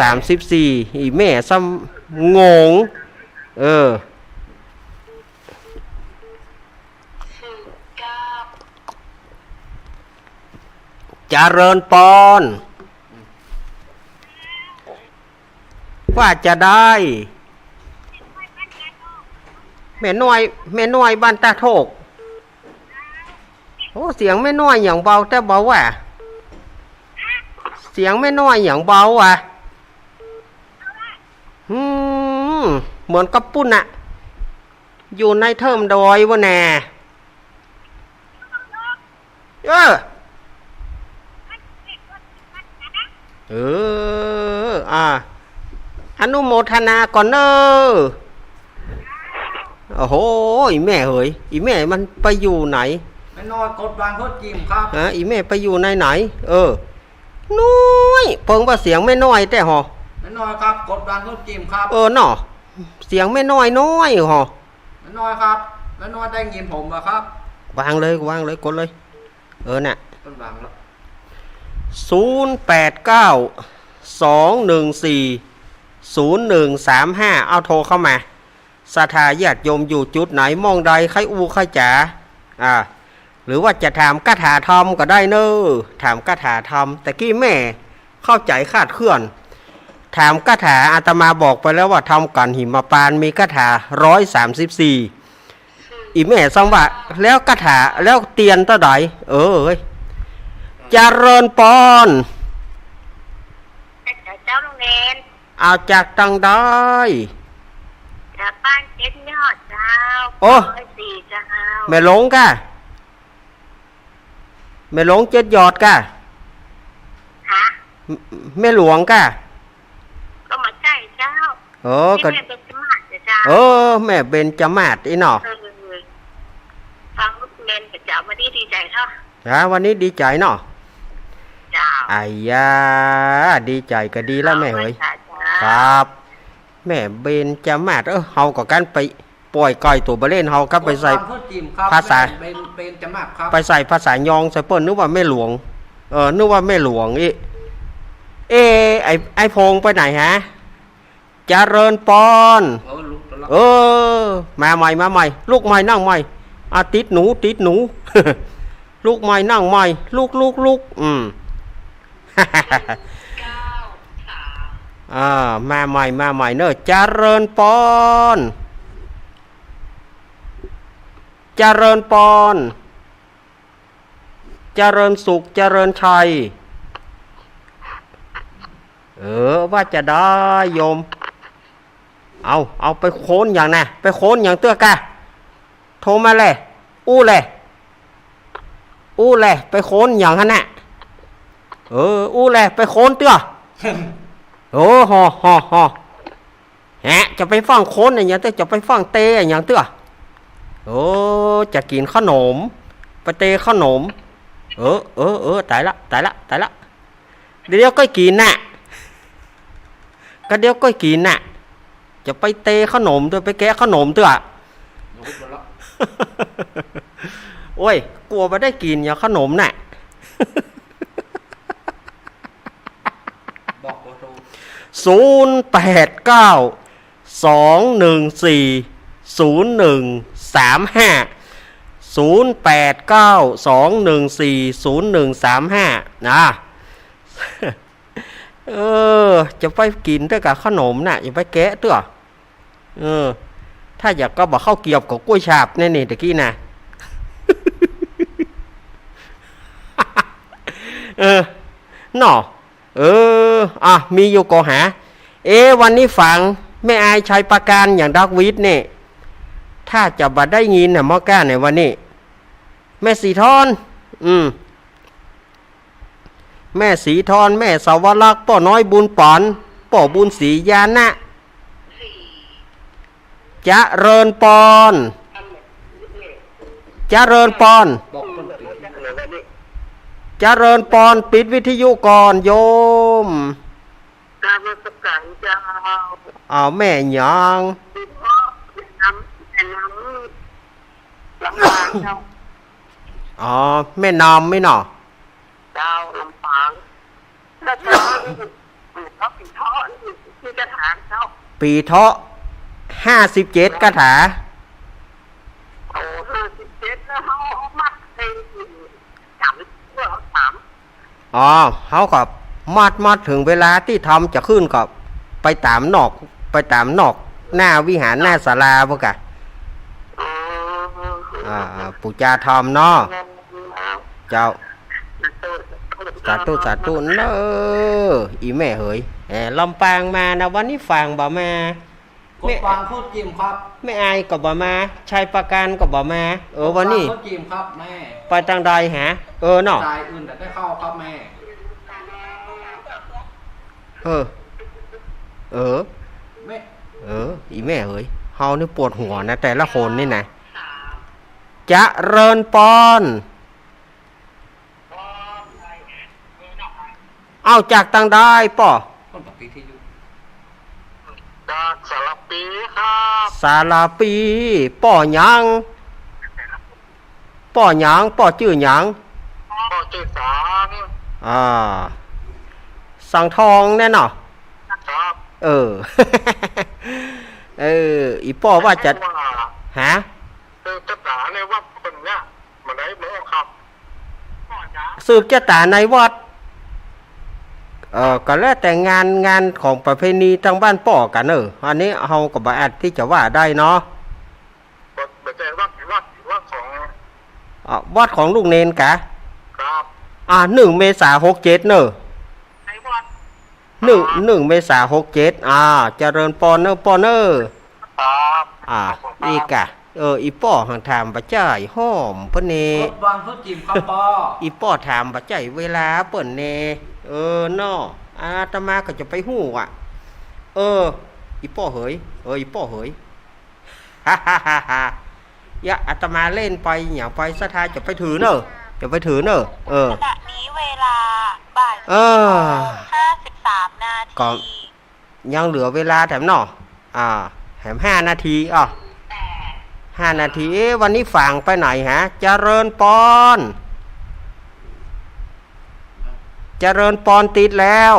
134อีแม่ซ้ำงงเจริญปอนว่าจะได้แม่น้อยบ้านตาโทกเสียงแม่น้อยอย่างเบาแต่เบาว่ะ เสียงไม่น้อยอย่างเบาอ่ะเหมือนกับปุ้นอะอยู่ในเทิมดอยวะแน่เอออนุโมทนาก่อนเนอโอ้โหอีแม่เฮ้ยอีแม่มันไปอยู่ไหนไม่น้อยกดวางเขาจิ้มครับ อีแม่ไปอยู่ในไหนน้อยเพิ่งว่าเสียงไม่น้อยแต่หอ ไม่น้อยครับกดวางเขาจิ้มครับ เนาะเสียงไม่น้อยหอ ไม่น้อยครับไม่น้อยได้ยินผมเหรอครับวางเลยกดเลยน่ะต้นวางแล้ว0892140135เอาโทรเข้ามาศรัทธาญาติโยมอยู่จุดไหนมองใดใครอูใครจ๋าหรือว่าจะถามคาถาธรรมก็ได้เนอะถามคาถาธรรมแต่กี้แม่เข้าใจคาดเคลื่อนถามคาถาอาตมาบอกไปแล้วว่าทำกันหิมปานมีคาถา134อีแม่สังว่าแล้วคาถาแล้วเตียนเท่าใดเจริญปอนเจ้าโรงเรียนเอาจากตังได้จากบ้านเจ็ดยอดเจ้า4เจ้าแม่หลงกะแม่หลงเจ็ดยอดกะแม่หลวงกะก็มาใกล้เจ้าก็แม่เป็นจมาดเจ้าแม่เป็นจมาดอีหนอฟังลูกเรียนกับเจ้าวันนี้ดีใจเท่าวันนี้ดีใจเนาะเจ้าไอ้ยาดีใจก็ดีแล้วแม่เฮ้ยครับแม่เบนจมาดเฮาก็กันไปปล่อยก้อยตัวบะเล่นเฮาก็ไปใส่ภาษาไปใส่ภาษายองใส่เปิ้นนึกว่าแม่หลวงนึกว่าแม่หลวงไอ้พงไปไหนฮะเจริญปอนมาใหม่ลูกใหม่นั่งใหม่ติดหนู ลูกใหม่นั่งใหม่ลูกมาใหม่เนอะเจริญปอนเจริญปอนเจริญสุขเจริญชัยว่าจะได้โยมเอาไปโค้นอย่างน่ะไปโค้นอย่างเตื้อกะโทรมาเลยอู้เลยไปโค้นอย่างนั้นน่ะอู้เลยไปโค้นเตื้อฮอจะไปฟังโค้นอย่างเตื้อจะไปฟังเตะอย่างเตื้อจะกินขนมไปเตะขนมตายละเดี๋ยวก็กินน่ะก็เดี๋ยวก็กินน่ะจะไปเตะขนมตัวไปแกะขนมตัวโอ้ยกลัวไปได้กินอย่างขนมน่ะบอกว่า0892140135นะจะไปกินด้วยกับขนมน่ะอย่าไปแกะตัวถ้าอยากก็บอกข้าวเกี๊ยวกับกล้วยฉาบนี่ตะกี้นะหน่อมีอยู่ก็หาวันนี้ฟังแม่อายชัยประการอย่างดักวิทย์เนี่ยถ้าจะบัดได้ยินน่ะมอก้าในวันนี้แม่สีทอนแม่สีทอนแม่สาวรักษ์ป่อน้อยบุญปอนป่อบุญศรียานะเจริญปอนเจริญปอนเจริญปอนปิดวิทยุก่อนโยมการมาสกัดเจ้าแม่ยังลำปางเจ้าแม่นำไม่หนอเจ้าลำปางแล้วเจ้าเขาปีเทาะที่กระถางเจ้าปีเทาะ57กระถา57แล้วเขามัดเป็นจับเพื่อ3เขากับมัดถึงเวลาที่ทำจะขึ้นกับไปตามนอกหน้าวิหารหน้าศาลาพวกกะปูจาทำเนาะเจ้า สาธุสาธุเนออีแม่เฮยลำปางมานะวันนี้ฟังบ่มาก ดวางพูดจิมครับ ไม่อายก็บ่มาชัยประกันก็บ่มาวันนี้ พูดจิมครับแม่ ไปทางใดหาเนาะ สายอื่นแต่ได้เข้าครับแม่ เออแม่ อีแม่เฮยเฮานี่ปวดหัวนะแต่ละคนนี่นะจะเริญปอนเอาจากทางใดป่อ คนปกติที่อยู่ จากสารปีครับ สาลาปีป่อหยังป่อหยังป่อชื่อหยัง พ่อชื่อสาม สังทองแน่เนาะ ครับ อีป่อว่าจะหา จะตาในวัดคนเนี้ยมาได้เมื่อครับพ่อจ๋า สืบจะตาในวัดก็แล้วแต่งานของประเพณีทางบ้านป่อกันอันนี้เฮาก็บ่อาจที่จะว่าได้เนาะ ไม่ใช่วัดของ วัดของลูกเนนกะ ครับ 1 เมษายน 67ในวัด 1 เมษายน 67เจริญปอนปอนครับ อีกะอีป่อหังถามบ่จ่ายหอมเพิ่นเน กดวางพูดจิมครับพ่อ อีป่อถามบ่จ่ายเวลาเปิ้นเนเนาะอาตมาก็จะไปฮู้อ่ะอีป่อเหยอีป่อเหยฮ่าอย่าอาตมาเล่นไปอย่าไปสถาจะไปถือเนอะจะไปถือเนอะขณะนี้เวลาบ่าย 53 นา ก็ ที ยังเหลือเวลาแถมเนาะแถม5 นาที5 นาทีวันนี้ฝางไปไหนฮะเจริญปอนเจริญปอนติดแล้ว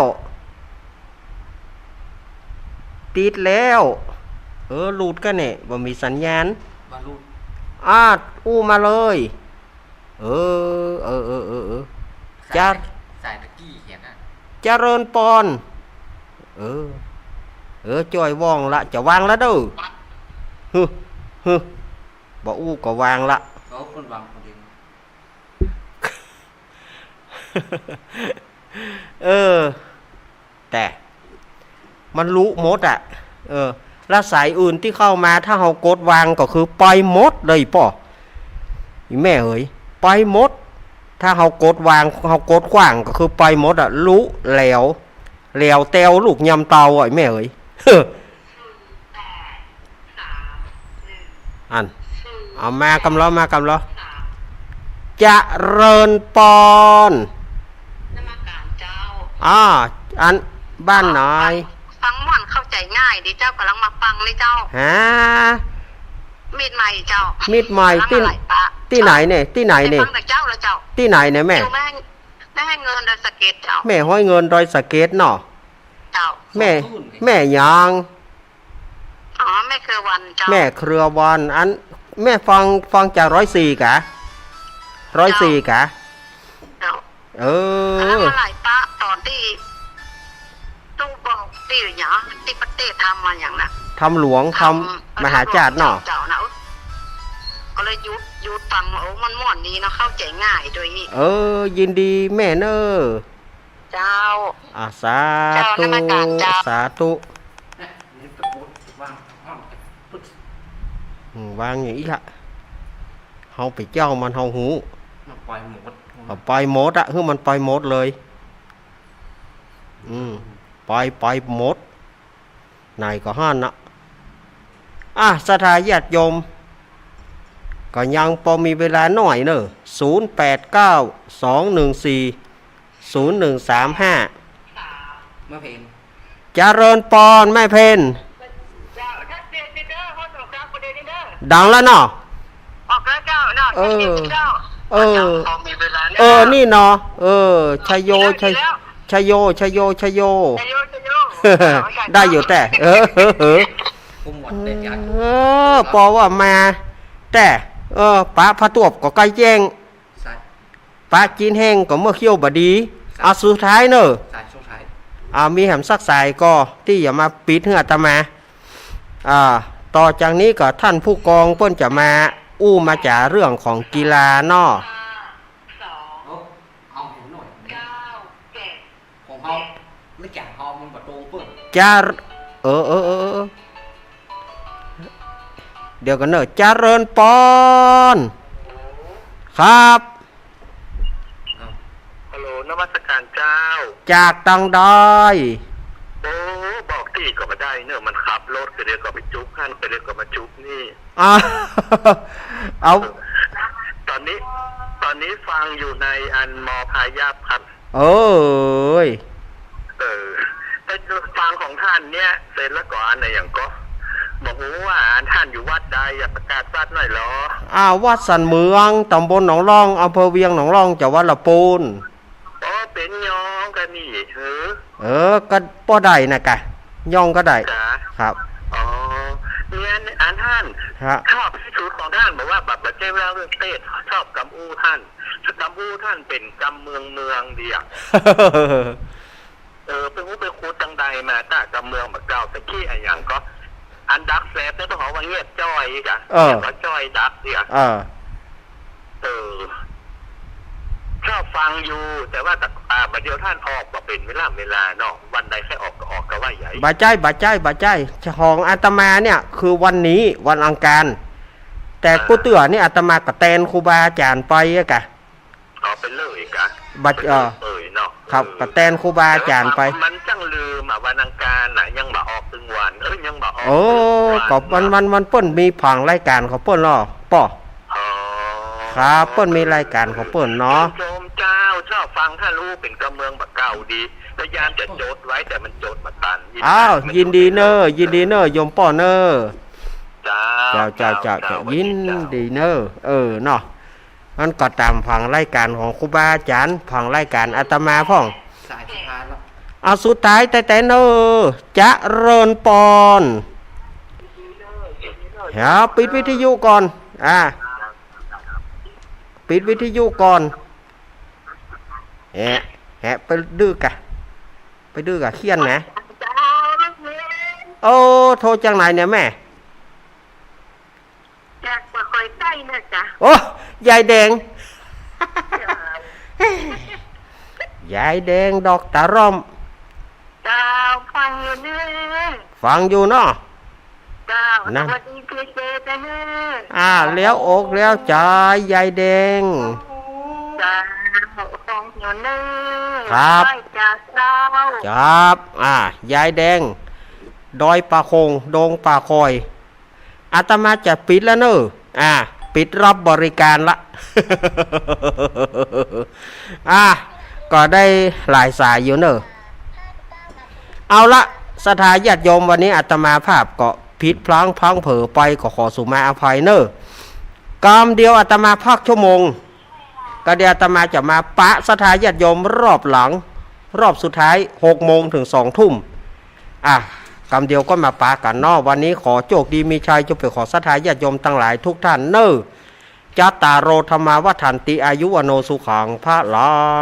หลุดกันเนี่ยบ่มีสัญญาณ บรรลุ อู้มาเลยจะ สายตะกี้เห็นอ่ะ เจริญปอนจ่อยว่องละจะวางแล้วเด้อฮึบ่อู้ก็วางละ เขาคนวางคนเดียว แต่มันรู้หมดแล้วสายอื่นที่เข้ามาถ้าเรากดวางก็คือไปหมดเลยป่ออีแม่เอ๋ยไปหมดถ้าเรากดวางเรากดขวางก็คือไปหมดรู้แล้วแตวลูกยำเตาไอ้แม่เอ๋ยอันเอามากำล้อจะเริญปอน นมัสการเจ้า อันบ้านไหน ฟังม่วนเข้าใจง่ายดิเจ้ากำลังมาฟังเลยเจ้า มีดใหม่เจ้า มีดใหม่ที่ไหนเนี่ยฟังแต่เจ้าแล้วเจ้า ที่ไหนเนี่ยแม่ อยู่แม่ให้เงินโดยสเก็ตเจ้า แม่ห้อยเงินดอยสะเก็ตเนาะ เจ้า แม่ยาง แม่เครือวันเจ้า แม่เครือวันอันแม่ฟังจาก104กะ104กะ เจ้า อ มาหลายปะตอนที่ตู้บอกที่อย่างที่ประเทศทำมาอย่างน่ะ ทำหลวงทำมหาจารย์เนาะ เจ้านะก็เลยยุดฟังมันม่วนดีเนาะเข้าใจง่ายโดยยินดีแม่เนอ เจ้า สาธุสาธุ นี่ตะปูวางห้องปึ๊ด วางอย่างนี้ละเฮาไปเจ้ามันเฮาหู มันปล่อยหมด ไปหมดคือมันไปหมดเลยไปหมดไหนก็ห้านนะสถาญาติโยมก็ยังพอมีเวลาหน่อยเนอะ0892140135เมื่อเพลง เจริญปอนแม่เพน เจ้าถ้าเด็ดเด้อเขาส่งกลางประเด็นเด้อ ดังแล้วเนาะ ออกแล้วเจ้าเนาะเจ้าพอมีเวลา นี่เนาะชยโยชยโย ได้อยู่แต่กูหมดเด็ดอย่าง ปอว่ามาแต่ป้าพระตวบก็ใกล้แจ้ง สาย ป้าจีนแห้งก็เมื่อเขี้ยวบดีสุดท้ายเนอะ สายช่วงท้าย มีแหมสักสายก็ที่อย่ามาปิดเหือตมาต่อจากนี้ก็ท่านผู้กองเพิ่นจะมามาจากเรื่องของกีฬาเนาะ เอาหูหน่อย ไม่แก่ฮอมันประตูเพิ่ง จ้าเออเดี๋ยวกันเนอะเจริญปอนครับ ฮัลโหลนมัสการเจ้า จากตังได้ โอ้บอกที่ก็มาได้เนอะมันขับรถก็เรียกก็ไปจุกขั้นก็เรียกก็มาจุกนี่ อ่า เอา ตอนนี้ฟังอยู่ในอันมอพายาพัน เอ้ย แต่ฟังของท่านเนี่ยเสร็จแล้วก็อันไหนอย่างก็บอกว่าท่านอยู่วัดใดอย่าประกาศวัดหน่อยเหรอ วัดสันเมืองตำบลหนองร่องอำเภอเวียงหนองร่องจังหวัดลำพูน อ๋อเป็นยองกันนี่ก็ป้อได้นะกะย่องก็ได้ จ้า ครับ อ๋อเนี่ยอันท่าน ฮะ ชอบที่สุดของท่านบอกว่าแบบเจ้าเล่าเรื่องเทศชอบกำอู้ท่านกำอู้ท่านเป็นกำเมืองเดียวเป็นผู้ไปคูตังใดมาตากำเมืองแบบเก่าแต่ขี้อะไรอย่างก็อันดักแซฟเนี่ยต้องบอกว่าเงียบจ้อยอีกอะเงียบก็จ้อยดักเดียวชอบฟังอยู่แต่ว่าแต่บัดเดียวท่านออกมาเป็นเวลาเนาะวันใดแค่ออกก็ออกก็ว่าใหญ่บาใจของอาตมาเนี่ยคือวันนี้วันอังคารแต่กูเตื่อนี่อาตมากับแตนครูบาอาจารย์ไปอะกะเอาไปเลยกะเนาะครับกับแตนครูบาอาจารย์ไปมันจังลืมวันอังคารน่ะยังบ่ออกถึงวันยังบ่ออกก็มันเปิ้นมีผังรายการเขาเปิ้นเนาะป่อครับเปิ้นมีรายการเขาเปิ้นเนาะโยมเจ้าชอบฟังถ้ารู้เป็นกำเมืองแบบเก่าดีพยายามจะโจทย์ไว้แต่มันโจทย์มาตันยินดีเนอโยมป่อเนอเจ้ายินดีเนอเนาะมันก็ตามผังรายการของครูบาอาจารย์ผังรายการอาตมาพ่องสายสุดท้ายแล้วสุดท้ายแต่เนอจะเริญปอนปิดวิทยุก่อนปิดวิทยุก่อนไปดื้อกะเขียนนะโทรจังไหนเนี่ยแม่จากมาคอยใต้นะจ๊ะยายแดง ยายแดงดอกตาร่อมฟังอยู่เนื้อเนาะสวัสดีพี่เจนะเนื้อแล้วอกแล้วใจยายแดงฟังอยู่เนื้อครับยายแดงดอยปลาคงดงปลาคอยอาตมาจะปิดแล้วเนอะปิดรับบริการละ ก็ได้หลายสายอยู่เนอะเอาละสถาญาติโยมวันนี้อาตมาภาพก็ผิดพลั้งเผลอไปก็ขอสุมาอภัยเนอะกรรมเดียวอาตมาพักชั่วโมงก็เดี๋ยวอาตมาจะมาปะสถาญาติโยมรอบหลังรอบสุดท้าย6 โมงถึง 2 ทุ่มกรรมเดียวก็มาปากันนอกวันนี้ขอโชคดีมีชัยจงเป็นขอศรัทธาญาติโยมทั้งหลายทุกท่านเนอจัตตารโอธรรมาวัฏันติอายุวโนสุขังพระลา